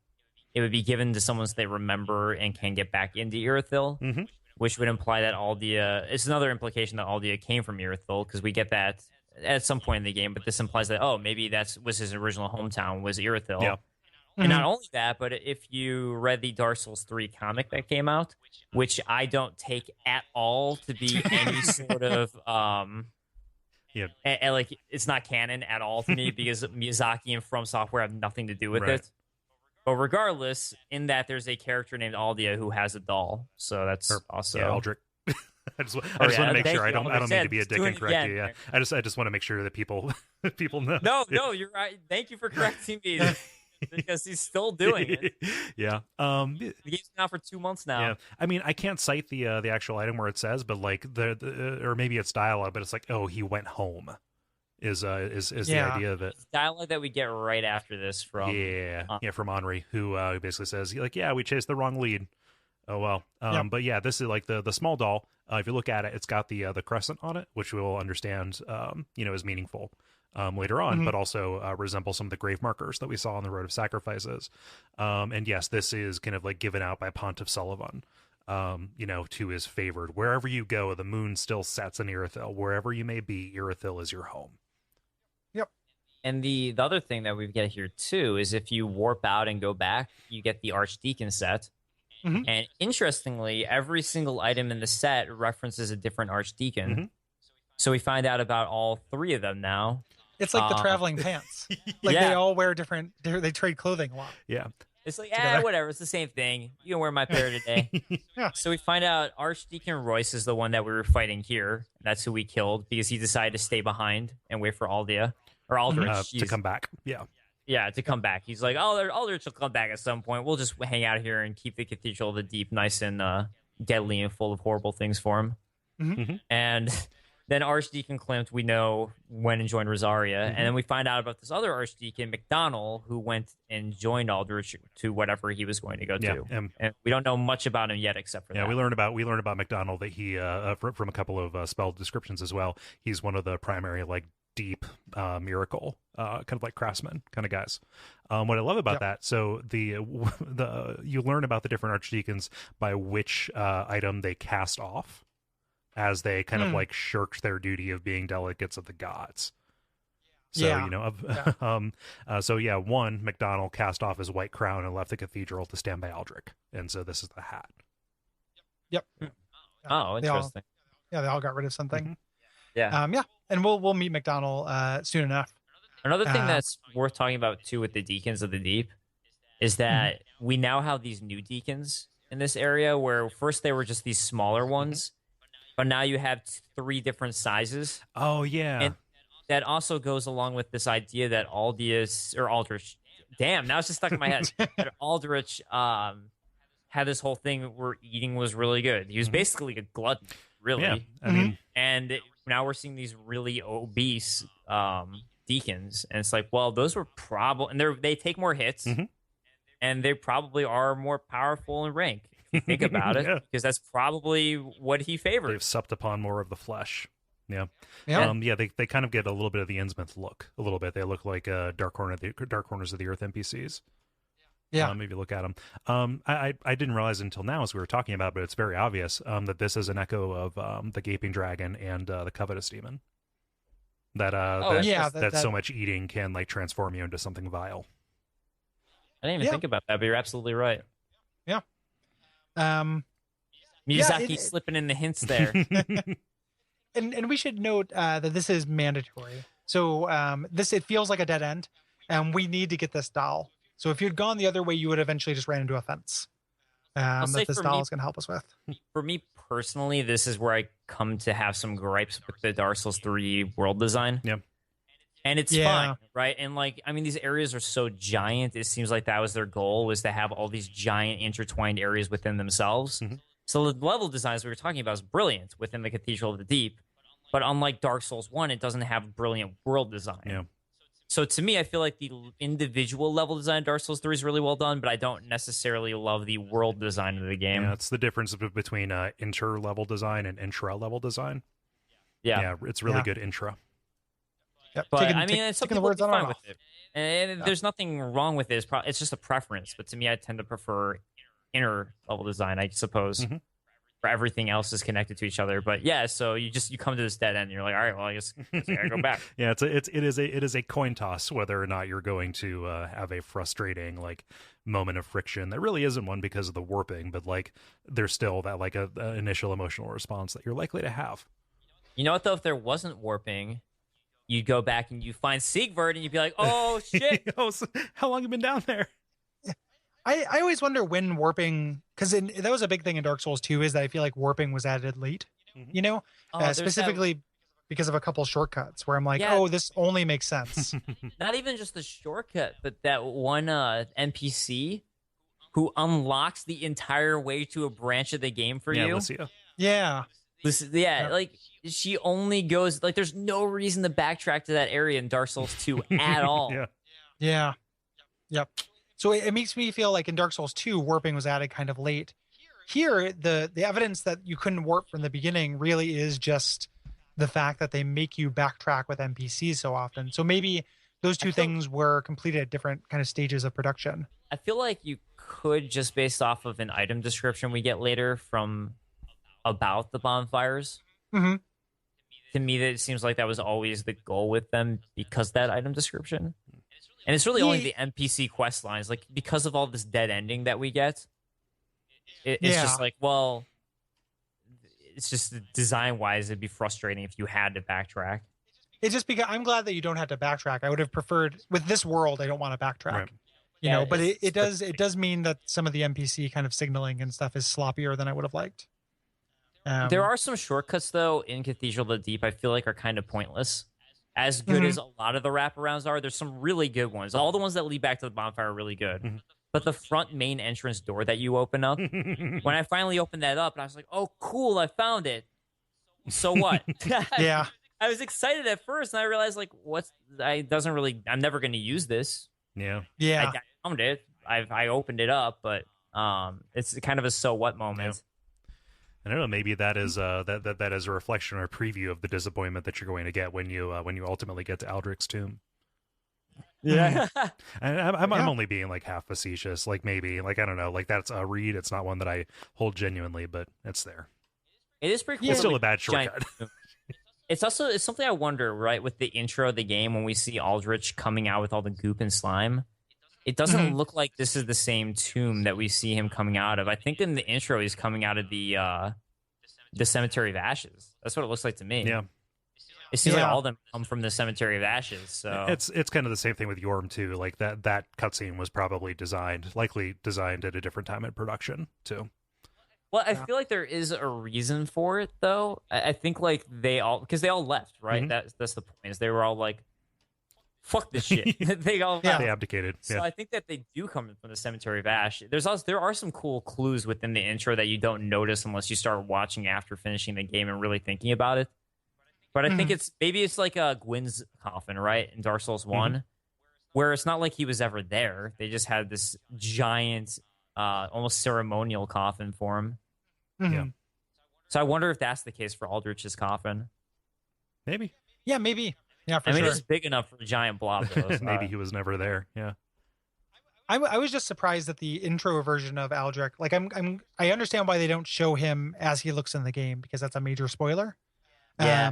it would be given to someone so they remember and can get back into Irithyll, which would imply that Aldia. It's another implication that Aldia came from Irithyll, because we get that at some point in the game, but this implies that maybe was his original hometown was Irithyll. Yeah. And not only that, but if you read the Dark Souls 3 comic that came out, which I don't take at all to be any sort of like it's not canon at all to me, because Miyazaki and From Software have nothing to do with it. But regardless, in that there's a character named Aldia who has a doll, so that's also Aldrich. I just want to make sure I don't need to be a dick and correct you. Yeah, I just want to make sure that people know. No, you're right. Thank you for correcting me, because he's still doing it. Yeah. The game's been out for 2 months now. Yeah. I mean, I can't cite the actual item where it says, but like or maybe it's dialogue, but it's like, oh, he went home. Is the idea of it? It's dialogue that we get right after this from from Henri, who basically says we chased the wrong lead. Oh well. But yeah, this is like the small doll. If you look at it, it's got the crescent on it, which we will understand is meaningful later on, but also resemble some of the grave markers that we saw on the Road of Sacrifices. And yes, this is kind of like given out by Pontiff Sullivan. To his favored. Wherever you go, the moon still sets in Irithyll. Wherever you may be, Irithyll is your home. Yep. And the other thing that we get here too is if you warp out and go back, you get the Archdeacon set. And interestingly, every single item in the set references a different Archdeacon. So we find out about all 3 of them now. It's like the traveling pants. Like they all wear different. They trade clothing a lot. Yeah. It's like, whatever. It's the same thing. You can wear my pair today. So we find out Archdeacon Royce is the one that we were fighting here. That's who we killed, because he decided to stay behind and wait for Aldia or Aldrich to come back. Yeah. Yeah, to come back. He's like, Aldrich will come back at some point. We'll just hang out here and keep the Cathedral of the Deep nice and deadly and full of horrible things for him. And then Archdeacon Klimt, we know, went and joined Rosaria. And then we find out about this other Archdeacon, McDonald, who went and joined Aldrich to whatever he was going to go to. And we don't know much about him yet, except for that. We learned about McDonald that he, from a couple of spell descriptions as well, he's one of the primary, like, deep miracle kind of like craftsmen kind of guys. What I love about that, so the you learn about the different archdeacons by which item they cast off as they kind of like shirked their duty of being delegates of the gods. So one McDonald cast off his white crown and left the cathedral to stand by Aldrich, and so this is the hat. Yep. Oh, interesting. They all got rid of something. Yeah. And we'll meet McDonald soon enough. Another thing that's worth talking about too with the Deacons of the Deep is that we now have these new deacons in this area, where first they were just these smaller ones, but now you have 3 different sizes. Oh yeah. And that also goes along with this idea that Aldrich, damn, now it's just stuck in my head. That Aldrich had this whole thing where eating was really good. He was basically a glutton, really. Yeah, I mean, and now we're seeing these really obese deacons, and it's like, well, those were probably, and they take more hits, and they probably are more powerful in rank, if you think about it, because that's probably what he favored. They've supped upon more of the flesh. Yeah. They kind of get a little bit of the Innsmouth look. A little bit. They look like Dark Corners of the Earth NPCs. Yeah. If you look at them. I didn't realize until now, as we were talking about, but it's very obvious that this is an echo of the Gaping Dragon and the Covetous Demon. That so much eating can like transform you into something vile. I didn't even think about that, but you're absolutely right. Yeah. Miyazaki slipping in the hints there. And we should note that this is mandatory. So it feels like a dead end, and we need to get this doll. So if you'd gone the other way, you would eventually just ran into a fence. That this doll is going to help us with. For me personally, this is where I come to have some gripes with the Dark Souls 3 world design. Yep. And it's fine, right? And like, I mean, these areas are so giant. It seems like that was their goal, was to have all these giant intertwined areas within themselves. Mm-hmm. So the level designs we were talking about is brilliant within the Cathedral of the Deep. But unlike Dark Souls 1, it doesn't have brilliant world design. Yeah. So to me, I feel like the individual level design in Dark Souls 3 is really well done, but I don't necessarily love the world design of the game. Yeah, it's the difference between inter-level design and intra-level design. Yeah, it's really good intra. Yep. But I mean, some people would be fine with it. And Yeah. there's nothing wrong with it. It's just a preference. But to me, I tend to prefer inner level design, I suppose. Mm-hmm. Where everything else is connected to each other. But yeah, so you come to this dead end and you're like, all right, well, I guess I gotta go back. Yeah, it is a coin toss whether or not you're going to have a frustrating like moment of friction. There really isn't one because of the warping, but like there's still that like a initial emotional response that you're likely to have. You know what though? If there wasn't warping, you'd go back and you find Siegward and you'd be like, oh shit. How long have you been down there? I always wonder when warping, because that was a big thing in Dark Souls 2, is that I feel like warping was added late, you know, specifically because of a couple shortcuts where I'm like, oh, this only makes sense. Not even just the shortcut, but that one NPC who unlocks the entire way to a branch of the game for you. Lucia. Yeah. Like she only goes, like there's no reason to backtrack to that area in Dark Souls 2 at all. Yeah. Yep. So it makes me feel like in Dark Souls 2, warping was added kind of late. Here, the evidence that you couldn't warp from the beginning really is just the fact that they make you backtrack with NPCs so often. So maybe those two things were completed at different kind of stages of production. I feel like you could, just based off of an item description we get later from about the bonfires. Mm-hmm. To me, that it seems like that was always the goal with them because that item description. And it's really only the NPC quest lines, like because of all this dead ending that we get. It's just like, well, it's just design wise, it'd be frustrating if you had to backtrack. It's just because I'm glad that you don't have to backtrack. I would have preferred with this world. I don't want to backtrack, right. You know, but it does mean that some of the NPC kind of signaling and stuff is sloppier than I would have liked. There are some shortcuts though in Cathedral of the Deep I feel like are kind of pointless. As good as a lot of the wraparounds are, there's some really good ones. All the ones that lead back to the bonfire are really good. Mm-hmm. But the front main entrance door that you open up, when I finally opened that up, and I was like, oh, cool, I found it. So what? Yeah. I was excited at first, and I realized, like, I'm never going to use this. Yeah. Yeah. I found it. I opened it up, but it's kind of a so what moment. Yeah. I don't know. Maybe that is that is a reflection or a preview of the disappointment that you're going to get when you ultimately get to Aldrich's tomb. Yeah, and I'm only being like half facetious. Like maybe like I don't know. Like that's a read. It's not one that I hold genuinely, but it's there. It is pretty cool. It's still a bad shortcut. It's something I wonder, right, with the intro of the game when we see Aldrich coming out with all the goop and slime. It doesn't look like this is the same tomb that we see him coming out of. I think in the intro he's coming out of the Cemetery of Ashes. That's what it looks like to me. Yeah. It seems like all of them come from the Cemetery of Ashes. So it's kind of the same thing with Yorm too. Like that cutscene was probably likely designed at a different time in production too. Well, I feel like there is a reason for it though. I think like they all left, right? Mm-hmm. That's the point. Is they were all like, fuck this shit. They abdicated. So I think that they do come from the Cemetery of Ash. There are some cool clues within the intro that you don't notice unless you start watching after finishing the game and really thinking about it. But I think it's like Gwyn's coffin, right, in Dark Souls 1, where it's not like he was ever there. They just had this giant, almost ceremonial coffin for him. Mm-hmm. Yeah. So I wonder if that's the case for Aldrich's coffin. Maybe. Yeah, maybe. Yeah, for I mean, sure. it's big enough for a giant blob, though. Maybe he was never there. Yeah. I was just surprised that the intro version of Aldrich, like I understand why they don't show him as he looks in the game because that's a major spoiler. Yeah.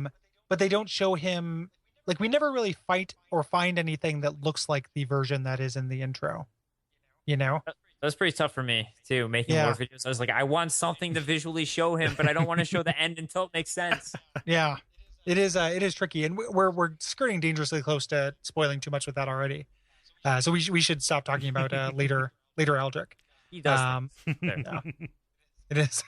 But they don't show him, like we never really fight or find anything that looks like the version that is in the intro. You know? That's pretty tough for me too, making more videos. I was like, I want something to visually show him, but I don't want to show the end until it makes sense. Yeah. It is tricky, and we're skirting dangerously close to spoiling too much with that already. So we should stop talking about later Eldrick. He does. Yeah, it is.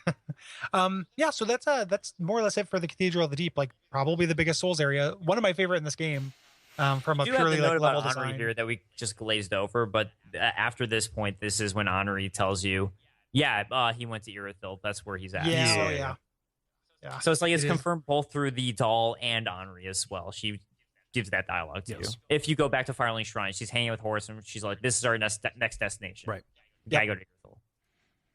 Yeah, so that's more or less it for the Cathedral of the Deep. Like probably the biggest Souls area. One of my favorite in this game. From a You have purely the note like level about Honoree design. here that we just glazed over, but after this point, this is when Honoree tells you, yeah, he went to Irithyll. That's where he's at. Yeah. So it's like it's It is. confirmed both through the doll and Honoree as well. She gives that dialogue to you. If you go back to Firelink Shrine, she's hanging with Horus, and she's like, "This is our next destination. Right. You gotta go to Irithyll."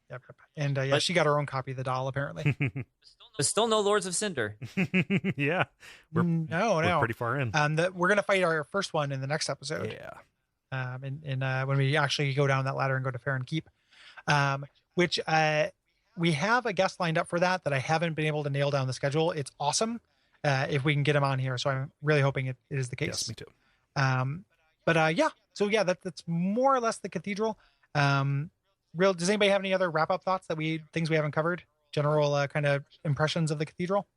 Yep. And she got her own copy of the doll apparently. But still no Lords of Cinder. Yeah, we're pretty far in. We're gonna fight our first one in the next episode. Yeah. When we actually go down that ladder and go to Farron Keep, which we have a guest lined up for that I haven't been able to nail down the schedule. It's awesome if we can get him on here. So I'm really hoping it is the case. Yes, me too. So that's more or less the Cathedral. Does anybody have any other wrap up thoughts things we haven't covered? General kind of impressions of the Cathedral?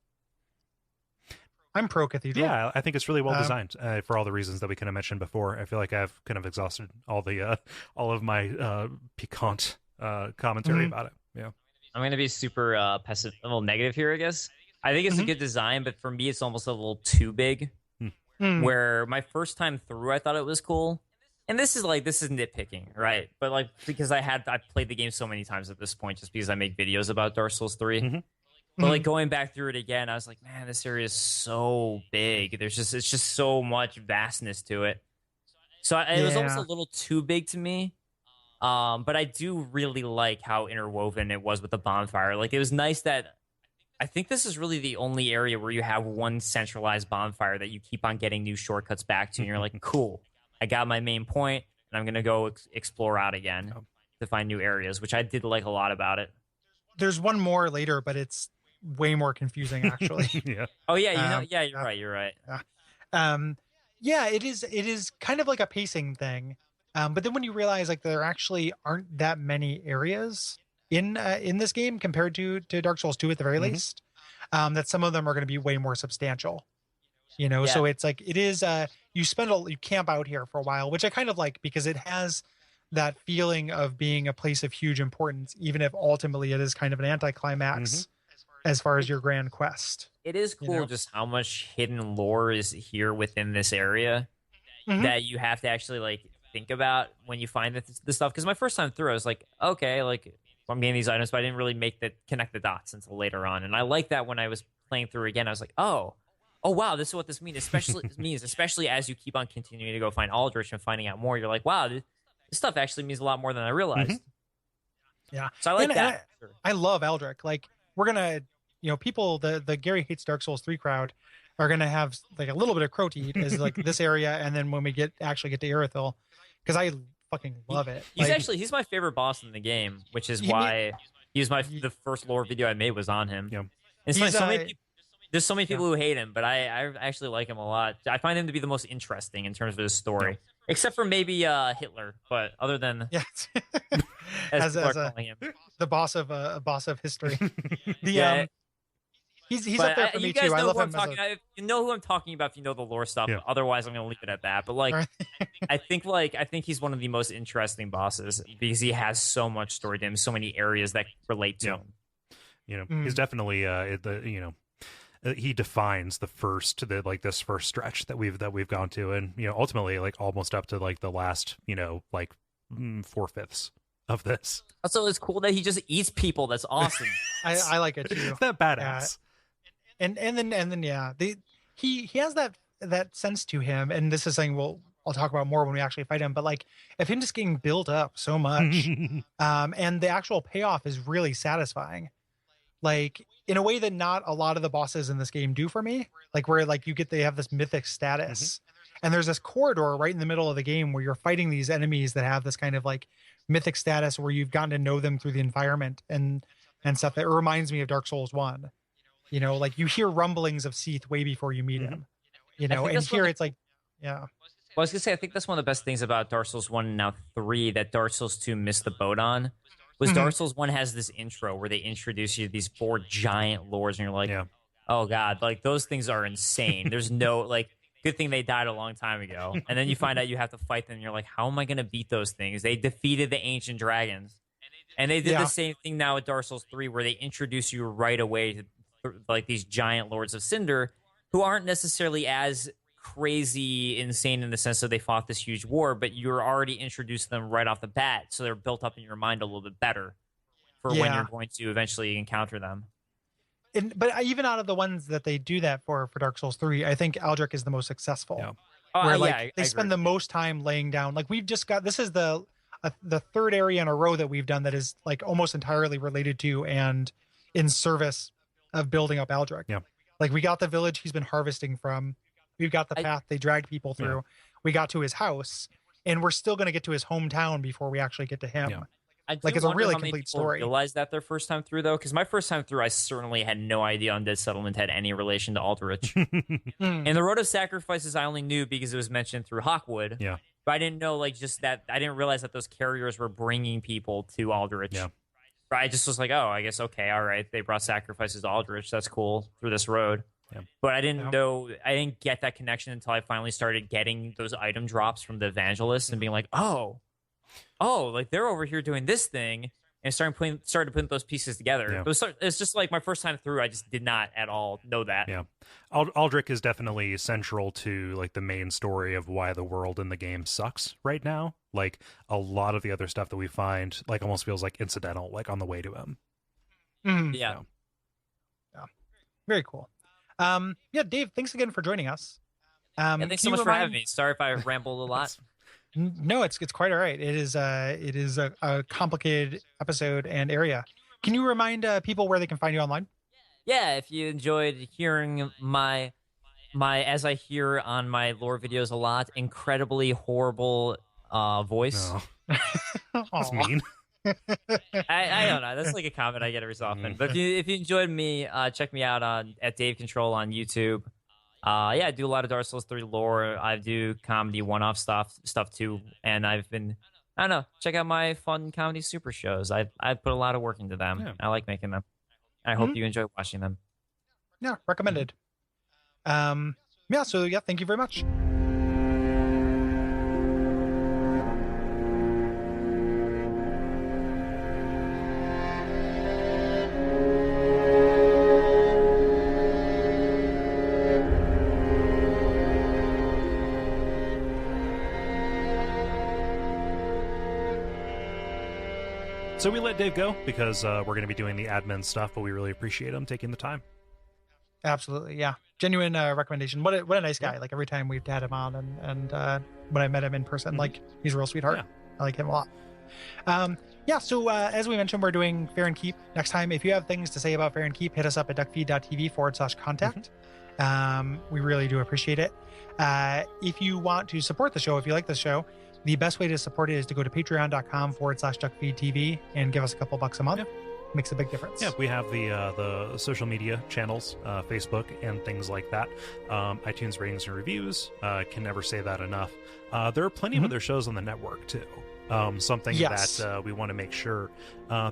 I'm pro Cathedral. Yeah, I think it's really well designed for all the reasons that we kind of mentioned before. I feel like I've kind of exhausted all of my piquant commentary about it. Yeah, I'm going to be super a little negative here, I guess. I think it's a good design, but for me, it's almost a little too big. Where my first time through, I thought it was cool. And this is nitpicking, right? But like, because I've played the game so many times at this point, just because I make videos about Dark Souls 3. But like going back through it again, I was like, man, this area is so big. It's just so much vastness to it. So it was almost a little too big to me. But I do really like how interwoven it was with the bonfire. Like, it was nice that I think this is really the only area where you have one centralized bonfire that you keep on getting new shortcuts back to. And you're like, cool, I got my main point, and I'm going to go explore out again to find new areas, which I did like a lot about it. There's one more later, but it's way more confusing, actually. Yeah. Oh, yeah, you're right. It is kind of like a pacing thing. But then when you realize like there actually aren't that many areas in this game compared to Dark Souls 2 at the very least, that some of them are going to be way more substantial. So it's like it is you camp out here for a while, which I kind of like because it has that feeling of being a place of huge importance, even if ultimately it is kind of an anticlimax as far as your grand quest. It is cool just how much hidden lore is here within this area that you have to actually like think about when you find the stuff. Because my first time through, I was like, okay, like I'm getting these items, but I didn't really connect the dots until later on. And I like that when I was playing through again, I was like, oh wow, this is what this means. Especially as you keep on continuing to go find Aldrich and finding out more, you're like, wow, this stuff actually means a lot more than I realized. Yeah. So I like that. I love Eldrick. Like we're gonna, people, the Gary Hates Dark Souls 3 crowd are gonna have like a little bit of crow to eat as like this area, and then when we actually get to Irithyll, because I fucking love it. He's my favorite boss in the game, which is why the first lore video I made was on him. Yeah. It's funny, there's so many people who hate him, but I actually like him a lot. I find him to be the most interesting in terms of his story, except for maybe Hitler. But other than as calling him, the boss of history. He's but up there for me you guys too. I know love who him. You know who I'm talking about if you know the lore stuff. Yeah. Otherwise, I'm going to leave it at that. But like, I think he's one of the most interesting bosses because he has so much story to him, so many areas that relate to him. He's definitely he defines this first stretch that we've gone to, and ultimately like almost up to like the last 4/5 of this. Also, it's cool that he just eats people. That's awesome. I like it too. It's that badass. And then he has that sense to him, and this is something I'll talk about more when we actually fight him. But like, of him just getting built up so much, and the actual payoff is really satisfying. Like in a way that not a lot of the bosses in this game do for me. Like where like they have this mythic status, and there's this corridor right in the middle of the game where you're fighting these enemies that have this kind of like mythic status where you've gotten to know them through the environment and stuff. That reminds me of Dark Souls 1. Like you hear rumblings of Seath way before you meet him. And here it's like, yeah. Well, I was gonna say, I think that's one of the best things about Dark Souls 1 and now 3 that Dark Souls 2 missed the boat on. Was Dark Souls 1 has this intro where they introduce you to these 4 giant lords, and you're like, oh god, like those things are insane. There's no like Good thing they died a long time ago. And then you find out you have to fight them. And you're like, how am I going to beat those things? They defeated the ancient dragons. And they did the same thing now with Dark Souls 3, where they introduce you right away to like these giant Lords of Cinder, who aren't necessarily as crazy insane in the sense that they fought this huge war, but you're already introduced to them right off the bat, so they're built up in your mind a little bit better for when you're going to eventually encounter them. But even out of the ones that they do that for Dark Souls 3, I think Aldrich is the most successful. Yeah. Where they spend the most time laying down. Like we've just got, this is the third area in a row that we've done that is like almost entirely related to and in service of building up Aldrich. Yeah. Like we got the village he's been harvesting from. We've got the path they dragged people through. Yeah. We got to his house, and we're still going to get to his hometown before we actually get to him. Yeah. Like it's a really complete story. Realize that their first time through, though, because my first time through, I certainly had no idea Undead Settlement had any relation to Aldrich. And the Road of Sacrifices, I only knew because it was mentioned through Hawkwood. Yeah, but I didn't know just that. I didn't realize that those carriers were bringing people to Aldrich. Yeah, I just was like, oh, I guess okay, all right. They brought sacrifices to Aldrich. That's cool through this road. Yeah. But I didn't know, I didn't get that connection until I finally started getting those item drops from the evangelists and being like, oh, like they're over here doing this thing, and started putting those pieces together. Yeah. It's just like my first time through, I just did not at all know that. Yeah, Aldrich is definitely central to like the main story of why the world in the game sucks right now. Like a lot of the other stuff that we find, like almost feels like incidental, like on the way to him. Yeah. Very cool. Dave, thanks again for joining us. Thanks so much for having me. Sorry if I rambled a lot. No, it's quite all right. It is a complicated episode and area. Can you remind people where they can find you online? Yeah, if you enjoyed hearing my as I hear on my lore videos a lot, incredibly horrible voice. No. That's mean. I don't know. That's like a comment I get every so often. But if you enjoyed me, check me out at Dave Control on YouTube. I do a lot of Dark Souls 3 lore. I do comedy one-off stuff too, and I don't know. Check out my fun comedy super shows. I put a lot of work into them. Yeah. I like making them. I hope you enjoy watching them. Yeah, recommended. Thank you very much. So we let Dave go because we're going to be doing the admin stuff, but we really appreciate him taking the time. Absolutely, yeah. Genuine recommendation. What a nice guy. Like every time we've had him on and when I met him in person, like he's a real sweetheart. Yeah. I like him a lot. So as we mentioned, we're doing Fair and Keep next time. If you have things to say about Fair and Keep, hit us up at Duckfeed.tv/contact. We really do appreciate it. If you want to support the show, if you like the show, the best way to support it is to go to patreon.com/Duckfeed.tv and give us a couple bucks a month. Yeah. Makes a big difference. Yeah, we have the social media channels, Facebook and things like that. iTunes ratings and reviews. Can never say that enough. There are plenty of other shows on the network too. Something that we want to make sure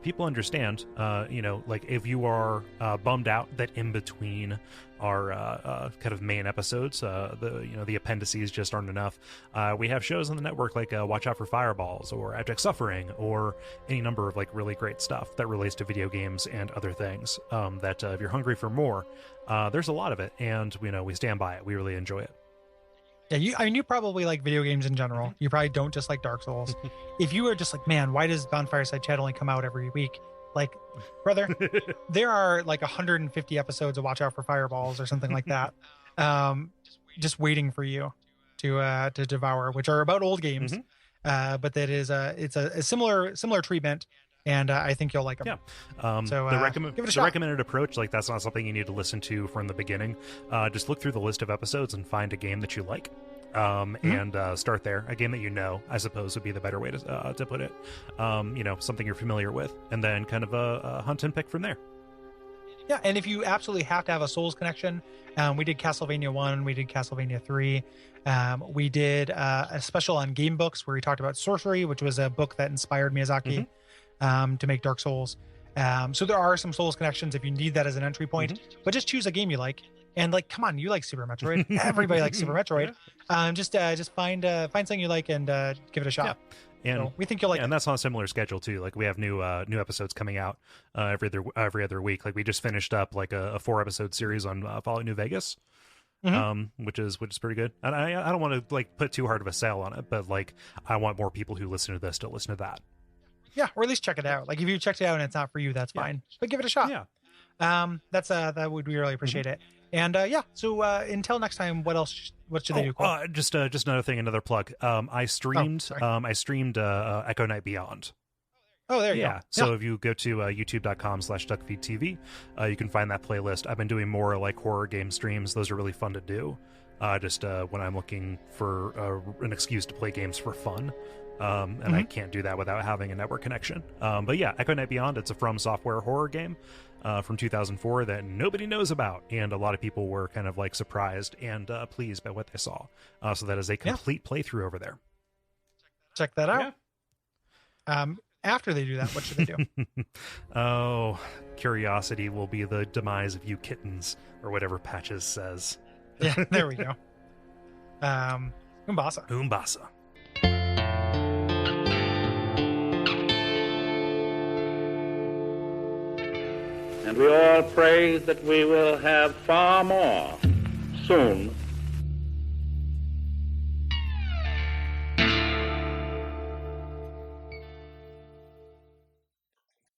people understand. Like if you are bummed out that in between our kind of main episodes, the appendices just aren't enough. We have shows on the network like Watch Out for Fireballs or Abject Suffering or any number of like really great stuff that relates to video games and other things. That if you're hungry for more, there's a lot of it, and we stand by it. We really enjoy it. Yeah, you probably like video games in general. You probably don't just like Dark Souls. If you were just like, man, why does Bonfireside Chat only come out every week? Like, brother, there are like 150 episodes of Watch Out for Fireballs or something like that, just waiting for you to devour, which are about old games. But that is it's a similar treatment. And I think you'll like them. Yeah. So give it a shot. The recommended approach, like that's not something you need to listen to from the beginning. Just look through the list of episodes and find a game that you like, and start there. A game that I suppose would be the better way to put it. Something you're familiar with, and then kind of a hunt and pick from there. Yeah, and if you absolutely have to have a Souls connection, we did Castlevania 1, we did Castlevania 3. We did a special on game books where we talked about Sorcery, which was a book that inspired Miyazaki. To make Dark Souls. So there are some Souls connections if you need that as an entry point, but just choose a game you like And like, come on, you like Super Metroid. Everybody likes Super Metroid. Just find something you like and give it a shot. Yeah. And so we think you'll like it. And that's on a similar schedule too. Like we have new episodes coming out every other week. Like we just finished up like a 4-episode series on Fallout New Vegas. Which is pretty good. And I don't want to like put too hard of a sell on it, but like I want more people who listen to this to listen to that. Yeah, or at least check it out. Like if you checked it out and it's not for you, that's fine. But give it a shot. Yeah. That would we really appreciate it. And so until next time, what should they do? Just another thing, another plug. I streamed Echo Night Beyond. Oh, there you go. So if you go to youtube.com/Duckfeed.tv, you can find that playlist. I've been doing more like horror game streams. Those are really fun to do. When I'm looking for an excuse to play games for fun. And I can't do that without having a network connection. But yeah, Echo Night Beyond, it's a From Software horror game from 2004 that nobody knows about. And a lot of people were kind of like surprised and pleased by what they saw. So that is a complete playthrough over there. Check that out. Yeah. After they do that, what should they do? Curiosity will be the demise of you kittens, or whatever Patches says. Yeah, there we go. Umbasa. Umbasa. And we all pray that we will have far more soon